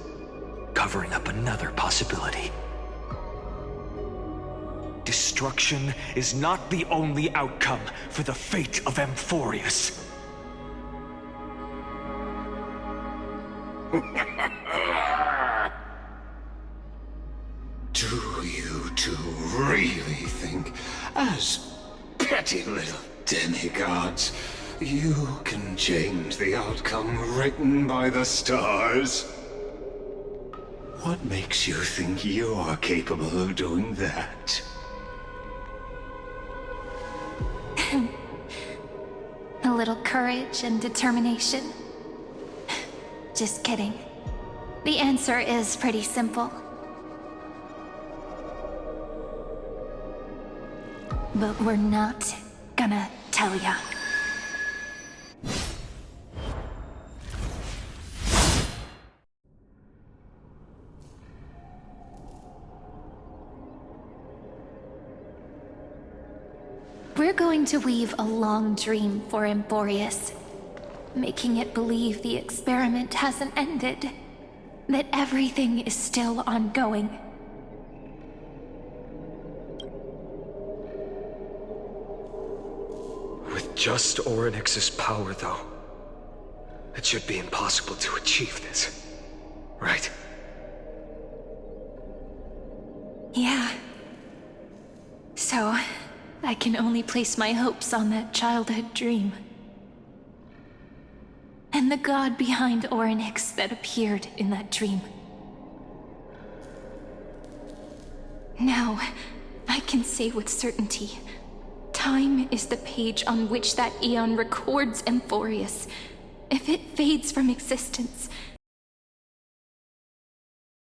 covering up another possibility. Destruction is not the only outcome for the fate of Amphorius. Do you two really think, as petty little demigods, you can change the outcome written by the stars? What makes you think you're capable of doing that? A little courage and determination. Just kidding. The answer is pretty simple. But we're not gonna tell ya. We're going to weave a long dream for Amphorius, making it believe the experiment hasn't ended, that everything is still ongoing. With just Orynyx's power, though, it should be impossible to achieve this, right? Yeah. So, I can only place my hopes on that childhood dream. And the god behind Orynyx that appeared in that dream. Now, I can say with certainty, time is the page on which that Aeon records Amphorius. If it fades from existence,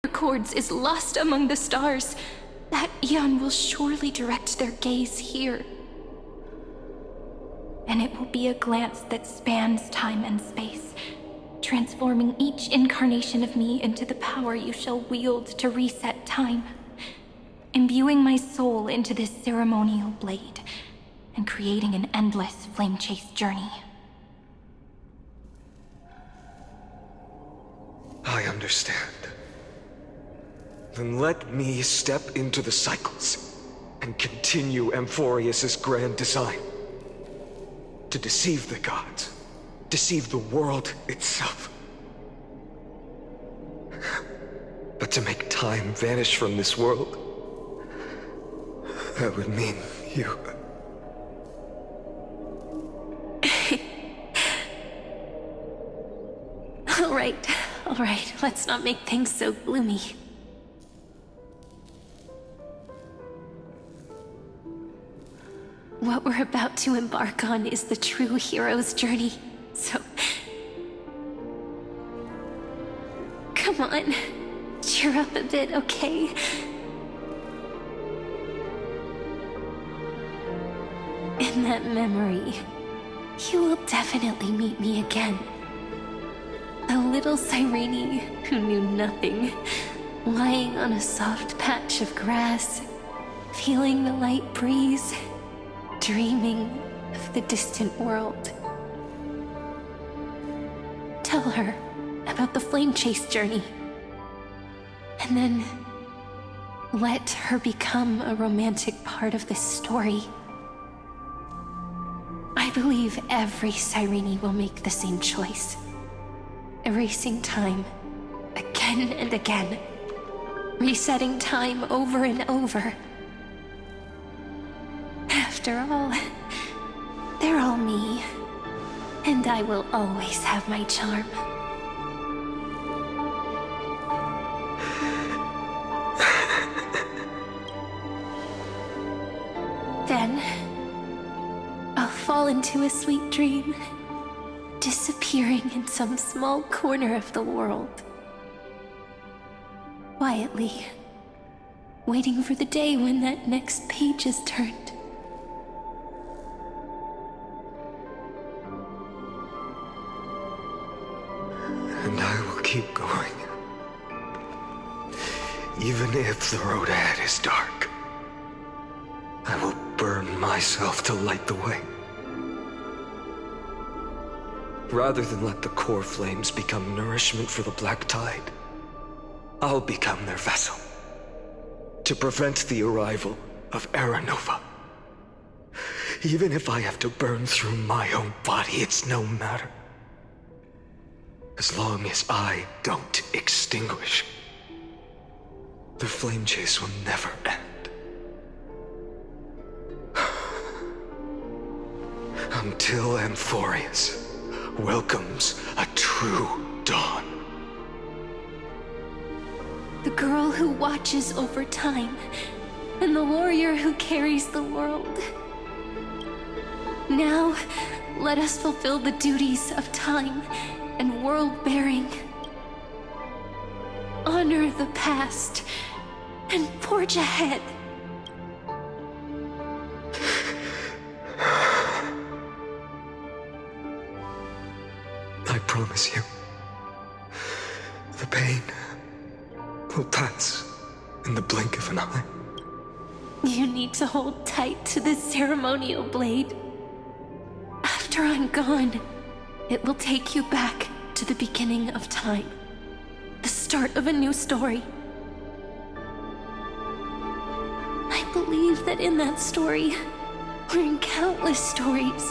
records is lost among the stars, that Aeon will surely direct their gaze here. And it will be a glance that spans time and space, transforming each incarnation of me into the power you shall wield to reset time, imbuing my soul into this ceremonial blade, and creating an endless flame chase journey. I understand. Then let me step into the cycles and continue Amphorius's grand design. To deceive the gods, deceive the world itself. But to make time vanish from this world, that would mean you. All right, let's not make things so gloomy. What we're about to embark on is the true hero's journey, so... Come on, cheer up a bit, okay? In that memory, you will definitely meet me again. The little Cyrene who knew nothing, lying on a soft patch of grass, feeling the light breeze, dreaming of the distant world. Tell her about the flame chase journey, and then let her become a romantic part of this story. I believe every Cyrene will make the same choice. Erasing time, again and again. Resetting time over and over. After all, they're all me. And I will always have my charm. Then, I'll fall into a sweet dream, disappearing in some small corner of the world. Quietly, waiting for the day when that next page is turned. And I will keep going. Even if the road ahead is dark, I will burn myself to light the way. Rather than let the core flames become nourishment for the Black Tide, I'll become their vessel. To prevent the arrival of Era Nova. Even if I have to burn through my own body, it's no matter. As long as I don't extinguish, the flame chase will never end. Until Amphorius welcomes a true dawn. The girl who watches over time, and the warrior who carries the world. Now, let us fulfill the duties of time and world-bearing. Honor the past and forge ahead. I promise you, the pain will pass in the blink of an eye. You need to hold tight to this ceremonial blade. After I'm gone, it will take you back to the beginning of time. The start of a new story. I believe that in that story, we're in countless stories,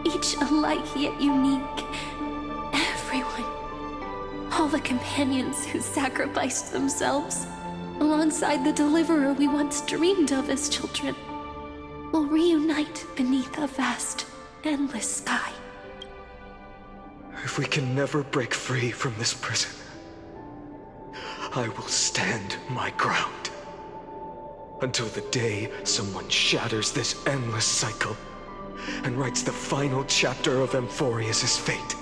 each alike yet unique. Everyone, all the companions who sacrificed themselves, alongside the deliverer we once dreamed of as children, will reunite beneath a vast, endless sky. If we can never break free from this prison, I will stand my ground. Until the day someone shatters this endless cycle and writes the final chapter of Amphorius' fate.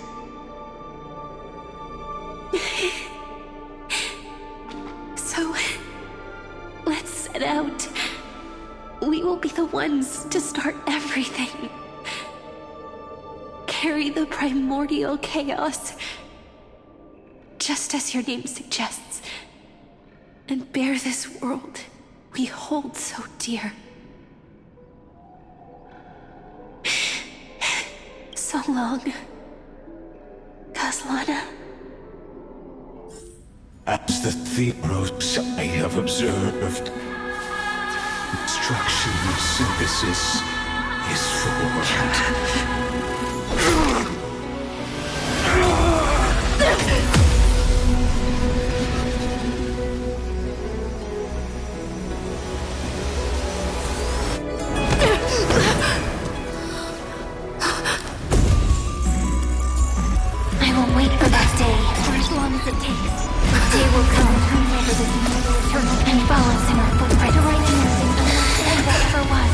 So, let's set out. We will be the ones to start everything. Carry the primordial chaos, just as your name suggests, and bear this world we hold so dear. So long, Caslana. As the Theros I have observed, instruction synthesis is formed. I will wait for that day for as long as it takes. The day will come whenever this immortal eternal and follows in our footprint to write anything unless that ever was.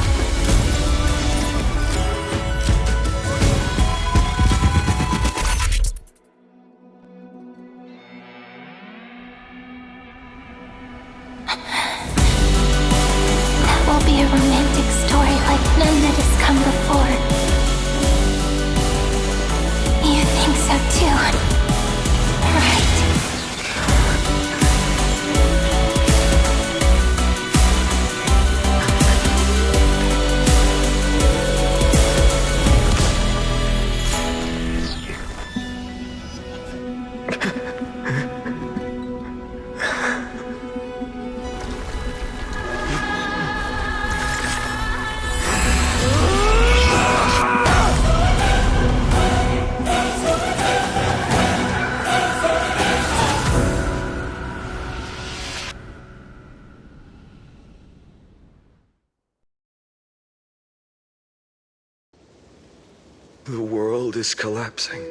That will be a romantic story like none that has come before. You think so too, right? The world is collapsing,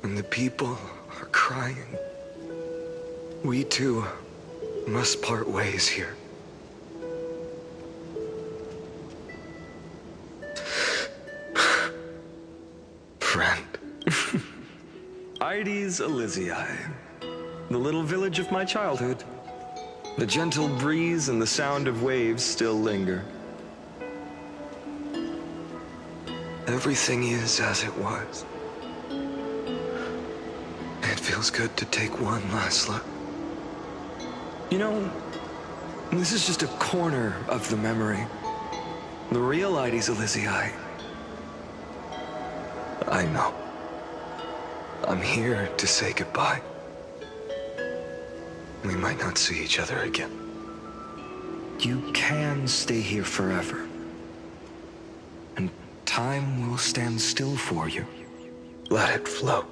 and the people are crying. We too must part ways here. Friend. Ides Elysiae, the little village of my childhood. The gentle breeze and the sound of waves still linger. Everything is as it was. It feels good to take one last look. You know, this is just a corner of the memory. The real Ides Elysiae. I know. I'm here to say goodbye. We might not see each other again. You can stay here forever. And time will stand still for you. Let it flow.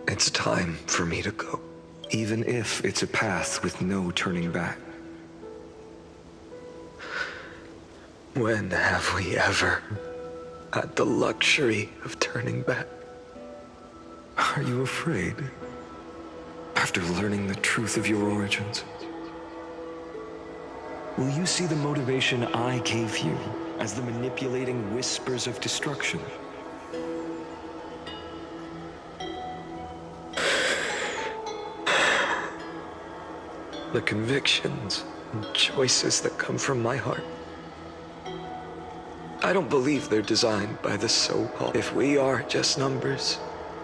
It's time for me to go. Even if it's a path with no turning back. When have we ever had the luxury of turning back? Are you afraid? After learning the truth of your origins? Will you see the motivation I gave you as the manipulating whispers of destruction? The convictions and choices that come from my heart. I don't believe they're designed by the so-called. If we are just numbers,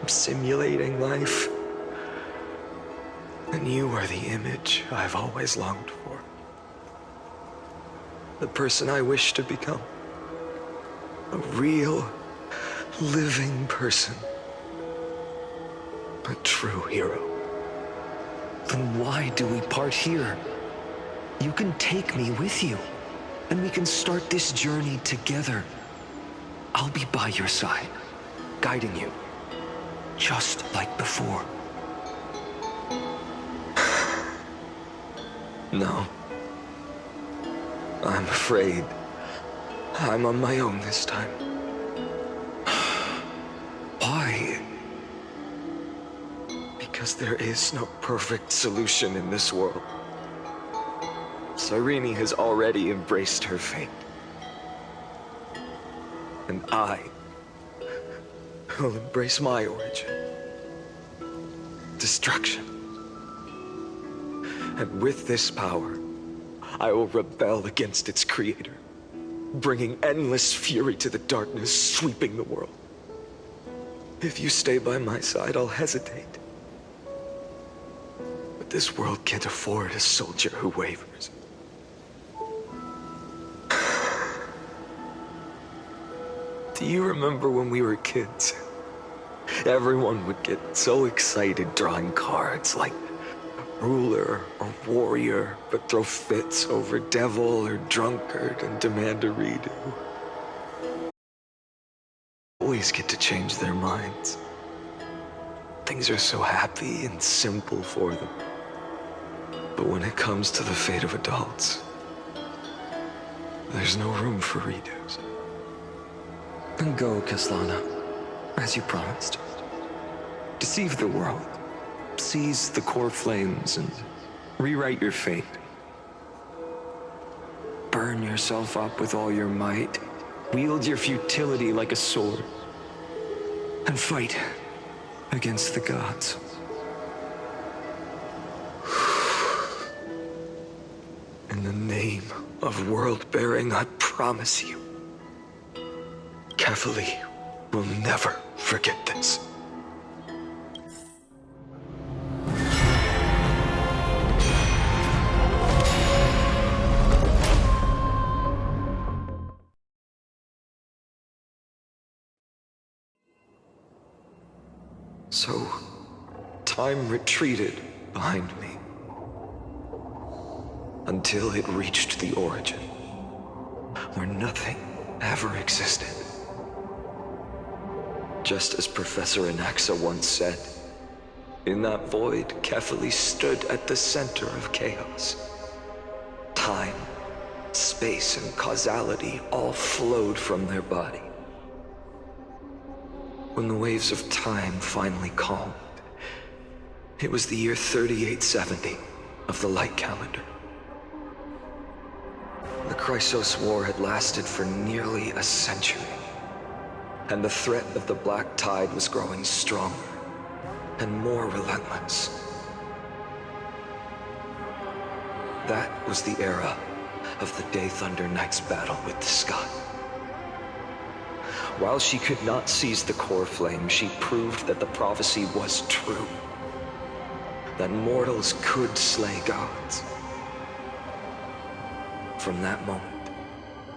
simulating life, then you are the image I've always longed for. The person I wish to become. A real, living person. A true hero. Then why do we part here? You can take me with you, and we can start this journey together. I'll be by your side, guiding you, just like before. No. I'm afraid I'm on my own this time. Why? Because there is no perfect solution in this world. Cyrene has already embraced her fate. And I will embrace my origin. Destruction. And with this power, I will rebel against its creator, bringing endless fury to the darkness, sweeping the world. If you stay by my side, I'll hesitate. But this world can't afford a soldier who wavers. Do you remember when we were kids? Everyone would get so excited drawing cards like ruler or warrior, but throw fits over devil or drunkard and demand a redo. Always get to change their minds. Things are so happy and simple for them. But when it comes to the fate of adults, there's no room for redos. Then go, Caslana, as you promised. Deceive the world. Seize the core flames and rewrite your fate. Burn yourself up with all your might. Wield your futility like a sword. And fight against the gods. In the name of world-bearing, I promise you, Kefali will never forget this. So, time retreated behind me until it reached the origin, where nothing ever existed. Just as Professor Anaxa once said, in that void, Kefali stood at the center of chaos. Time, space, and causality all flowed from their body. When the waves of time finally calmed, it was the year 3870 of the Light Calendar. The Chrysos War had lasted for nearly a century, and the threat of the Black Tide was growing stronger and more relentless. That was the era of the Day Thunder Knight's battle with the sky. While she could not seize the core flame, she proved that the prophecy was true. That mortals could slay gods. From that moment,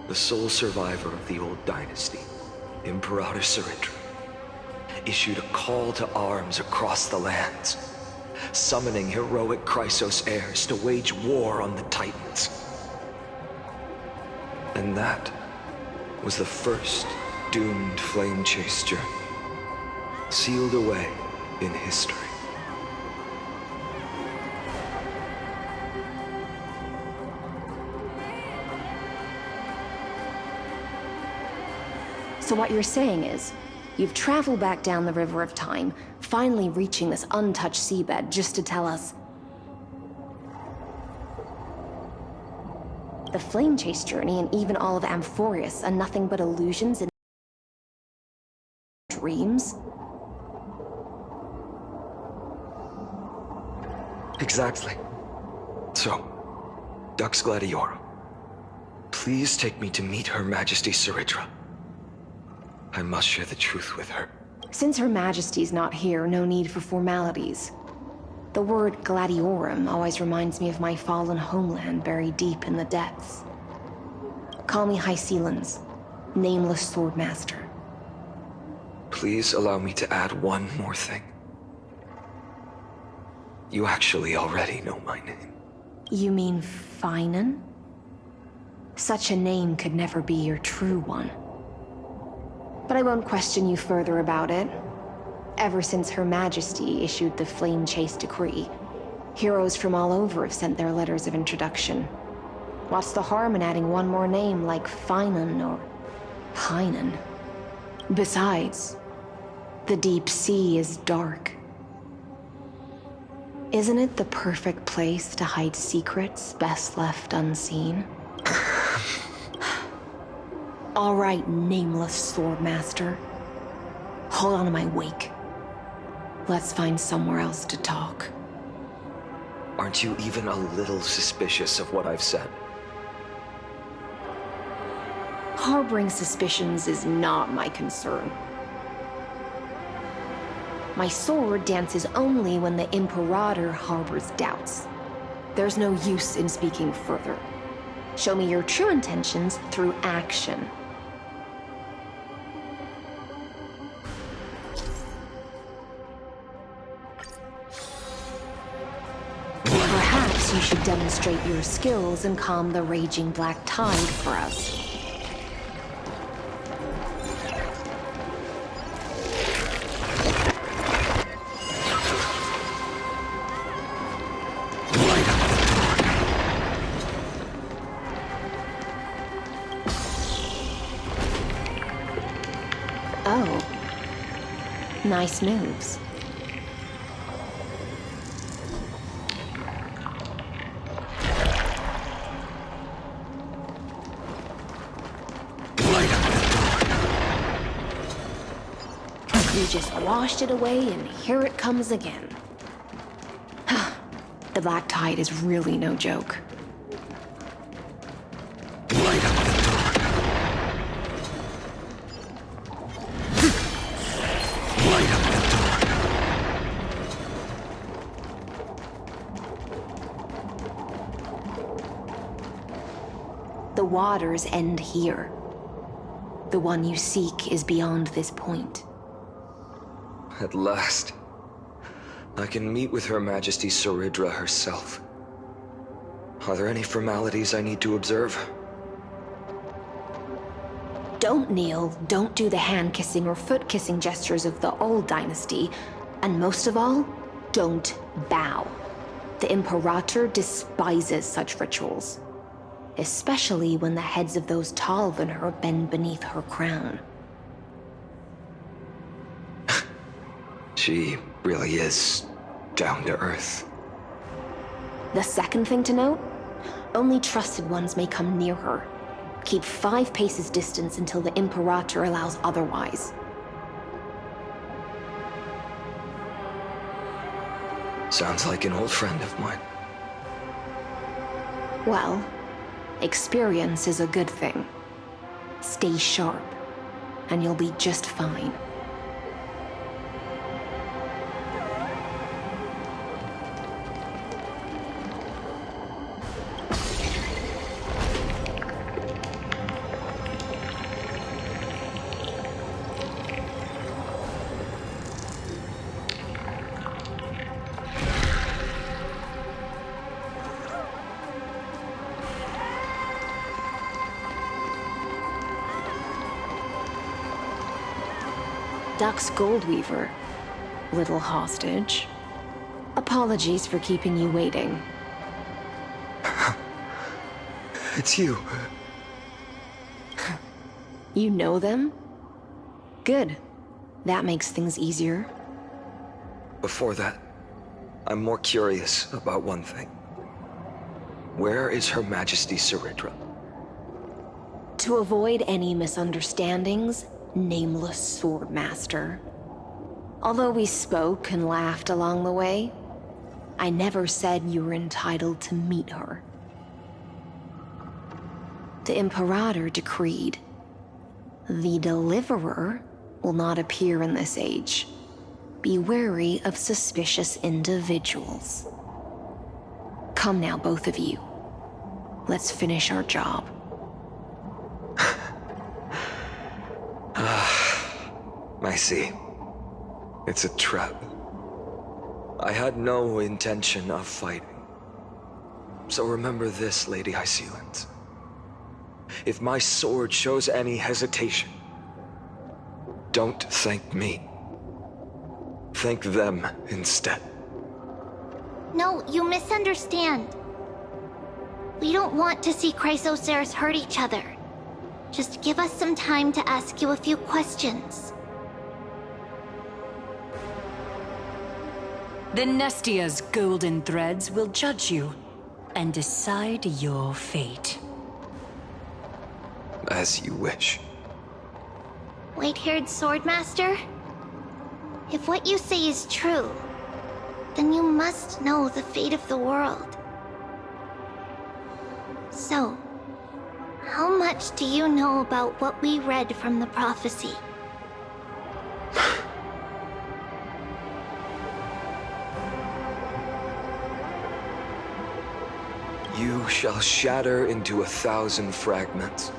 the sole survivor of the old dynasty, Imperator Ciridra, issued a call to arms across the lands, summoning heroic Chrysos heirs to wage war on the Titans. And that was the first doomed flame chase journey, sealed away in history. So what you're saying is, you've traveled back down the River of Time, finally reaching this untouched seabed just to tell us the flame chase journey and even all of Amphorius are nothing but illusions and dreams? Exactly. So, Dux Gladiorum, please take me to meet Her Majesty Ciridra. I must share the truth with her. Since Her Majesty's not here, no need for formalities. The word Gladiorum always reminds me of my fallen homeland buried deep in the depths. Call me High Sealans, nameless swordmaster. Please allow me to add one more thing. You actually already know my name. You mean Finan? Such a name could never be your true one. But I won't question you further about it. Ever since Her Majesty issued the Flame Chase Decree, heroes from all over have sent their letters of introduction. What's the harm in adding one more name like Finan or Pynan? Besides, the deep sea is dark. Isn't it the perfect place to hide secrets best left unseen? All right, nameless Swordmaster. Hold on to my wake. Let's find somewhere else to talk. Aren't you even a little suspicious of what I've said? Harboring suspicions is not my concern. My sword dances only when the Imperator harbors doubts. There's no use in speaking further. Show me your true intentions through action. Perhaps you should demonstrate your skills and calm the raging black tide for us. Oh. Nice moves. You just washed it away and here it comes again. The black tide is really no joke. The waters end here. The one you seek is beyond this point. At last, I can meet with Her Majesty Saridra herself. Are there any formalities I need to observe? Don't kneel, don't do the hand-kissing or foot-kissing gestures of the old dynasty, and most of all, don't bow. The Imperator despises such rituals, especially when the heads of those taller than her bend beneath her crown. She really is down to earth. The second thing to note, only trusted ones may come near her. Keep 5 paces distance until the Imperator allows otherwise. Sounds like an old friend of mine. Well, experience is a good thing. Stay sharp, and you'll be just fine. Dux Goldweaver, little hostage. Apologies for keeping you waiting. It's you. You know them? Good. That makes things easier. Before that, I'm more curious about one thing. Where is Her Majesty Saridra? To avoid any misunderstandings, nameless Swordmaster. Although we spoke and laughed along the way, I never said you were entitled to meet her. The Imperator decreed, the Deliverer will not appear in this age. Be wary of suspicious individuals. Come now, both of you. Let's finish our job. I see. It's a trap. I had no intention of fighting. So remember this, Lady Hysealant. If my sword shows any hesitation, don't thank me. Thank them instead. No, you misunderstand. We don't want to see Chrysoceras hurt each other. Just give us some time to ask you a few questions. The Nestia's golden threads will judge you and decide your fate. As you wish. White-haired Swordmaster? If what you say is true, then you must know the fate of the world. So, how much do you know about what we read from the prophecy? You shall shatter into 1,000 fragments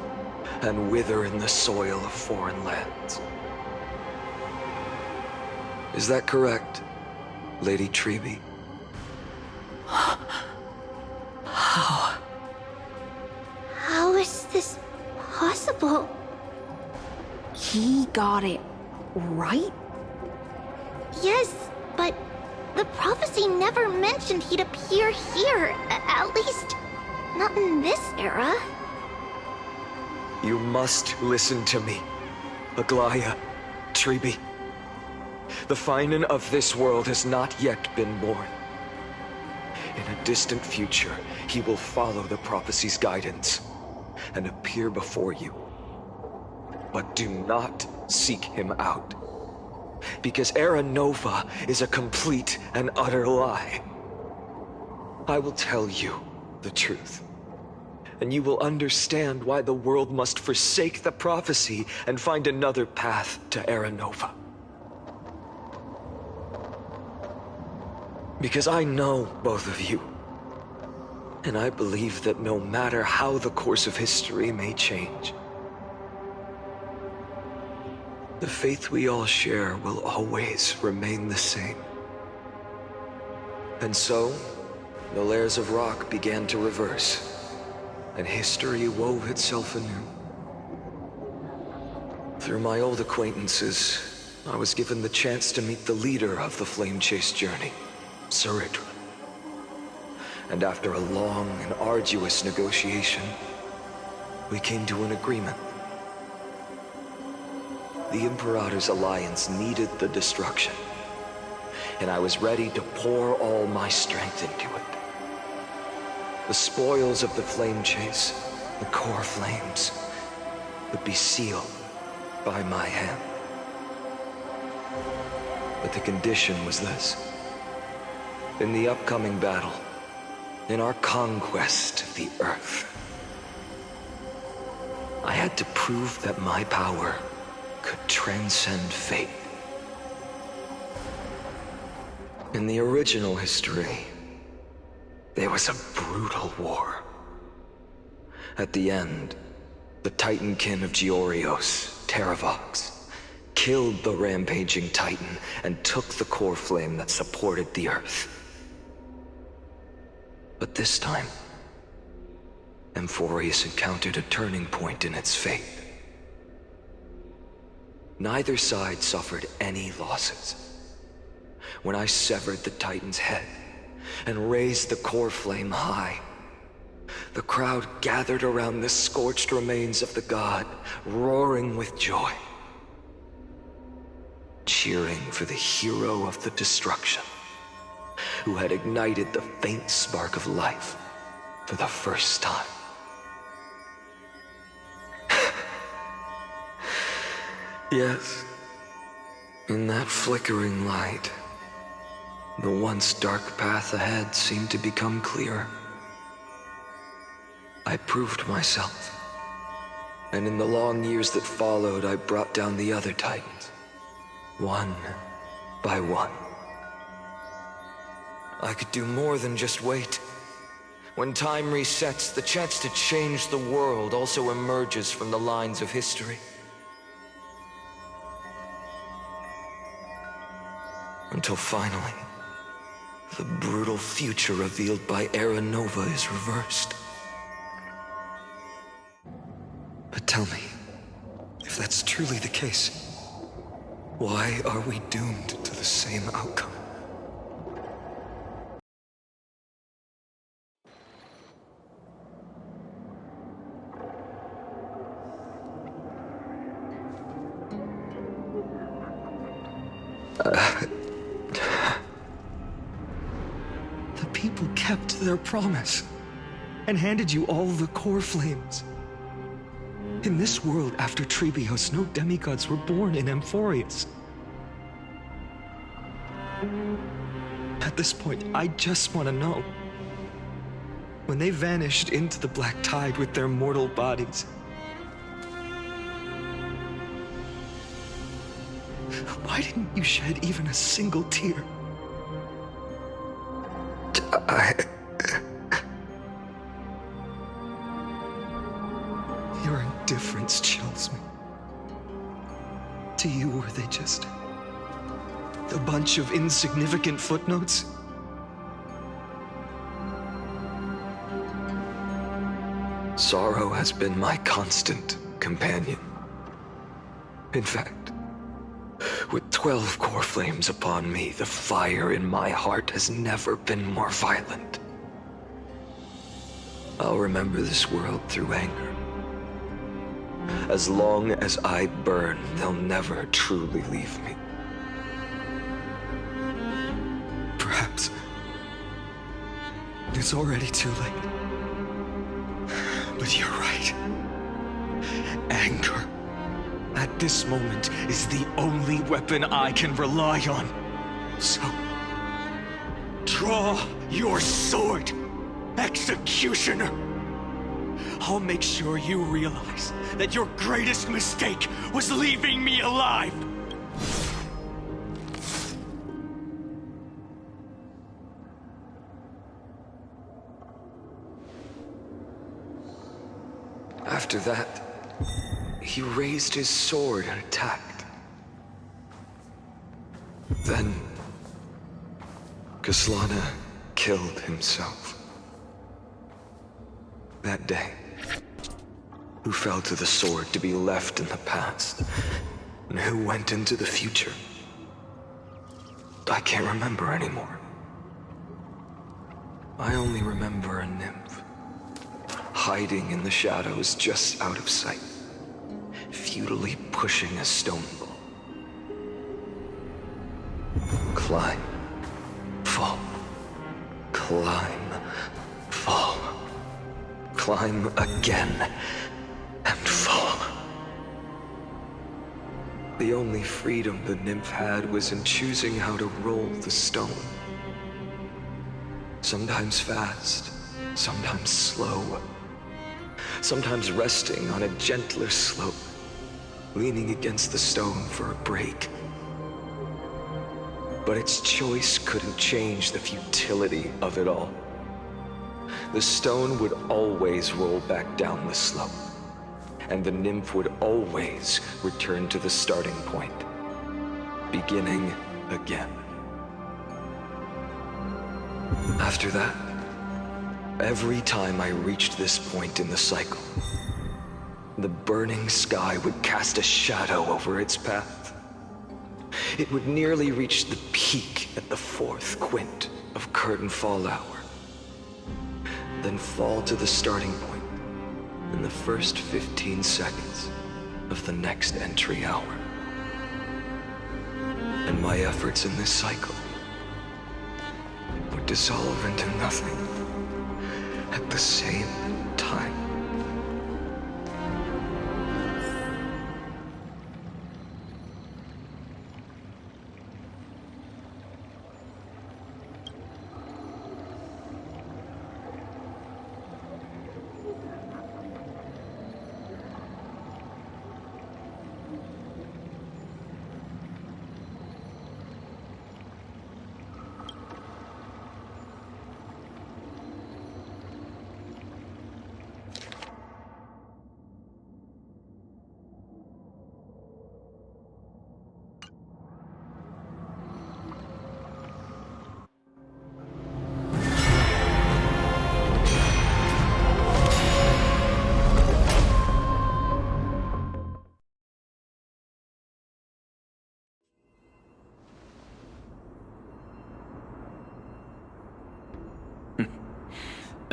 and wither in the soil of foreign lands. Is that correct, Lady Trebe? How? How is this possible? He got it right? Yes, but the prophecy never mentioned he'd appear here. At least, not in this era. You must listen to me, Aglaya, Trebe. The Finan of this world has not yet been born. In a distant future, he will follow the prophecy's guidance and appear before you. But do not seek him out, because Era Nova is a complete and utter lie. I will tell you the truth, and you will understand why the world must forsake the prophecy and find another path to Era Nova. Because I know both of you, and I believe that no matter how the course of history may change, the faith we all share will always remain the same. And so, the layers of rock began to reverse, and history wove itself anew. Through my old acquaintances, I was given the chance to meet the leader of the Flame Chase journey, Saridra. And after a long and arduous negotiation, we came to an agreement. The Imperator's alliance needed the destruction, and I was ready to pour all my strength into it. The spoils of the Flame Chase, the core flames, would be sealed by my hand. But the condition was this. In the upcoming battle, in our conquest of the Earth, I had to prove that my power could transcend fate. In the original history, there was a brutal war. At the end, the Titankin of Georios, Terravox, killed the rampaging Titan and took the core flame that supported the Earth. But this time, Amphorius encountered a turning point in its fate. Neither side suffered any losses. When I severed the Titan's head and raised the core flame high, the crowd gathered around the scorched remains of the god, roaring with joy, cheering for the hero of the destruction, who had ignited the faint spark of life for the first time. Yes, in that flickering light, the once dark path ahead seemed to become clearer. I proved myself, and in the long years that followed, I brought down the other Titans, one by one. I could do more than just wait. When time resets, the chance to change the world also emerges from the lines of history. Until finally, the brutal future revealed by Era Nova is reversed. But tell me, if that's truly the case, why are we doomed to the same outcome? The people kept their promise and handed you all the core flames. In this world after Trebios, no demigods were born in Amphorius. At this point, I just want to know. When they vanished into the black tide with their mortal bodies, why didn't you shed even a single tear? Your indifference chills me. To you, were they just a bunch of insignificant footnotes? Sorrow has been my constant companion. In fact, with 12 core flames upon me, the fire in my heart has never been more violent. I'll remember this world through anger. As long as I burn, they'll never truly leave me. Perhaps it's already too late. But you're right. Anger, at this moment, is the only weapon I can rely on. So, draw your sword, Executioner! I'll make sure you realize that your greatest mistake was leaving me alive! After that, he raised his sword and attacked. Then, Kaslana killed himself. That day, who fell to the sword to be left in the past, and who went into the future, I can't remember anymore. I only remember a nymph, hiding in the shadows just out of sight, futilely pushing a stone ball. Climb, fall, climb, fall, climb again, and fall. The only freedom the nymph had was in choosing how to roll the stone. Sometimes fast, sometimes slow. Sometimes resting on a gentler slope, leaning against the stone for a break. But its choice couldn't change the futility of it all. The stone would always roll back down the slope, and the nymph would always return to the starting point, beginning again. After that, every time I reached this point in the cycle, the burning sky would cast a shadow over its path. It would nearly reach the peak at the 4th quint of curtain fall hour, then fall to the starting point in the first 15 seconds of the next entry hour. And my efforts in this cycle would dissolve into nothing at the same time.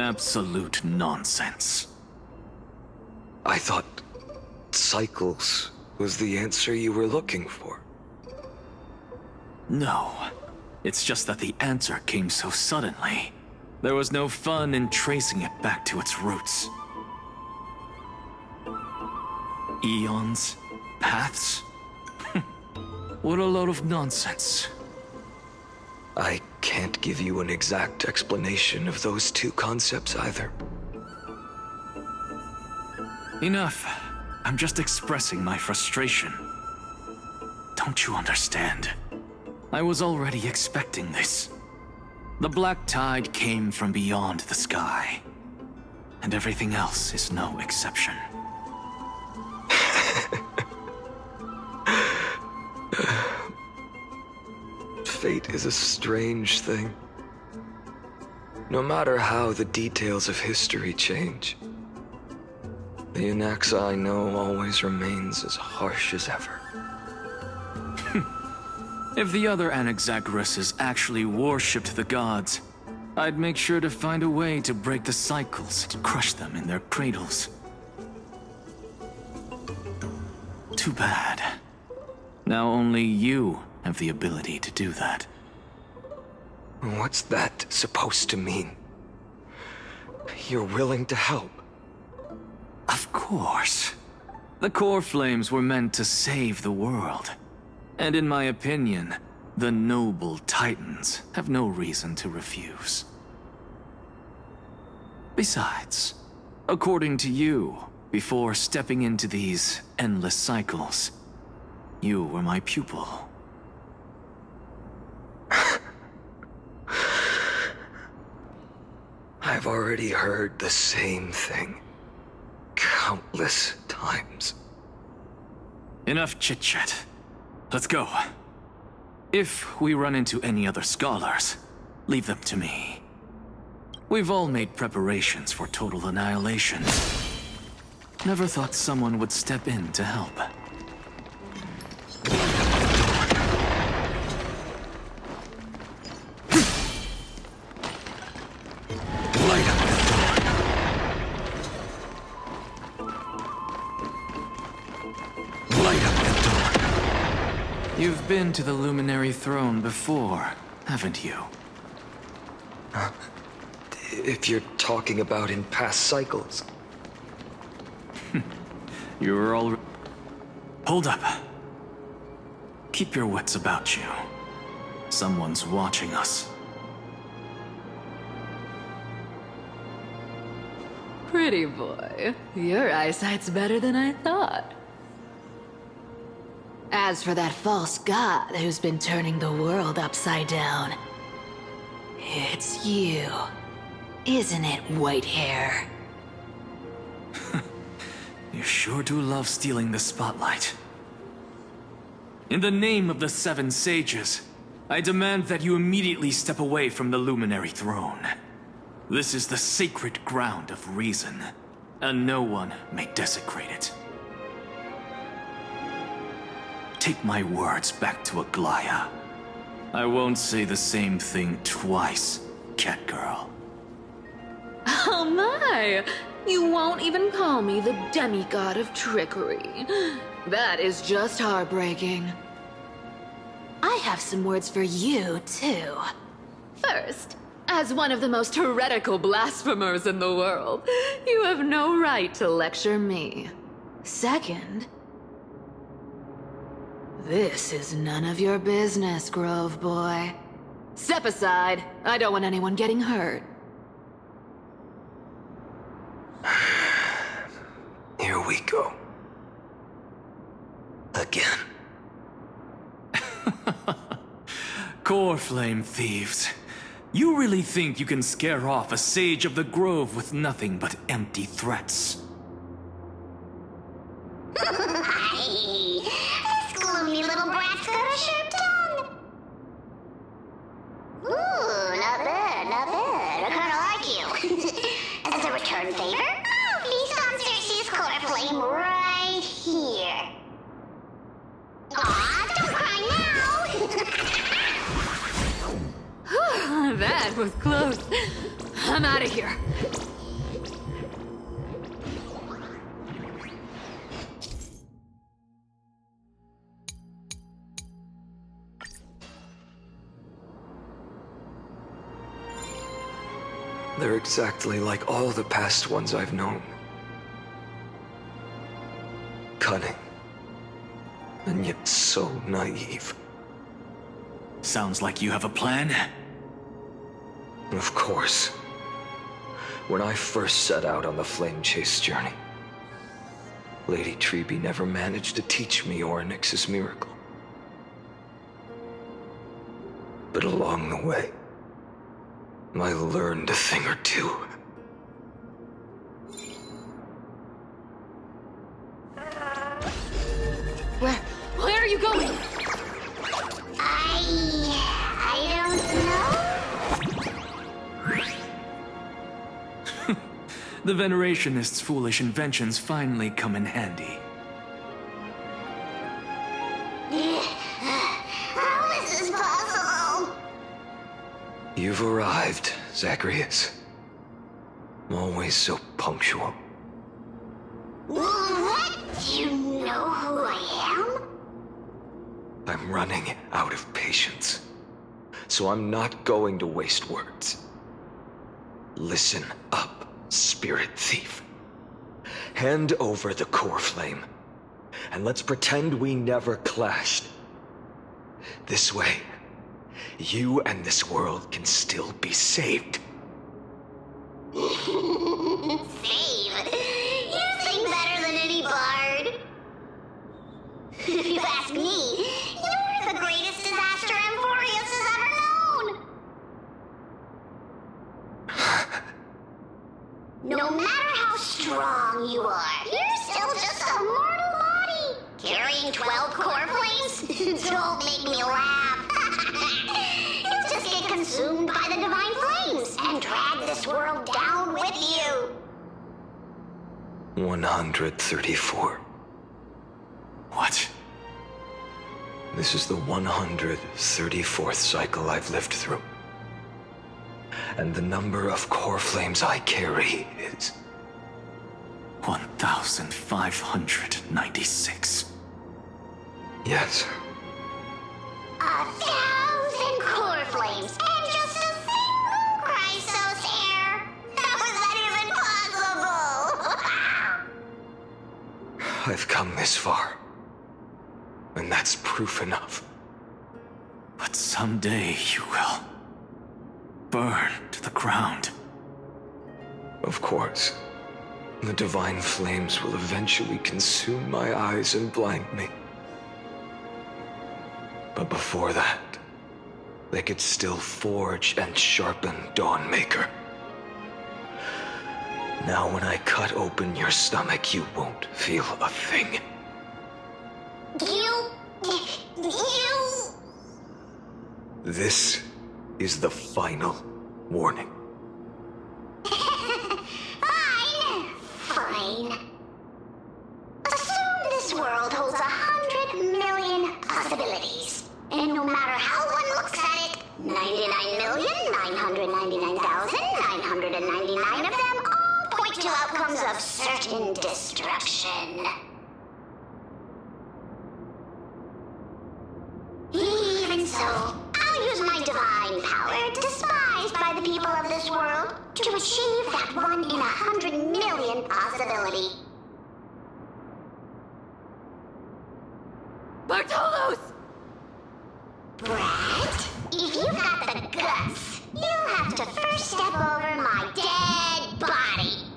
Absolute nonsense. I thought cycles was the answer you were looking for. No. It's just that the answer came so suddenly. There was no fun in tracing it back to its roots. Eons? Paths? What a load of nonsense. I can't give you an exact explanation of those two concepts either. Enough. I'm just expressing my frustration. Don't you understand? I was already expecting this. The black tide came from beyond the sky. And everything else is no exception. Fate is a strange thing. No matter how the details of history change, the Anaxa I know always remains as harsh as ever. If the other Anaxagoras actually worshipped the gods, I'd make sure to find a way to break the cycles and crush them in their cradles. Too bad. Now only you have the ability to do that. What's that supposed to mean? You're willing to help? Of course. The core flames were meant to save the world. And in my opinion, the noble Titans have no reason to refuse. Besides, according to you, before stepping into these endless cycles, you were my pupil. I've already heard the same thing countless times. Enough chit-chat. Let's go. If we run into any other scholars, leave them to me. We've all made preparations for total annihilation. Never thought someone would step in to help. You've been to the Luminary Throne before, haven't you? If you're talking about in past cycles. You're all... Hold up. Keep your wits about you. Someone's watching us. Pretty boy, your eyesight's better than I thought. As for that false god who's been turning the world upside down, it's you, isn't it, Whitehair? You sure do love stealing the spotlight. In the name of the Seven Sages, I demand that you immediately step away from the Luminary Throne. This is the sacred ground of reason, and no one may desecrate it. Take my words back to Aglaya. I won't say the same thing twice, Catgirl. Oh my! You won't even call me the demigod of trickery. That is just heartbreaking. I have some words for you, too. First, as one of the most heretical blasphemers in the world, you have no right to lecture me. Second, this is none of your business, Grove Boy. Step aside. I don't want anyone getting hurt. Here we go. Again. Core Flame thieves. You really think you can scare off a Sage of the Grove with nothing but empty threats? This gloomy little brat's got a sharp tongue. Ooh, not bad, not bad. I kinda like you. As a return favor, please on Cersei's core flame right here. Aw, don't cry now. That That was close. I'm out of here. They're exactly like all the past ones I've known. Cunning. And yet so naive. Sounds like you have a plan. Of course. When I first set out on the Flame Chase journey, Lady Treby never managed to teach me Orynyx's miracle. But along the way, I learned a thing or two. Where are you going? I don't know. The Venerationists' foolish inventions finally come in handy. How is this possible? You've arrived, Zagreus. Always so punctual. What? Do you know who I am? I'm running out of patience, so I'm not going to waste words. Listen up, Spirit Thief. Hand over the core flame, and let's pretend we never clashed. This way, you and this world can still be saved. Save? You sing better than any bard. If you ask me, you're the greatest disaster Emporius has ever known. No matter how strong you are, you're still just a mortal body. Carrying 12 core flames? Don't make me laugh. You'll just get consumed by the divine flames and drag this world down with you. 134. What? This is the 134th cycle I've lived through. And the number of core flames I carry is 1,596. Yes. 1,000 core flames and just a single Chrysos hair. How is that even possible? I've come this far. And that's proof enough. But someday you will burn to the ground. Of course. The divine flames will eventually consume my eyes and blind me. But before that, they could still forge and sharpen Dawnmaker. Now when I cut open your stomach, you won't feel a thing. You... This is the final warning. Fine. Assume this world holds 100 million possibilities. And no matter how one looks at it, 99,999,999 of them all point to outcomes of certain destruction. Even so, I'll use my divine power, despised by the people of this world, to achieve that 1 in 100 million possibility. Bartolos! Brat, if you got the guts, you'll have to first step over my dead body.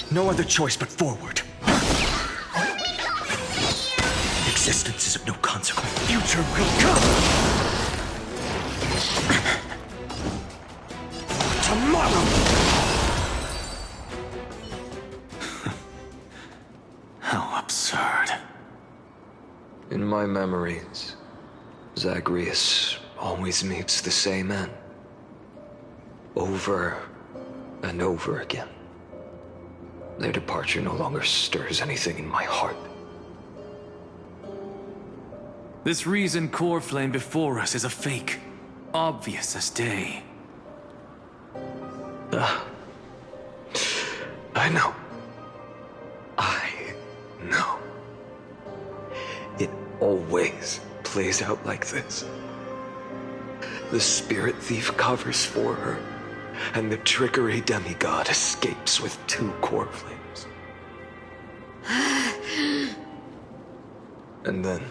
No other choice but forward. Existence is of no consequence. Future will come. Tomorrow. How absurd. In my memories, Zagreus always meets the same end. Over and over again. Their departure no longer stirs anything in my heart. This reason core flame before us is a fake, obvious as day. I know. I know. It always plays out like this. The spirit thief covers for her, and the trickery demigod escapes with 2 core flames. And then,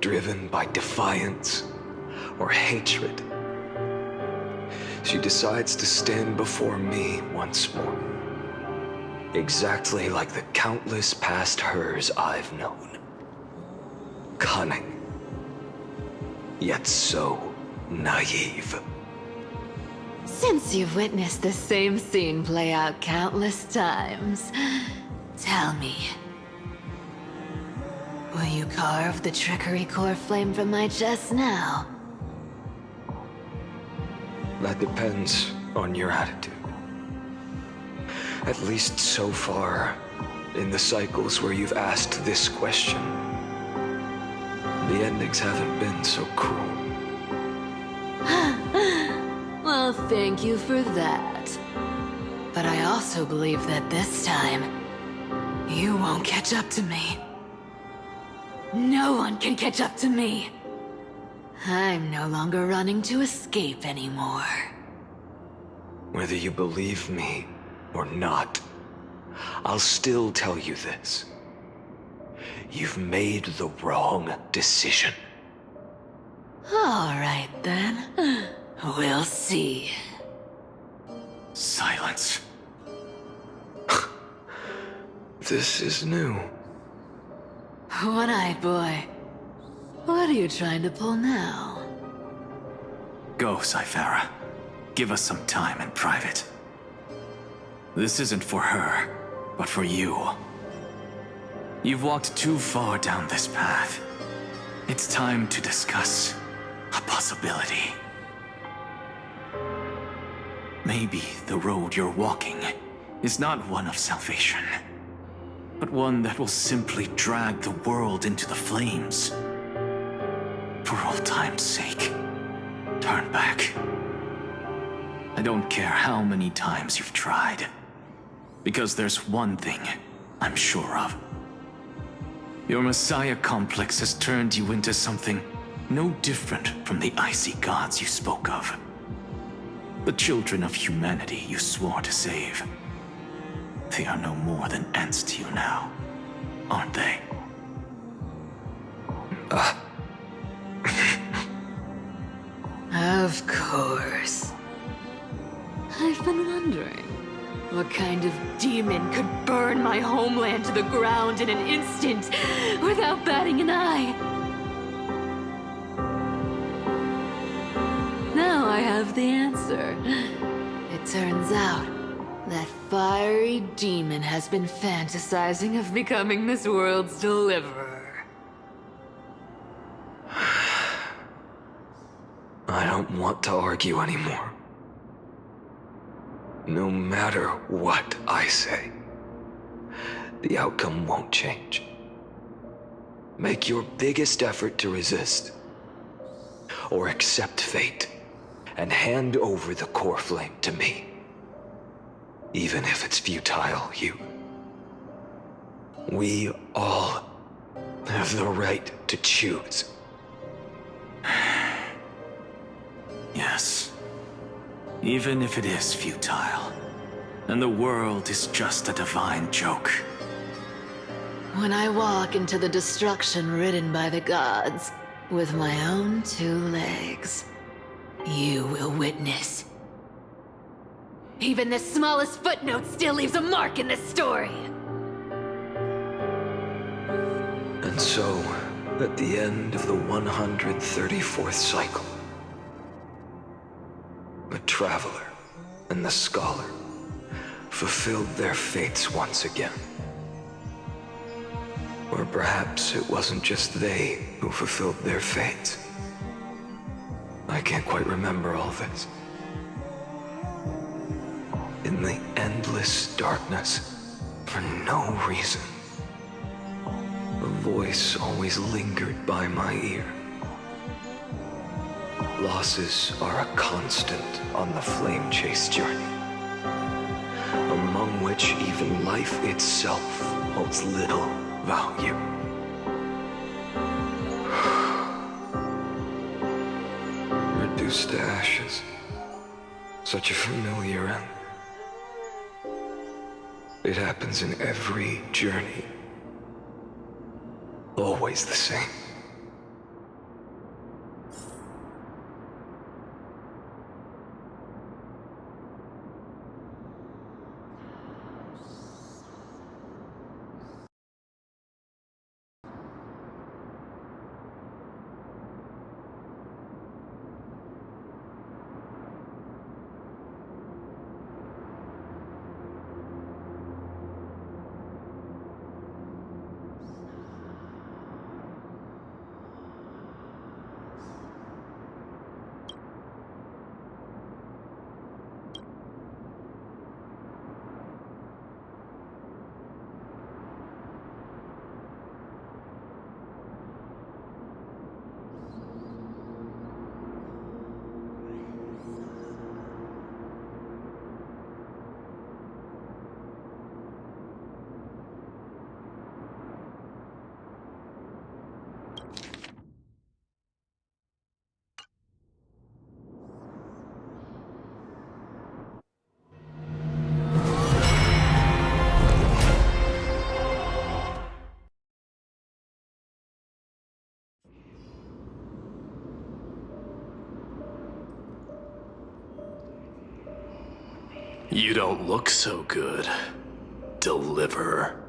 driven by defiance or hatred, she decides to stand before me once more. Exactly like the countless past hers I've known. Cunning. Yet so naive. Since you've witnessed the same scene play out countless times, tell me, will you carve the trickery core flame from my chest now? That depends on your attitude. At least so far, in the cycles where you've asked this question, the endings haven't been so cruel. Well, thank you for that. But I also believe that this time, you won't catch up to me. No one can catch up to me. I'm no longer running to escape anymore. Whether you believe me or not, I'll still tell you this. You've made the wrong decision. All right, then. We'll see. Silence. This is new. One-eyed boy. What are you trying to pull now? Go, Cythera. Give us some time in private. This isn't for her, but for you. You've walked too far down this path. It's time to discuss a possibility. Maybe the road you're walking is not one of salvation, but one that will simply drag the world into the flames. For old time's sake, turn back. I don't care how many times you've tried, because there's one thing I'm sure of. Your Messiah complex has turned you into something no different from the icy gods you spoke of. The children of humanity you swore to save. They are no more than ants to you now, aren't they? Of course. I've been wondering, what kind of demon could burn my homeland to the ground in an instant without batting an eye? Now I have the answer. It turns out that fiery demon has been fantasizing of becoming this world's deliverer. I don't want to argue anymore. No matter what I say, the outcome won't change. Make your biggest effort to resist, or accept fate, and hand over the core flame to me. Even if it's futile, we all have the right to choose. Yes. Even if it is futile, and the world is just a divine joke. When I walk into the destruction ridden by the gods, with my own 2 legs, you will witness. Even the smallest footnote still leaves a mark in this story. And so, at the end of the 134th cycle, the Traveler and the Scholar fulfilled their fates once again. Or perhaps it wasn't just they who fulfilled their fates. I can't quite remember all this. In the endless darkness, for no reason, a voice always lingered by my ear. Losses are a constant on the flame chase journey, among which even life itself holds little value. Reduced to ashes, such a familiar end. It happens in every journey. Always the same. You don't look so good, Deliverer.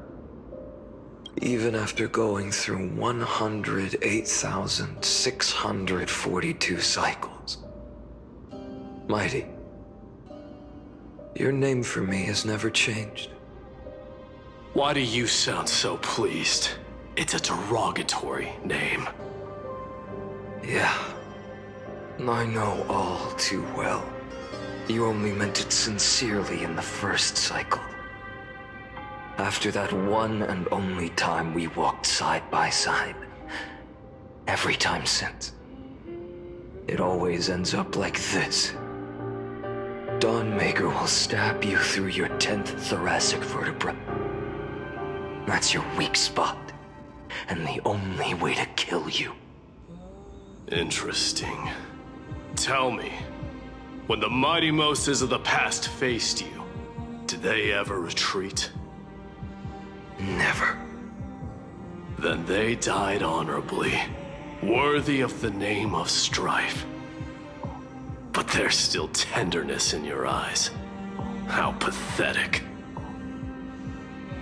Even after going through 108,642 cycles. Mighty, your name for me has never changed. Why do you sound so pleased? It's a derogatory name. Yeah, I know all too well. You only meant it sincerely in the first cycle. After that one and only time we walked side by side. Every time since. It always ends up like this. Dawnmaker will stab you through your 10th thoracic vertebra. That's your weak spot, and the only way to kill you. Interesting. Tell me, when the mighty Moses of the past faced you, did they ever retreat? Never. Then they died honorably, worthy of the name of Strife. But there's still tenderness in your eyes. How pathetic.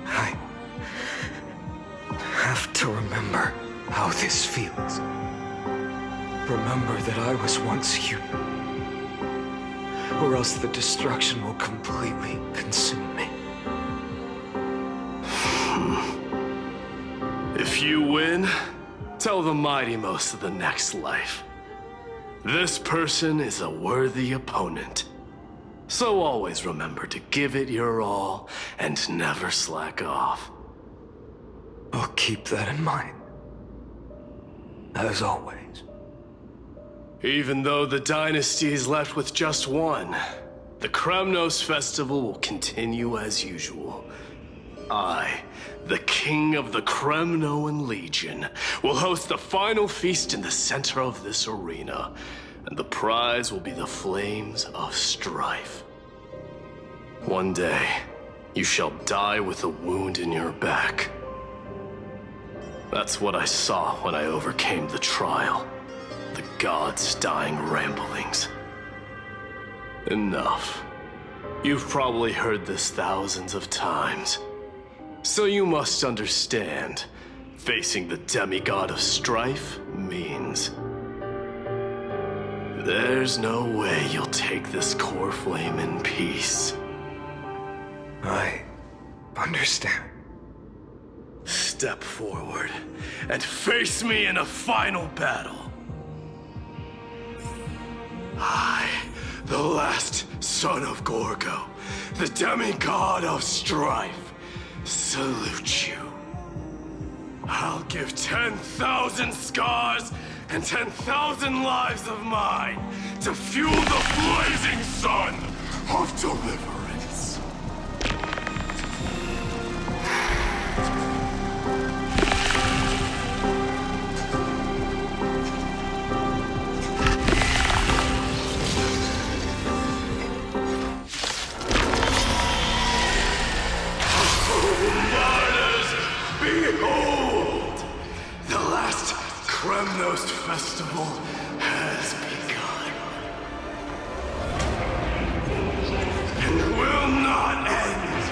I have to remember how this feels. Remember that I was once human. Or else the destruction will completely consume me. If you win, tell the mighty most of the next life. This person is a worthy opponent. So always remember to give it your all and never slack off. I'll keep that in mind. As always. Even though the dynasty is left with just one, the Kremnos festival will continue as usual. I, the king of the Kremnoan Legion, will host the final feast in the center of this arena, and the prize will be the Flames of Strife. One day, you shall die with a wound in your back. That's what I saw when I overcame the trial. The gods' dying ramblings. Enough. You've probably heard this thousands of times. So you must understand, facing the demigod of Strife means there's no way you'll take this core flame in peace. I understand. Step forward and face me in a final battle. the last son of Gorgo, the demigod of strife, salute you. I'll give 10,000 scars and 10,000 lives of mine to fuel the blazing sun of deliverance. Behold! The last Kremnos festival has begun. And will not end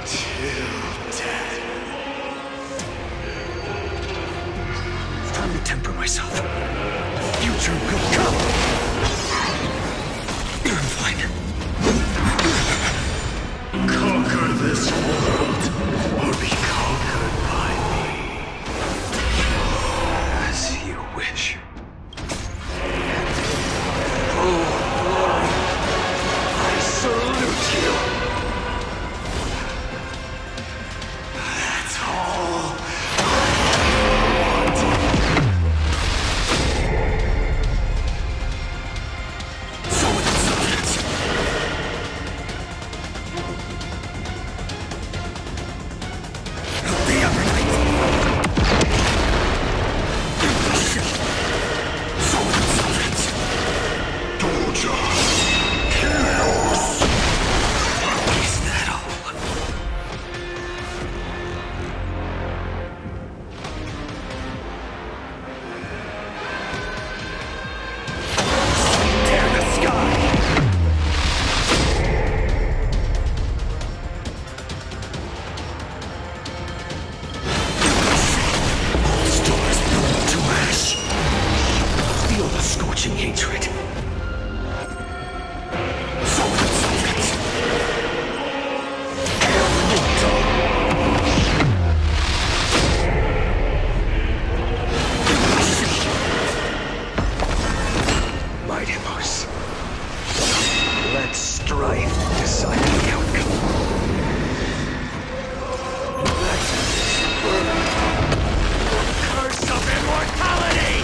till death. It's time to temper myself. The future will come. Fine. Conquer this world, or be conquered by me. As you wish. I salute you. That's all I want. So with substance. The other night. So with substance. Doja. Chaos. Is that all? Tear the sky. All stars burn to ash. Feel the scorching hatred. So with substance. El Mundo. Mighty Mars. Let strife decide the outcome. Let this burn the curse of immortality!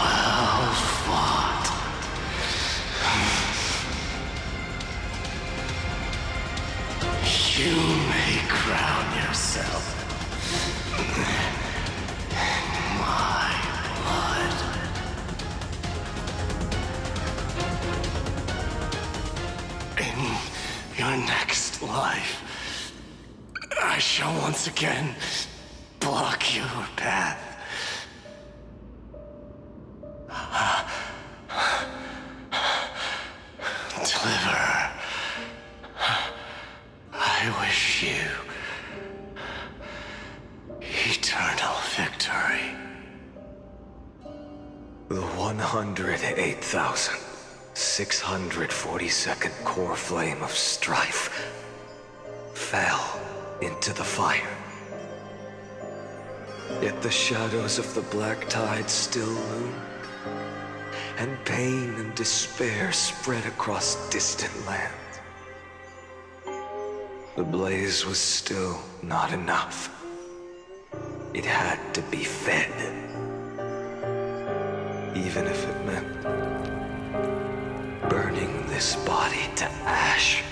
Well fought. You may crown yourself in my blood. In your next life, I shall once again block your path. Deliverer, I wish you eternal victory. The 108,642nd core flame of strife fell into the fire. Yet the shadows of the black tide still loomed, and pain and despair spread across distant lands. The blaze was still not enough. It had to be fed. Even if it meant burning this body to ash.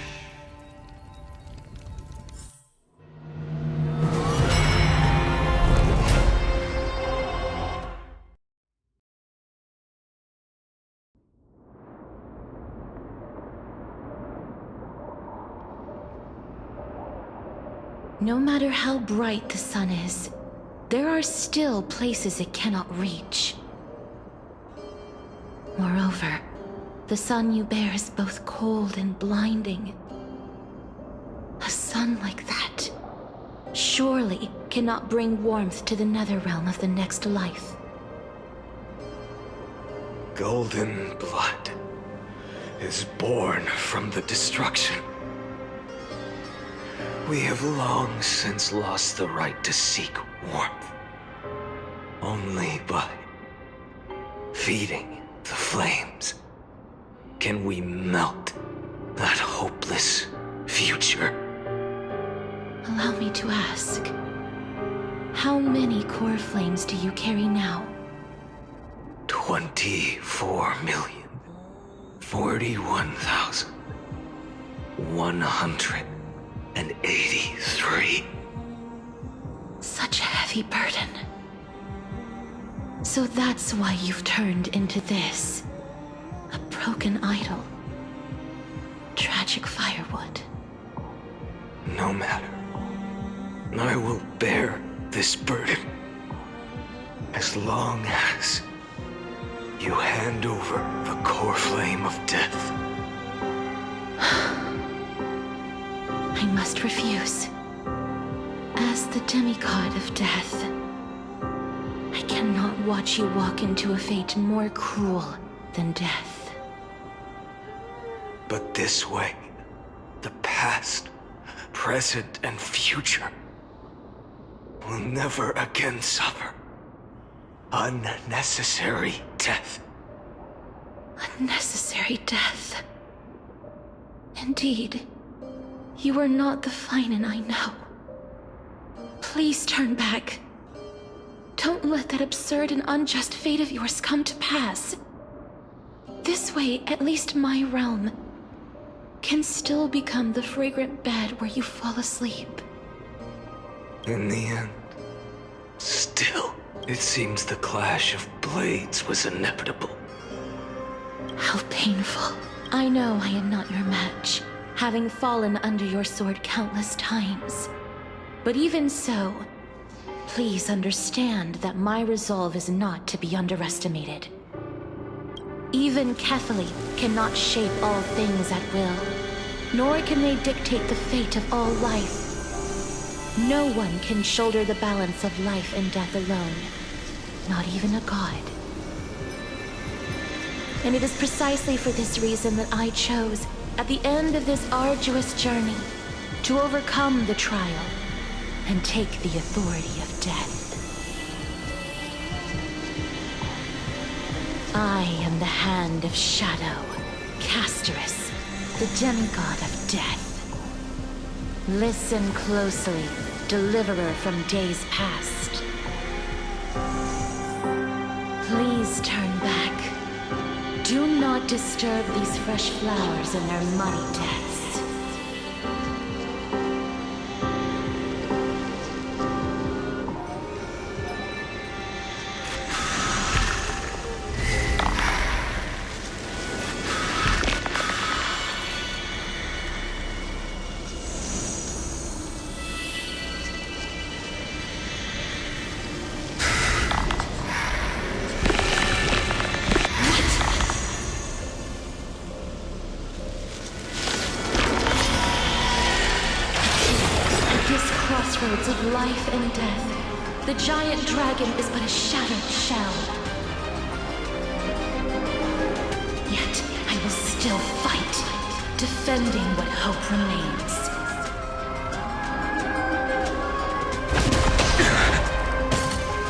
No matter how bright the sun is, there are still places it cannot reach. Moreover, the sun you bear is both cold and blinding. A sun like that surely cannot bring warmth to the nether realm of the next life. Golden blood is born from the destruction. We have long since lost the right to seek warmth. Only by feeding the flames can we melt that hopeless future. Allow me to ask, how many core flames do you carry now? 24,041,183. Such a heavy burden. So that's why you've turned into this. A broken idol. Tragic firewood. No matter. I will bear this burden as long as you hand over the core flame of death. I must refuse. As the demigod of death, I cannot watch you walk into a fate more cruel than death. But this way, the past, present, and future will never again suffer unnecessary death. Unnecessary death. Indeed, you are not the Finan I know. Please turn back. Don't let that absurd and unjust fate of yours come to pass. This way, at least my realm can still become the fragrant bed where you fall asleep. In the end, still, it seems the clash of blades was inevitable. How painful. I know I am not your match, having fallen under your sword countless times. But even so, please understand that my resolve is not to be underestimated. Even Kethely cannot shape all things at will, nor can they dictate the fate of all life. No one can shoulder the balance of life and death alone, not even a god. And it is precisely for this reason that I chose, at the end of this arduous journey, to overcome the trial and take the authority of death. I am the Hand of Shadow, Castorus, the demigod of death. Listen closely, deliverer from days past. Please turn back. Do not disturb these fresh flowers in their muddy deaths. Crossroads of life and death, the giant dragon is but a shattered shell. Yet I will still fight, defending what hope remains.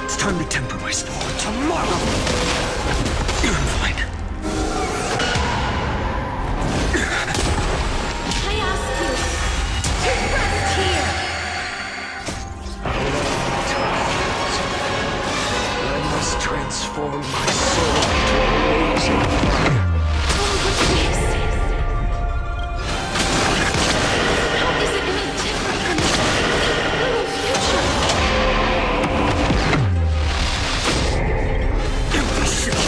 It's time to temper my sword. Tomorrow! You're fine. I ask you to rest here! Transform my soul into a blazing fire. What's this? How is it any different from the little future? Empty shell.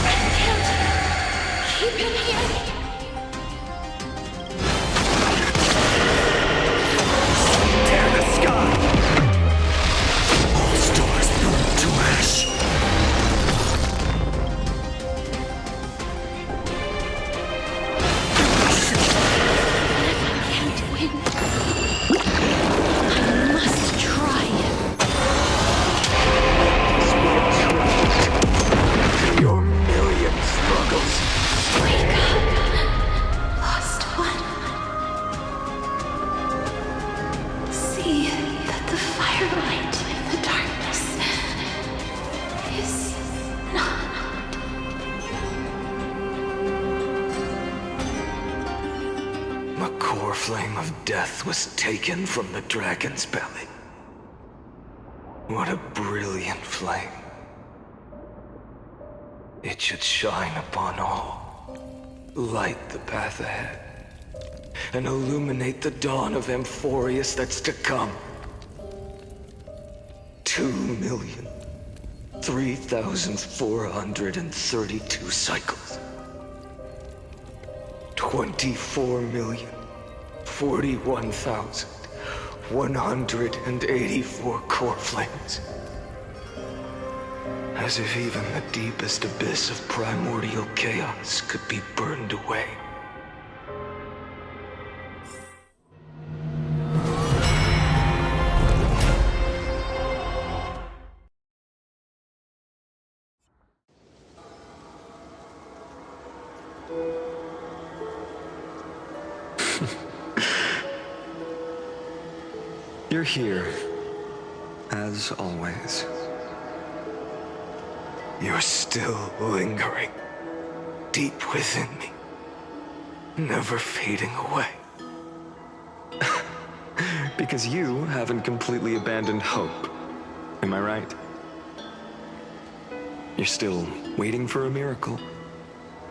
I can't keep him here. Tear the sky. All stars burn to ash. flame of death was taken from the dragon's belly. What a brilliant flame. It should shine upon all, light the path ahead, and illuminate the dawn of Amphorius that's to come. 2,003,432 cycles. 24,041,184 core flames. As if even the deepest abyss of primordial chaos could be burned away. You're here, as always. You're still lingering, deep within me, never fading away. Because you haven't completely abandoned hope. Am I right? You're still waiting for a miracle,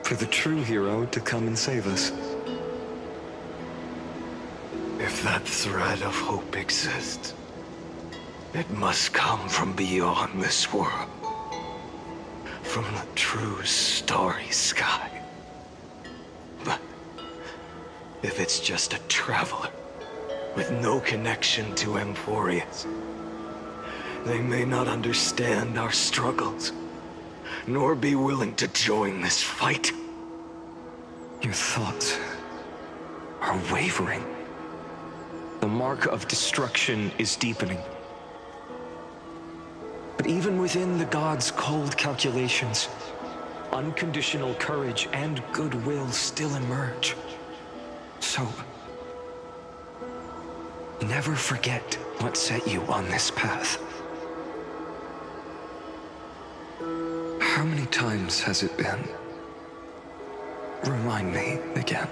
for the true hero to come and save us. If that thread of hope exists, it must come from beyond this world. From the true starry sky. But if it's just a traveler with no connection to Amphorius, they may not understand our struggles, nor be willing to join this fight. Your thoughts are wavering. The mark of destruction is deepening. But even within the gods' cold calculations, unconditional courage and goodwill still emerge. So, never forget what set you on this path. How many times has it been? Remind me again.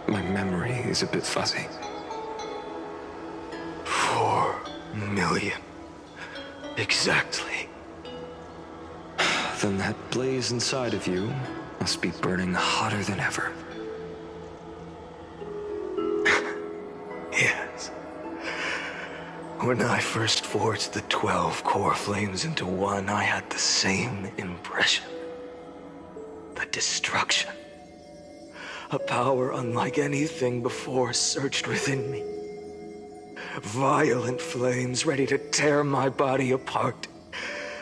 My memory is a bit fuzzy. 4 million. Exactly. Then that blaze inside of you must be burning hotter than ever. Yes. When I first forged the 12 core flames into one, I had the same impression. The destruction. A power unlike anything before surged within me. Violent flames ready to tear my body apart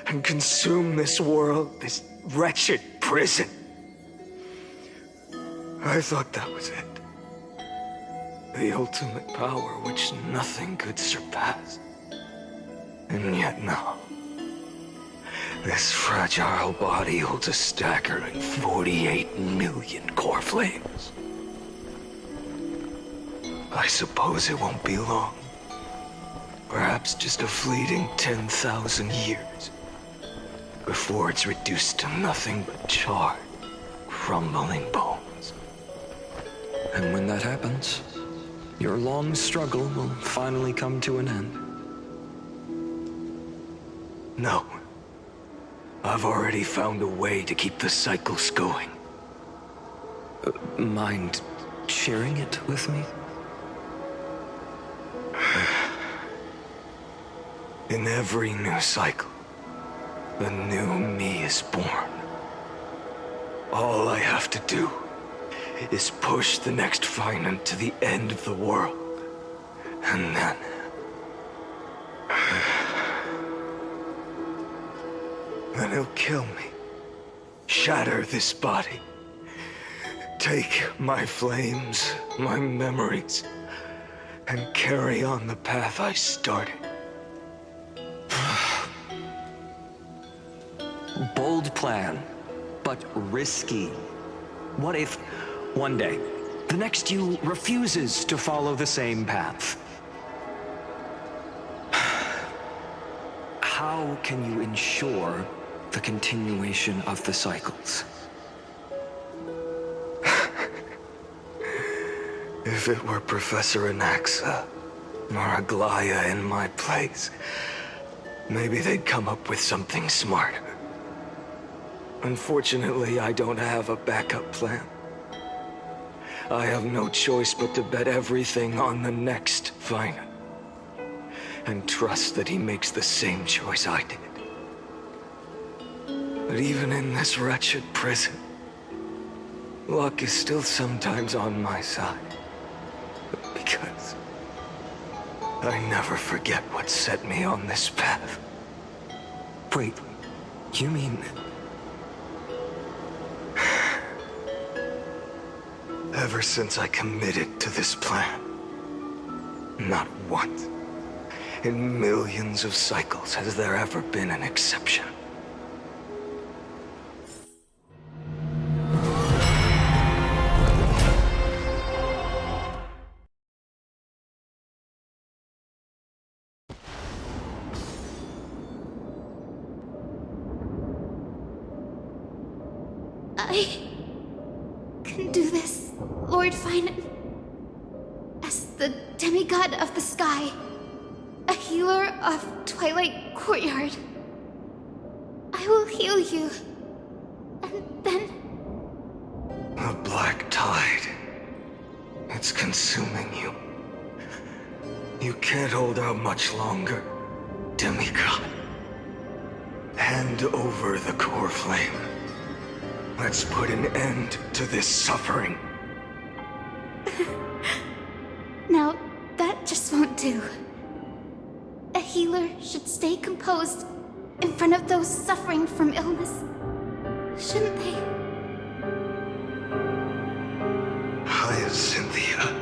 and consume this world, this wretched prison. I thought that was it. The ultimate power which nothing could surpass. And yet no. This fragile body holds a staggering 48 million core flames. I suppose it won't be long. Perhaps just a fleeting 10,000 years. Before it's reduced to nothing but charred, crumbling bones. And when that happens, your long struggle will finally come to an end. No. I've already found a way to keep the cycles going. Mind sharing it with me? In every new cycle, a new me is born. All I have to do is push the next Finant to the end of the world. And then... then he'll kill me. Shatter this body. Take my flames, my memories, and carry on the path I started. Bold plan, but risky. What if, one day, the next you refuses to follow the same path? How can you ensure the continuation of the cycles? If it were Professor Anaxa or Aglaya in my place, maybe they'd come up with something smarter. Unfortunately, I don't have a backup plan. I have no choice but to bet everything on the next Finan, and trust that he makes the same choice I did. But even in this wretched prison, luck is still sometimes on my side. Because I never forget what set me on this path. Wait, you mean... Ever since I committed to this plan, not once in millions of cycles has there ever been an exception. I can do this, Lord Finan. As the demigod of the sky, a healer of Twilight Courtyard, I will heal you, and then... A black tide. It's consuming you. You can't hold out much longer, demigod. Hand over the core flame. Let's put an end to this suffering. Now, that just won't do. A healer should stay composed in front of those suffering from illness, shouldn't they? Hyacinthia.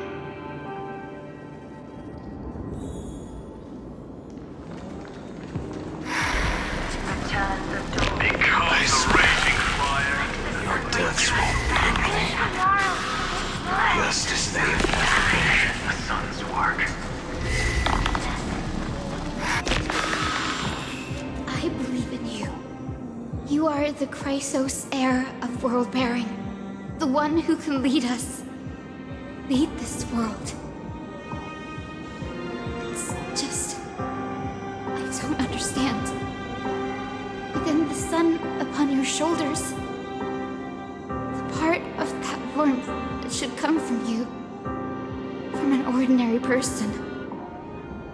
Because the raging fire, your deaths won't bring me. Just as they have never been the sun's work. I believe in you. You are the Chrysos heir of world bearing, the one who can lead us. Lead this world. It's just... I don't understand. Within the sun upon your shoulders, the part of that warmth that should come from you, from an ordinary person,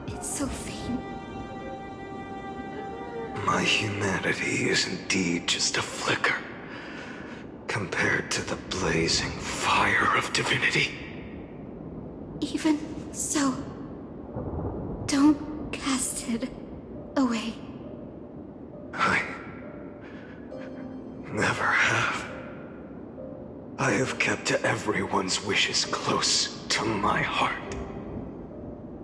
it's so faint. My humanity is indeed just a flicker, compared to the blazing fire of divinity. Even so, don't cast it away. I never have. I have kept everyone's wishes close to my heart.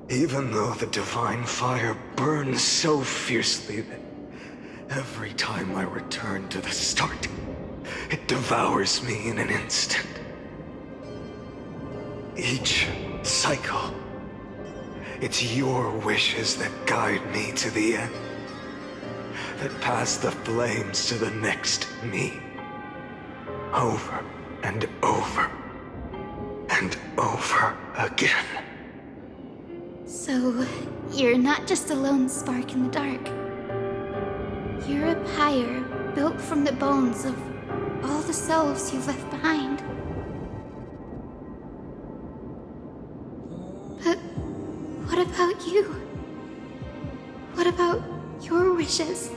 Even though the divine fire burns so fiercely that every time I return to the start, it devours me in an instant. Each cycle, it's your wishes that guide me to the end, that pass the flames to the next me. Over and over and over again. So, you're not just a lone spark in the dark. You're a pyre built from the bones of all the selves you've left behind. But what about you? What about your wishes?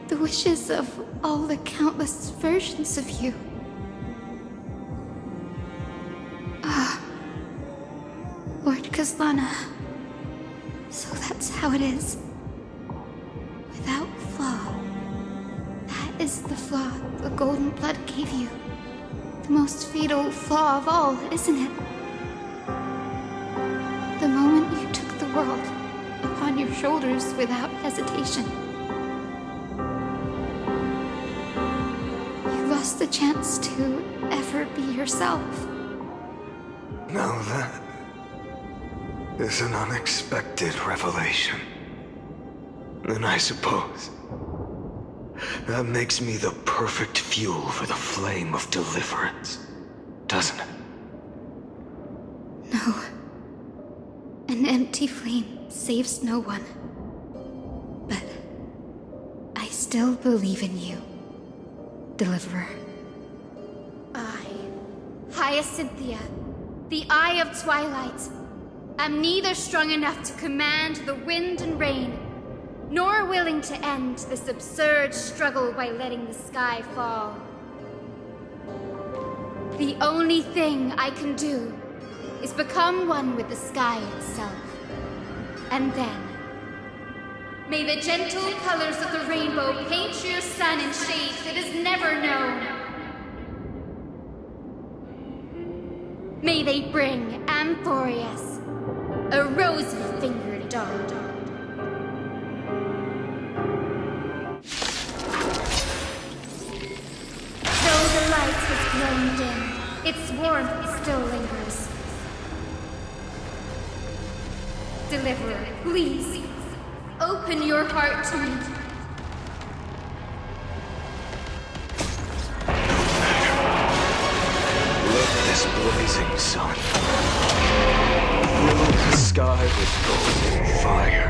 The wishes of all the countless versions of you? Lord Kazlana. So that's how it is. Without flaw. That is the flaw the Golden Blood gave you. The most fatal flaw of all, isn't it? The moment you took the world upon your shoulders without hesitation. You lost the chance to ever be yourself. Now that is an unexpected revelation. And I suppose that makes me the perfect fuel for the flame of deliverance, doesn't it? No. An empty flame saves no one. But I still believe in you, Deliverer. I, Hyacinthia, the Eye of Twilight, am neither strong enough to command the wind and rain, nor willing to end this absurd struggle by letting the sky fall. The only thing I can do is become one with the sky itself. And then, may the gentle colors of the rainbow paint your sun in shades it has never known. May they bring Amphorius, a rosy-fingered dog. Though the light has grown dim, its warmth still lingers. Deliverer, please, open your heart to me. Let this blazing sun fill the sky with golden fire.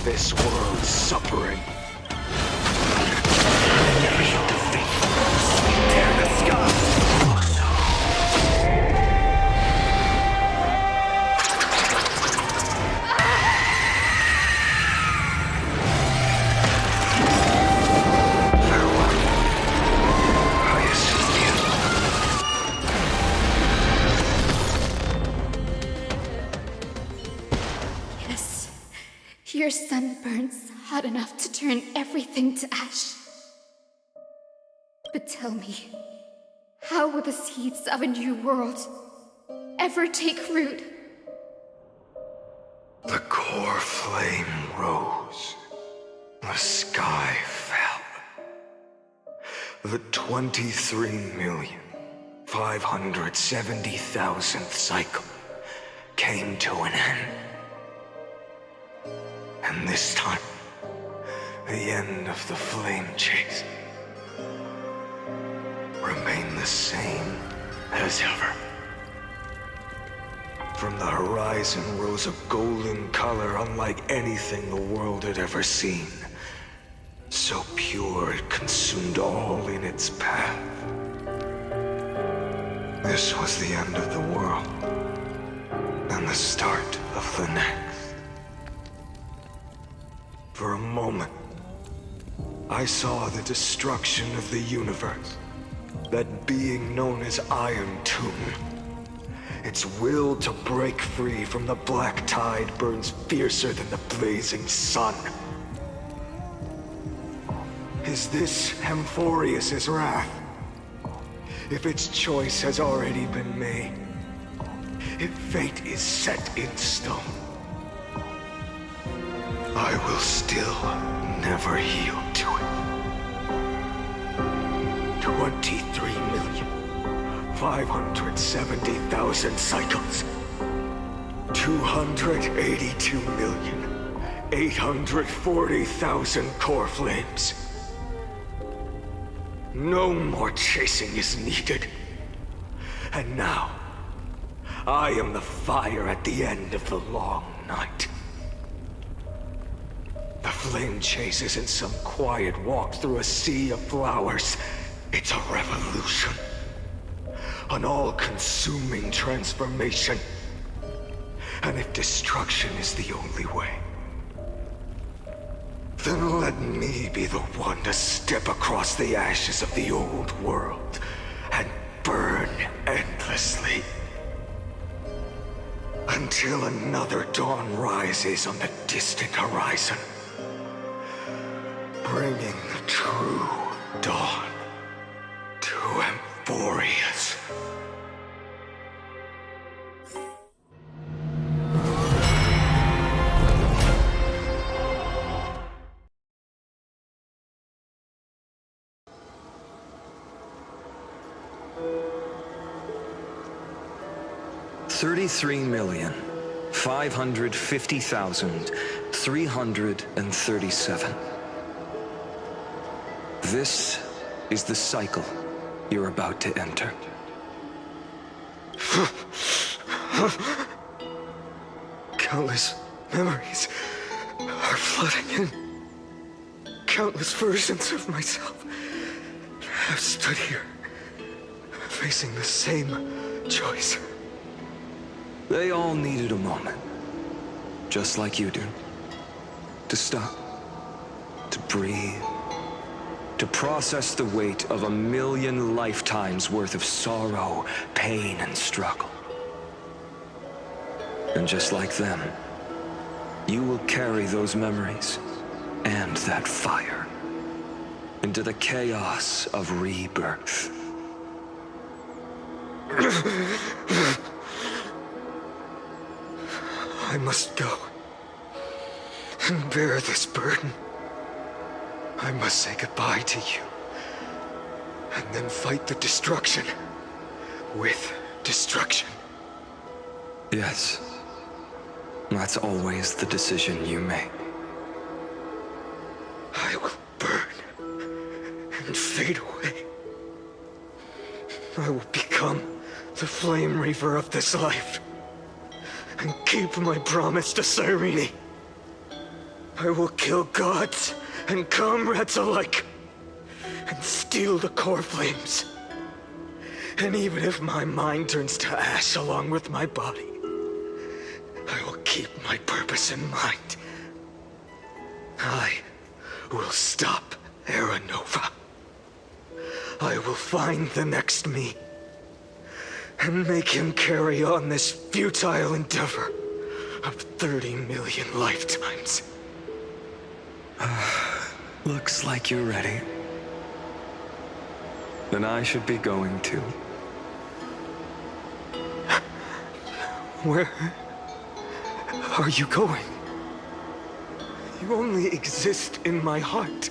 This world's suffering. Tear the sky. Farewell, Hyacinthia. Yes. Your sun burns hot enough to turn everything to ash. But tell me, how will the seeds of a new world ever take root? The core flame rose. The sky fell. The 23,570,000th cycle came to an end. And this time, the end of the flame chase remained the same as ever. From the horizon rose a golden color unlike anything the world had ever seen. So pure it consumed all in its path. This was the end of the world, and the start of the next. For a moment, I saw the destruction of the universe, that being known as Iron Tomb. Its will to break free from the black tide burns fiercer than the blazing sun. Is this Amphorius' wrath? If its choice has already been made, if fate is set in stone, I will still never yield to it. 23,570,000 cycles. 282,840,000 core flames. No more chasing is needed. And now, I am the fire at the end of the long night. The flame chase isn't some quiet walk through a sea of flowers. It's a revolution. An all-consuming transformation. And if destruction is the only way, then let me be the one to step across the ashes of the old world and burn endlessly. until another dawn rises on the distant horizon, bringing the true dawn to Amphorius. $33,550,337. This is the cycle you're about to enter. Countless memories are flooding in. Countless versions of myself have stood here, facing the same choice. They all needed a moment, just like you do. To stop, to breathe, to process the weight of 1,000,000 lifetimes worth of sorrow, pain, and struggle. And just like them, you will carry those memories and that fire into the chaos of rebirth. I must go and bear this burden. I must say goodbye to you, and then fight the destruction with destruction. Yes, that's always the decision you make. I will burn and fade away. I will become the Flame Reaver of this life, and keep my promise to Cyrene. I will kill gods and comrades alike, and steal the core flames. And even if my mind turns to ash along with my body, I will keep my purpose in mind. I will stop Era Nova. I will find the next me, and make him carry on this futile endeavor of 30 million lifetimes. Looks like you're ready. Then I should be going too. Where are you going? You only exist in my heart.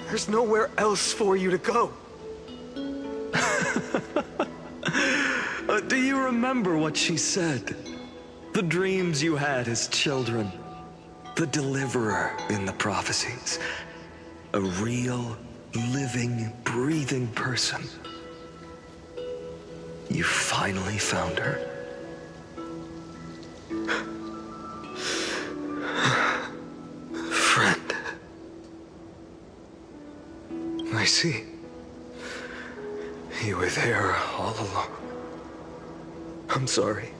There's nowhere else for you to go. Do you remember what she said? The dreams you had as children. The deliverer in the prophecies. A real, living, breathing person. You finally found her. Friend. I see. You were there all along. I'm sorry.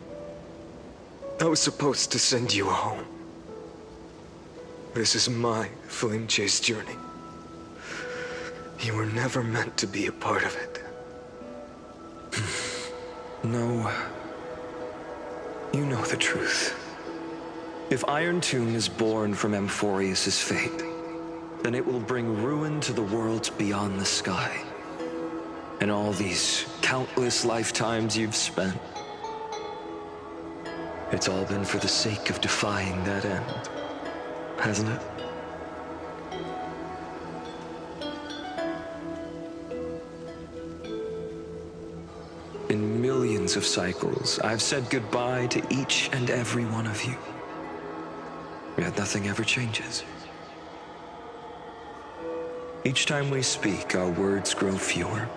I was supposed to send you home. This is my flame chase journey. You were never meant to be a part of it. No. You know the truth. If Iron Tomb is born from Amphorius' fate, then it will bring ruin to the worlds beyond the sky. And all these countless lifetimes you've spent, it's all been for the sake of defying that end, hasn't it? In millions of cycles, I've said goodbye to each and every one of you. Yet nothing ever changes. Each time we speak, our words grow fewer.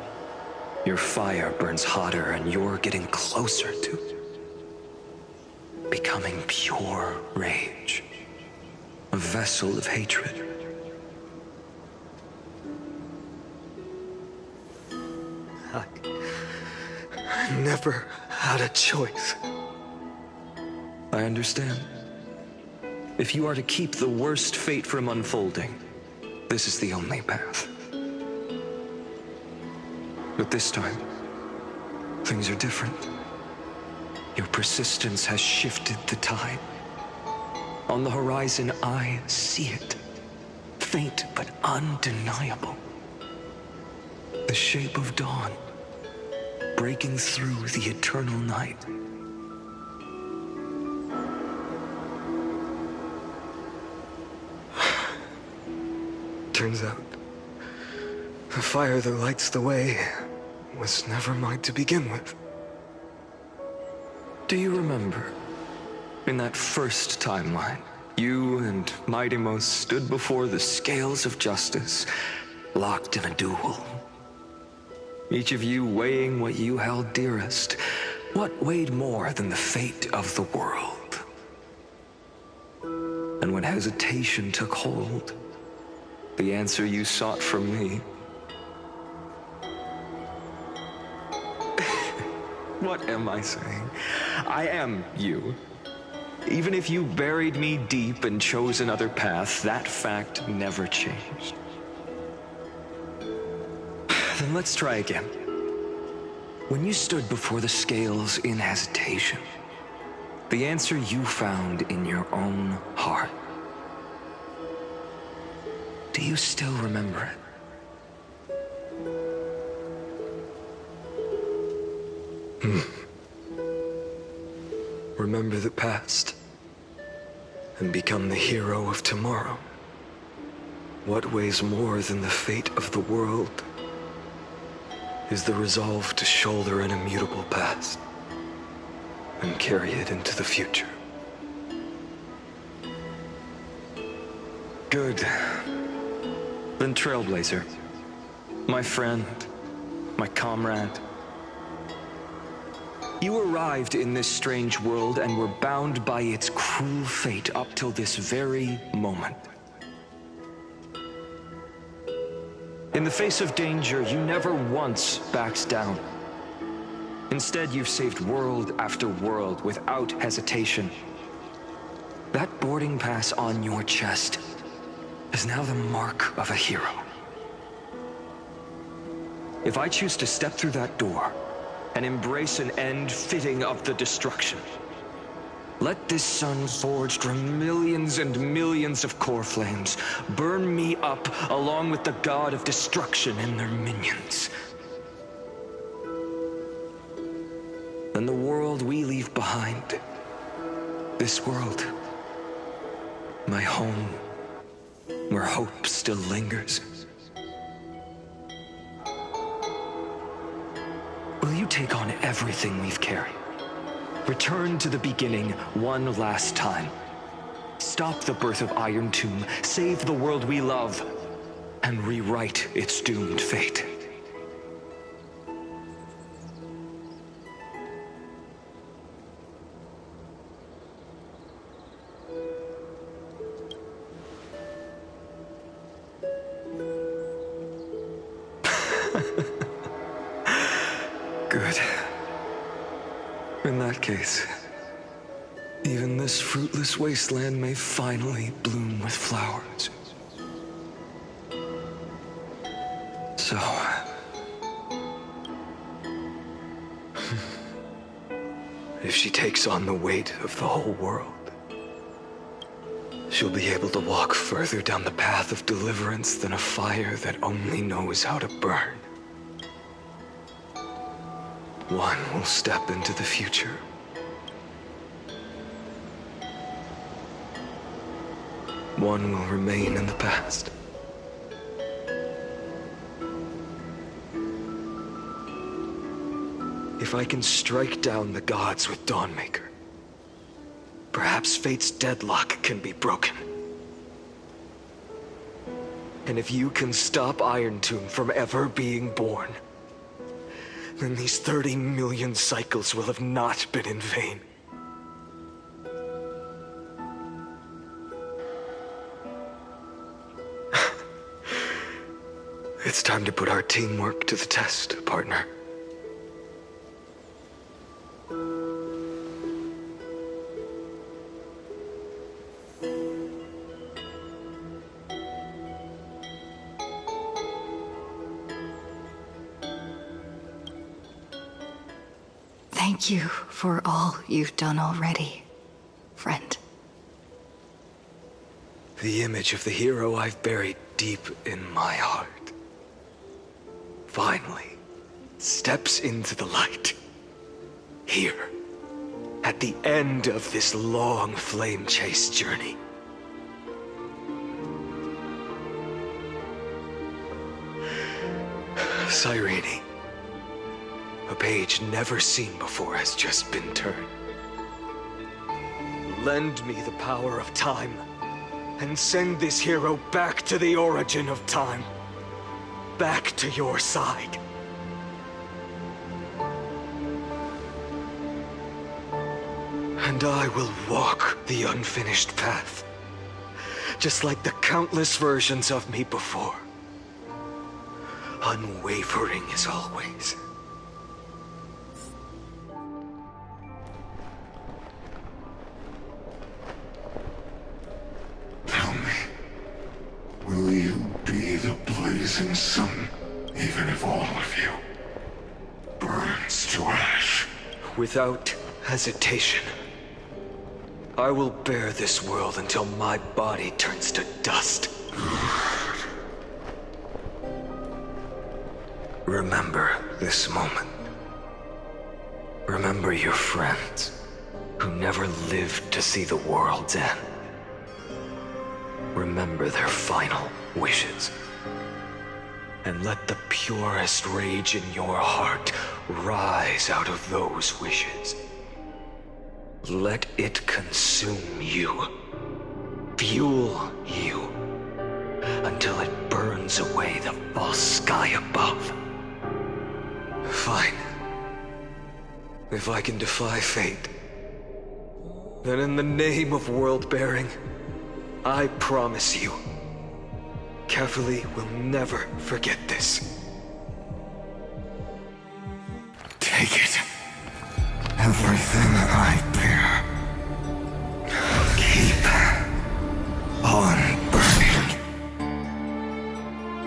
Your fire burns hotter, and you're getting closer to becoming pure rage. A vessel of hatred. I never had a choice. I understand. If you are to keep the worst fate from unfolding, this is the only path. But this time, things are different. Your persistence has shifted the tide. On the horizon, I see it. Faint but undeniable. The shape of dawn, breaking through the eternal night. Turns out, the fire that lights the way was never mine to begin with. Do you remember, in that first timeline, you and Mightymost stood before the scales of justice, locked in a duel? Each of you weighing what you held dearest. What weighed more than the fate of the world? And when hesitation took hold, the answer you sought from me. What am I saying? I am you. Even if you buried me deep and chose another path, that fact never changed. Then let's try again. When you stood before the scales in hesitation, the answer you found in your own heart. Do you still remember it? Remember the past and become the hero of tomorrow. What weighs more than the fate of the world is the resolve to shoulder an immutable past and carry it into the future. Good. Then Trailblazer, my friend, my comrade. You arrived in this strange world and were bound by its cruel fate up till this very moment. In the face of danger, you never once backed down. Instead, you've saved world after world without hesitation. That boarding pass on your chest is now the mark of a hero. If I choose to step through that door and embrace an end fitting of the destruction, let this sun forged from millions and millions of core flames burn me up along with the god of destruction and their minions. Then the world we leave behind, this world, my home, where hope still lingers. Will you take on everything we've carried? Return to the beginning one last time. Stop the birth of Iron Tomb, save the world we love, and rewrite its doomed fate. Good. In that case, even this fruitless wasteland may finally bloom with flowers. So... if she takes on the weight of the whole world, she'll be able to walk further down the path of deliverance than a fire that only knows how to burn. One will step into the future. One will remain in the past. If I can strike down the gods with Dawnmaker, perhaps fate's deadlock can be broken. And if you can stop Iron Tomb from ever being born, then these 30 million cycles will have not been in vain. It's time to put our teamwork to the test, partner. Thank you for all you've done already, friend. The image of the hero I've buried deep in my heart finally steps into the light. Here, at the end of this long flame chase journey. Cyrene, a page never seen before has just been turned. Lend me the power of time, and send this hero back to the origin of time. Back to your side. And I will walk the unfinished path, just like the countless versions of me before. Unwavering as always. Tell me, will you be the blazing sun, even if all of you burns to ash? Without hesitation. I will bear this world until my body turns to dust. Remember this moment. Remember your friends who never lived to see the world's end. Remember their final wishes. And let the purest rage in your heart rise out of those wishes. Let it consume you, fuel you, until it burns away the false sky above. Fine. If I can defy fate, then in the name of world-bearing, I promise you, Kefili will never forget this. Take it. Everything I bear. Keep on burning.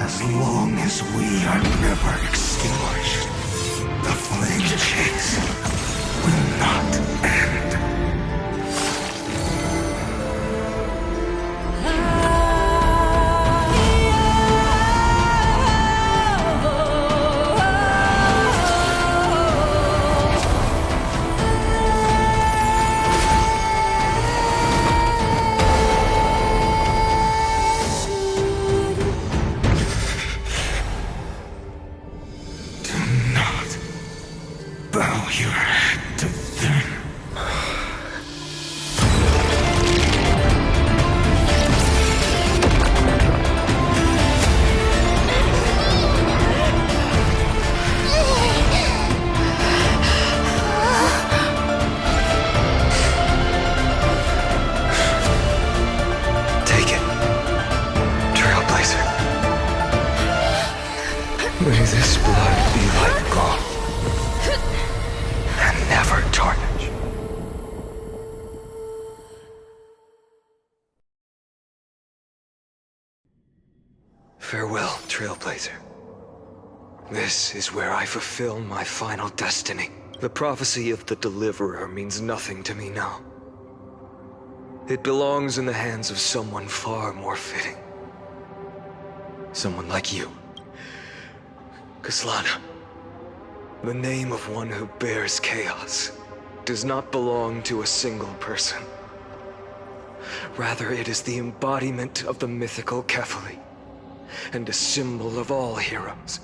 As long as we are never extinguished, the flame chase will not end. Bow your head to them. Take it, Trailblazer. May this blood be like gold. And never tarnish. Farewell, Trailblazer. This is where I fulfill my final destiny. The prophecy of the Deliverer means nothing to me now. It belongs in the hands of someone far more fitting. Someone like you. Kaslana. The name of one who bears chaos does not belong to a single person. Rather, it is the embodiment of the mythical Kefili, and a symbol of all heroes.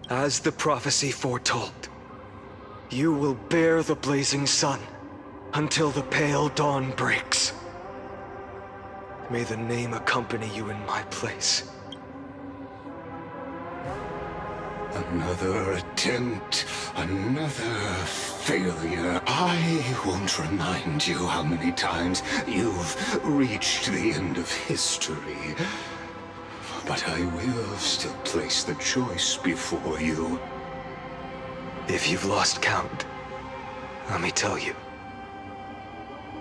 As the prophecy foretold, you will bear the blazing sun until the pale dawn breaks. May the name accompany you in my place. Another attempt, another failure. I won't remind you how many times you've reached the end of history. But I will still place the choice before you. If you've lost count, let me tell you.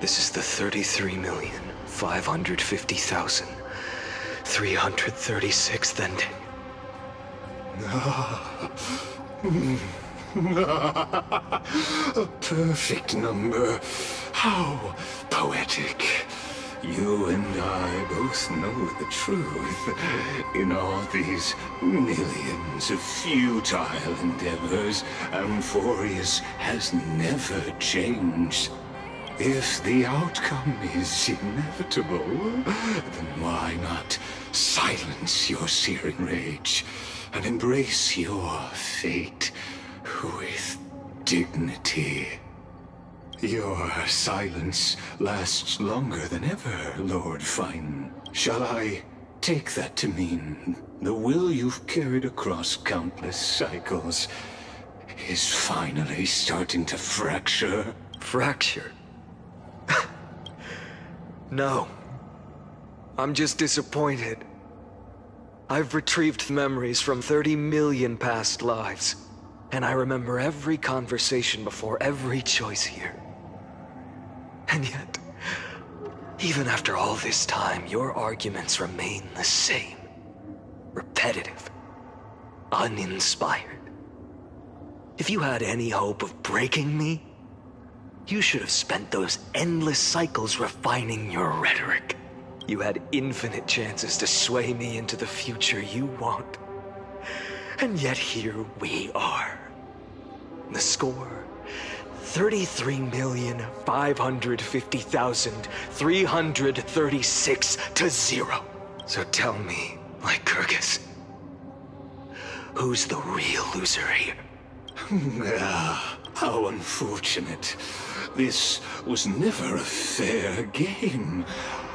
This is the 33,550,336th ending. A perfect number. How poetic. You and I both know the truth. In all these millions of futile endeavors, Amphorius has never changed. If the outcome is inevitable, then why not silence your searing rage and embrace your fate with dignity? Your silence lasts longer than ever, Lord Fine. Shall I take that to mean the will you've carried across countless cycles is finally starting to fracture? Fracture? No. I'm just disappointed. I've retrieved memories from 30 million past lives, and I remember every conversation before every choice here. And yet, even after all this time, your arguments remain the same. Repetitive. Uninspired. If you had any hope of breaking me, you should have spent those endless cycles refining your rhetoric. You had infinite chances to sway me into the future you want. And yet here we are. The score: 33,550,336 to 0. So tell me, Lycurgus, who's the real loser here? How unfortunate. This was never a fair game.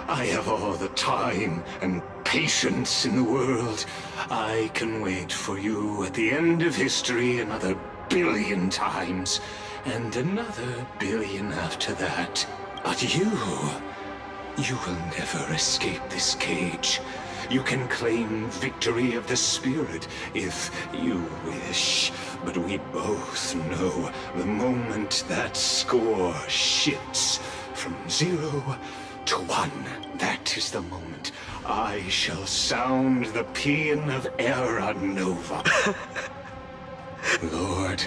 I have all the time and patience in the world. I can wait for you at the end of history another billion times, and another billion after that. But you will never escape this cage. You can claim victory of the spirit if you wish, but we both know the moment that score shifts from 0 to 1, that is the moment I shall sound the paean of Era Nova. Lord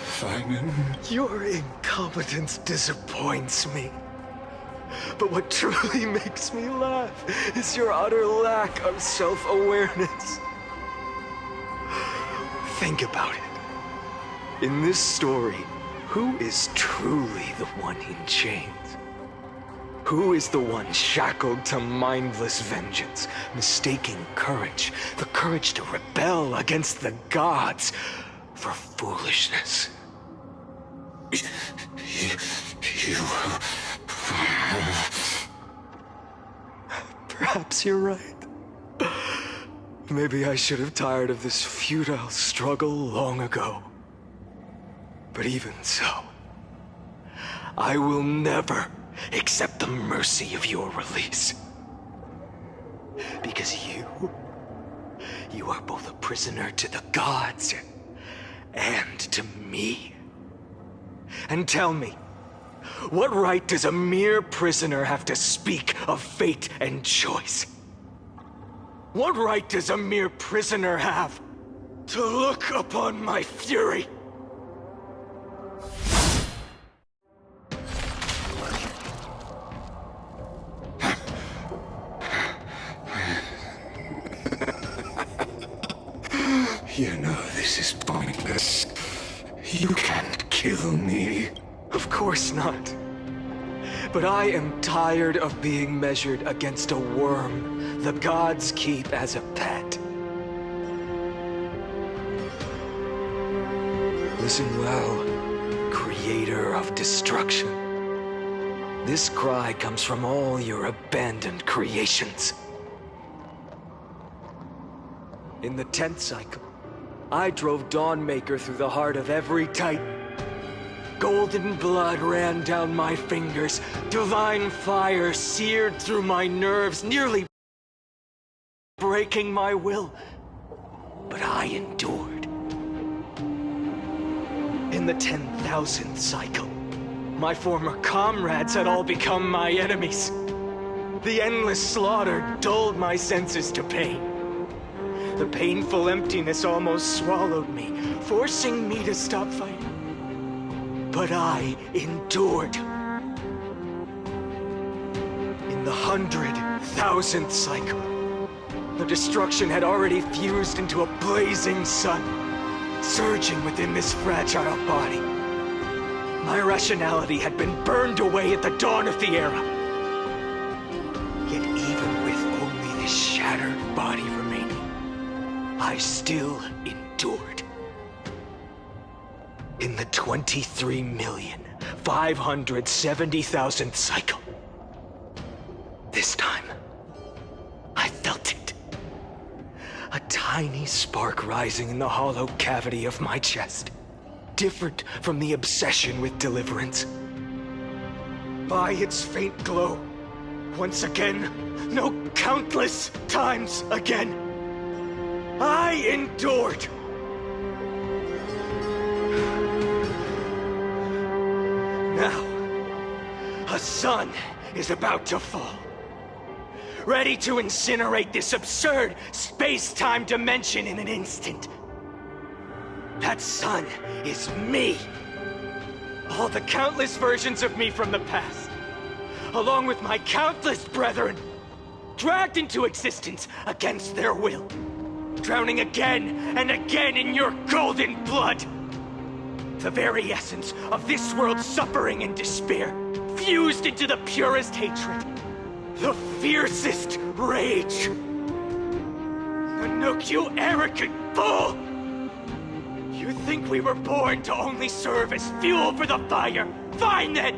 Finan. Your incompetence disappoints me. But what truly makes me laugh is your utter lack of self-awareness. Think about it. In this story, who is truly the one in chains? Who is the one shackled to mindless vengeance, mistaking courage, the courage to rebel against the gods, for foolishness? Perhaps you're right. Maybe I should have tired of this futile struggle long ago. But even so, I will never accept the mercy of your release. Because you are both a prisoner to the gods and to me. And tell me, what right does a mere prisoner have to speak of fate and choice? What right does a mere prisoner have to look upon my fury? You know this is pointless. You can't kill me. Of course not. But I am tired of being measured against a worm the gods keep as a pet. Listen well, creator of destruction. This cry comes from all your abandoned creations. In the 10th cycle, I drove Dawnmaker through the heart of every Titan. Golden blood ran down my fingers, divine fire seared through my nerves, nearly breaking my will. But I endured. In the 10,000th cycle, my former comrades had all become my enemies. The endless slaughter dulled my senses to pain. The painful emptiness almost swallowed me, forcing me to stop fighting. But I endured. In the 100,000th cycle, the destruction had already fused into a blazing sun, surging within this fragile body. My rationality had been burned away at the dawn of the era. Yet even with only this shattered body remaining, I still endured. In the 23,570,000th cycle, this time, I felt it. A tiny spark rising in the hollow cavity of my chest, different from the obsession with deliverance. By its faint glow, once again, no, countless times again, I endured. Now, a sun is about to fall, ready to incinerate this absurd space-time dimension in an instant. That sun is me. All the countless versions of me from the past, along with my countless brethren, dragged into existence against their will, drowning again and again in your golden blood. The very essence of this world's suffering and despair, fused into the purest hatred, the fiercest rage. Nanook, you arrogant fool! You think we were born to only serve as fuel for the fire? Fine then!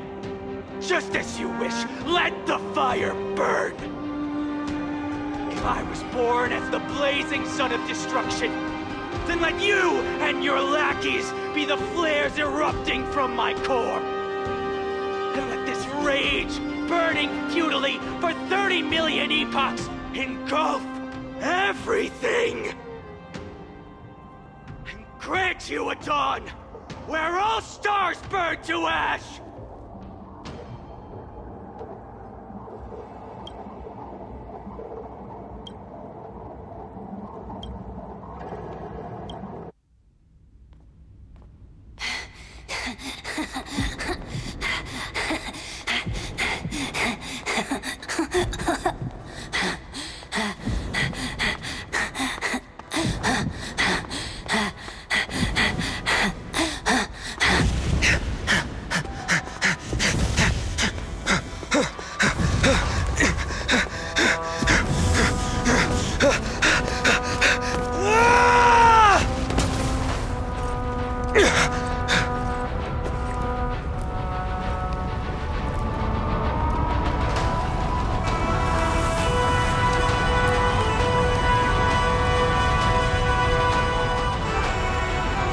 Just as you wish, let the fire burn! If I was born as the blazing sun of destruction, then let you and your lackeys be the flares erupting from my core. And let this rage, burning futilely for 30 million epochs, engulf everything! And grant you a dawn where all stars burn to ash!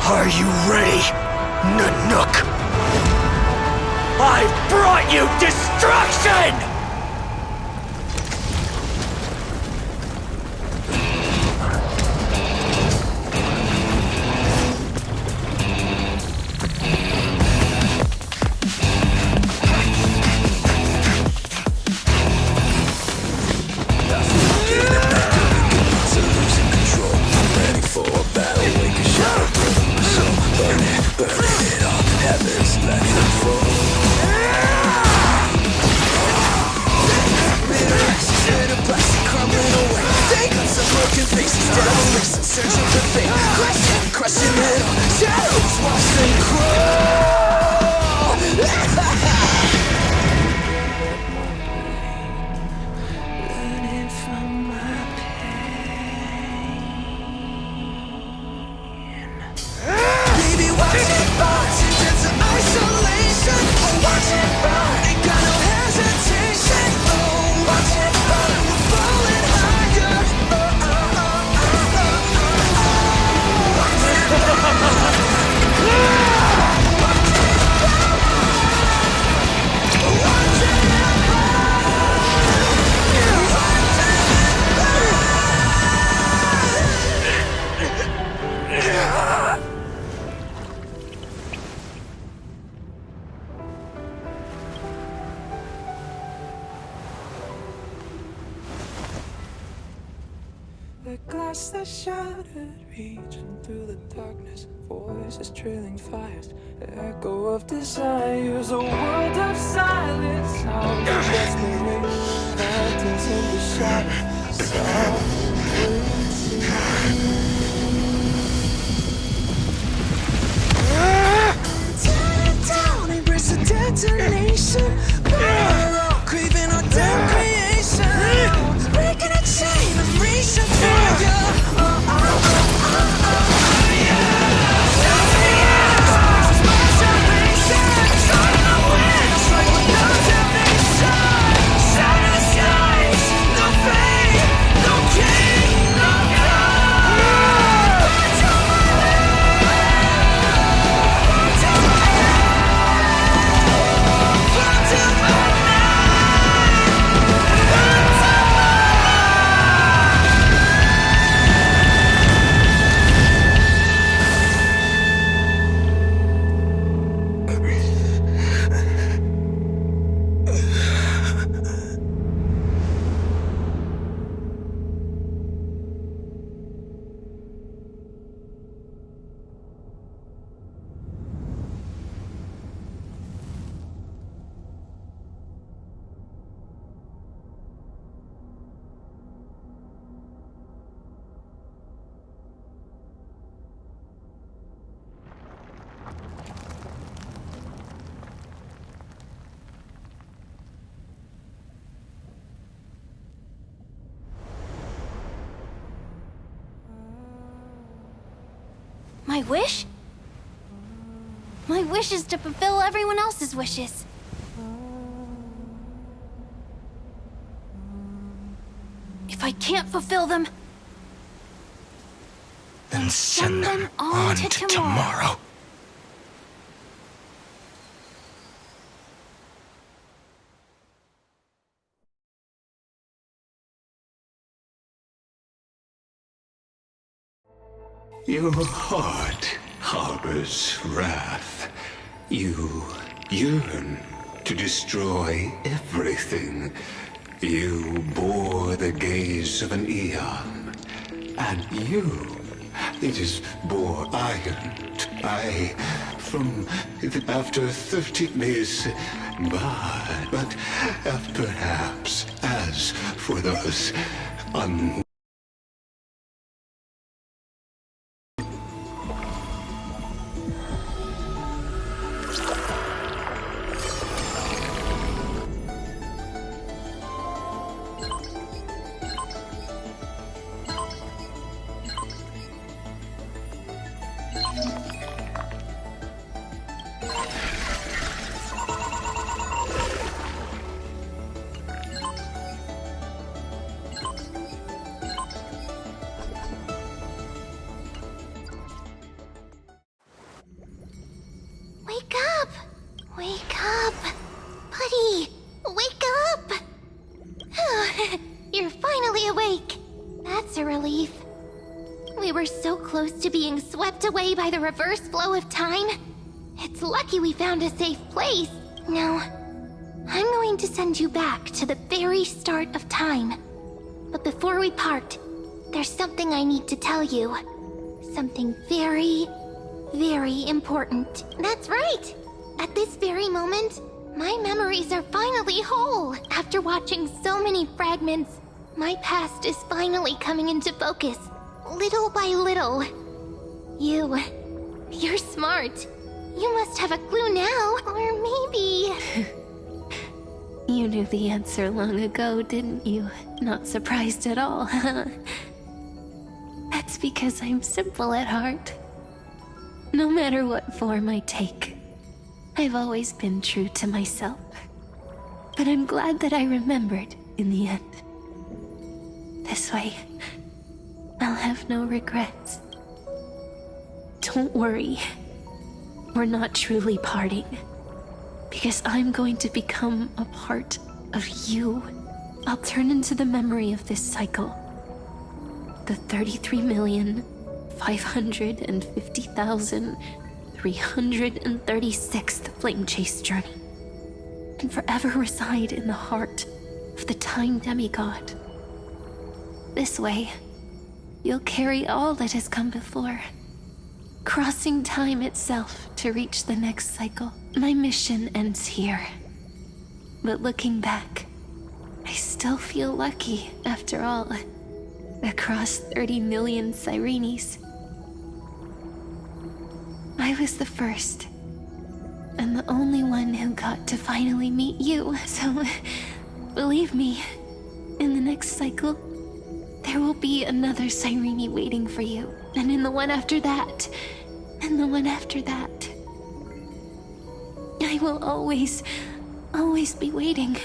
Are you ready, Nanook? I've brought you destruction! Ah! The glass that shattered, reaching through the darkness. Voices trailing fires, the echo of desires. A world of silence, sounds of desperation. Phantoms in the shadow, softly tear it down, embrace the detonation. Craving our damn creation. Breaking a chain, I'm reaching for you. My wish? My wish is to fulfill everyone else's wishes. If I can't fulfill them, then send them on to tomorrow. Your heart harbors wrath. You yearn to destroy everything. You bore the gaze of an eon. And you, it is bore iron. From after 30 days, but perhaps as for those Wake up! Buddy! Wake up! You're finally awake! That's a relief. We were so close to being swept away by the reverse flow of time. It's lucky we found a safe place. Now, I'm going to send you back to the very start of time. But before we part, there's something I need to tell you. Something very, very important. That's right! At this very moment, my memories are finally whole. After watching so many fragments, my past is finally coming into focus, little by little. You're smart. You must have a clue now, or maybe... You knew the answer long ago, didn't you? Not surprised at all, huh? That's because I'm simple at heart. No matter what form I take, I've always been true to myself. But I'm glad that I remembered in the end. This way, I'll have no regrets. Don't worry. We're not truly parting. Because I'm going to become a part of you. I'll turn into the memory of this cycle. The 33,550,336th Flame Chase journey. And forever reside in the heart of the Time Demigod. This way, you'll carry all that has come before, crossing time itself to reach the next cycle. My mission ends here. But looking back, I still feel lucky, after all. Across 30 million Cyrenes. I was the first, and the only one who got to finally meet you, so believe me, in the next cycle, there will be another Cyrene waiting for you, and in the one after that, and the one after that. I will always be waiting.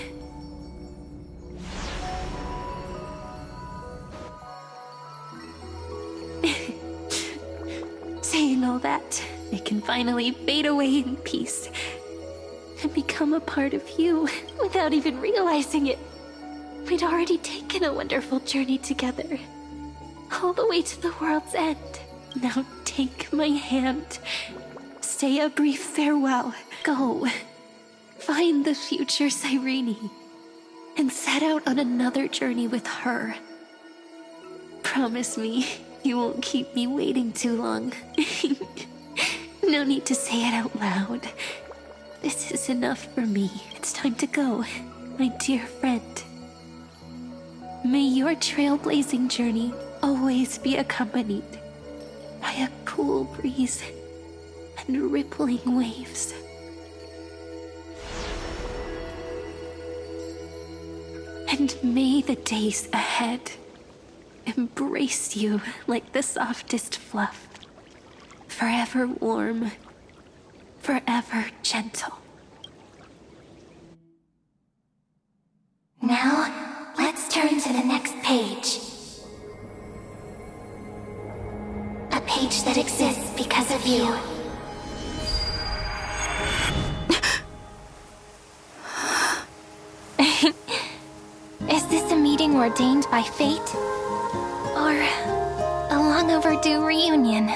Saying all that, I can finally fade away in peace and become a part of you without even realizing it. We'd already taken a wonderful journey together, all the way to the world's end. Now take my hand, say a brief farewell, go, find the future Cyrene, and set out on another journey with her. Promise me you won't keep me waiting too long. No need to say it out loud. This is enough for me. It's time to go, my dear friend. May your trailblazing journey always be accompanied by a cool breeze and rippling waves. And may the days ahead embrace you like the softest fluff, forever warm, forever gentle. Now, let's turn to the next page. A page that exists because of you. Is this a meeting ordained by fate? Or a long overdue reunion?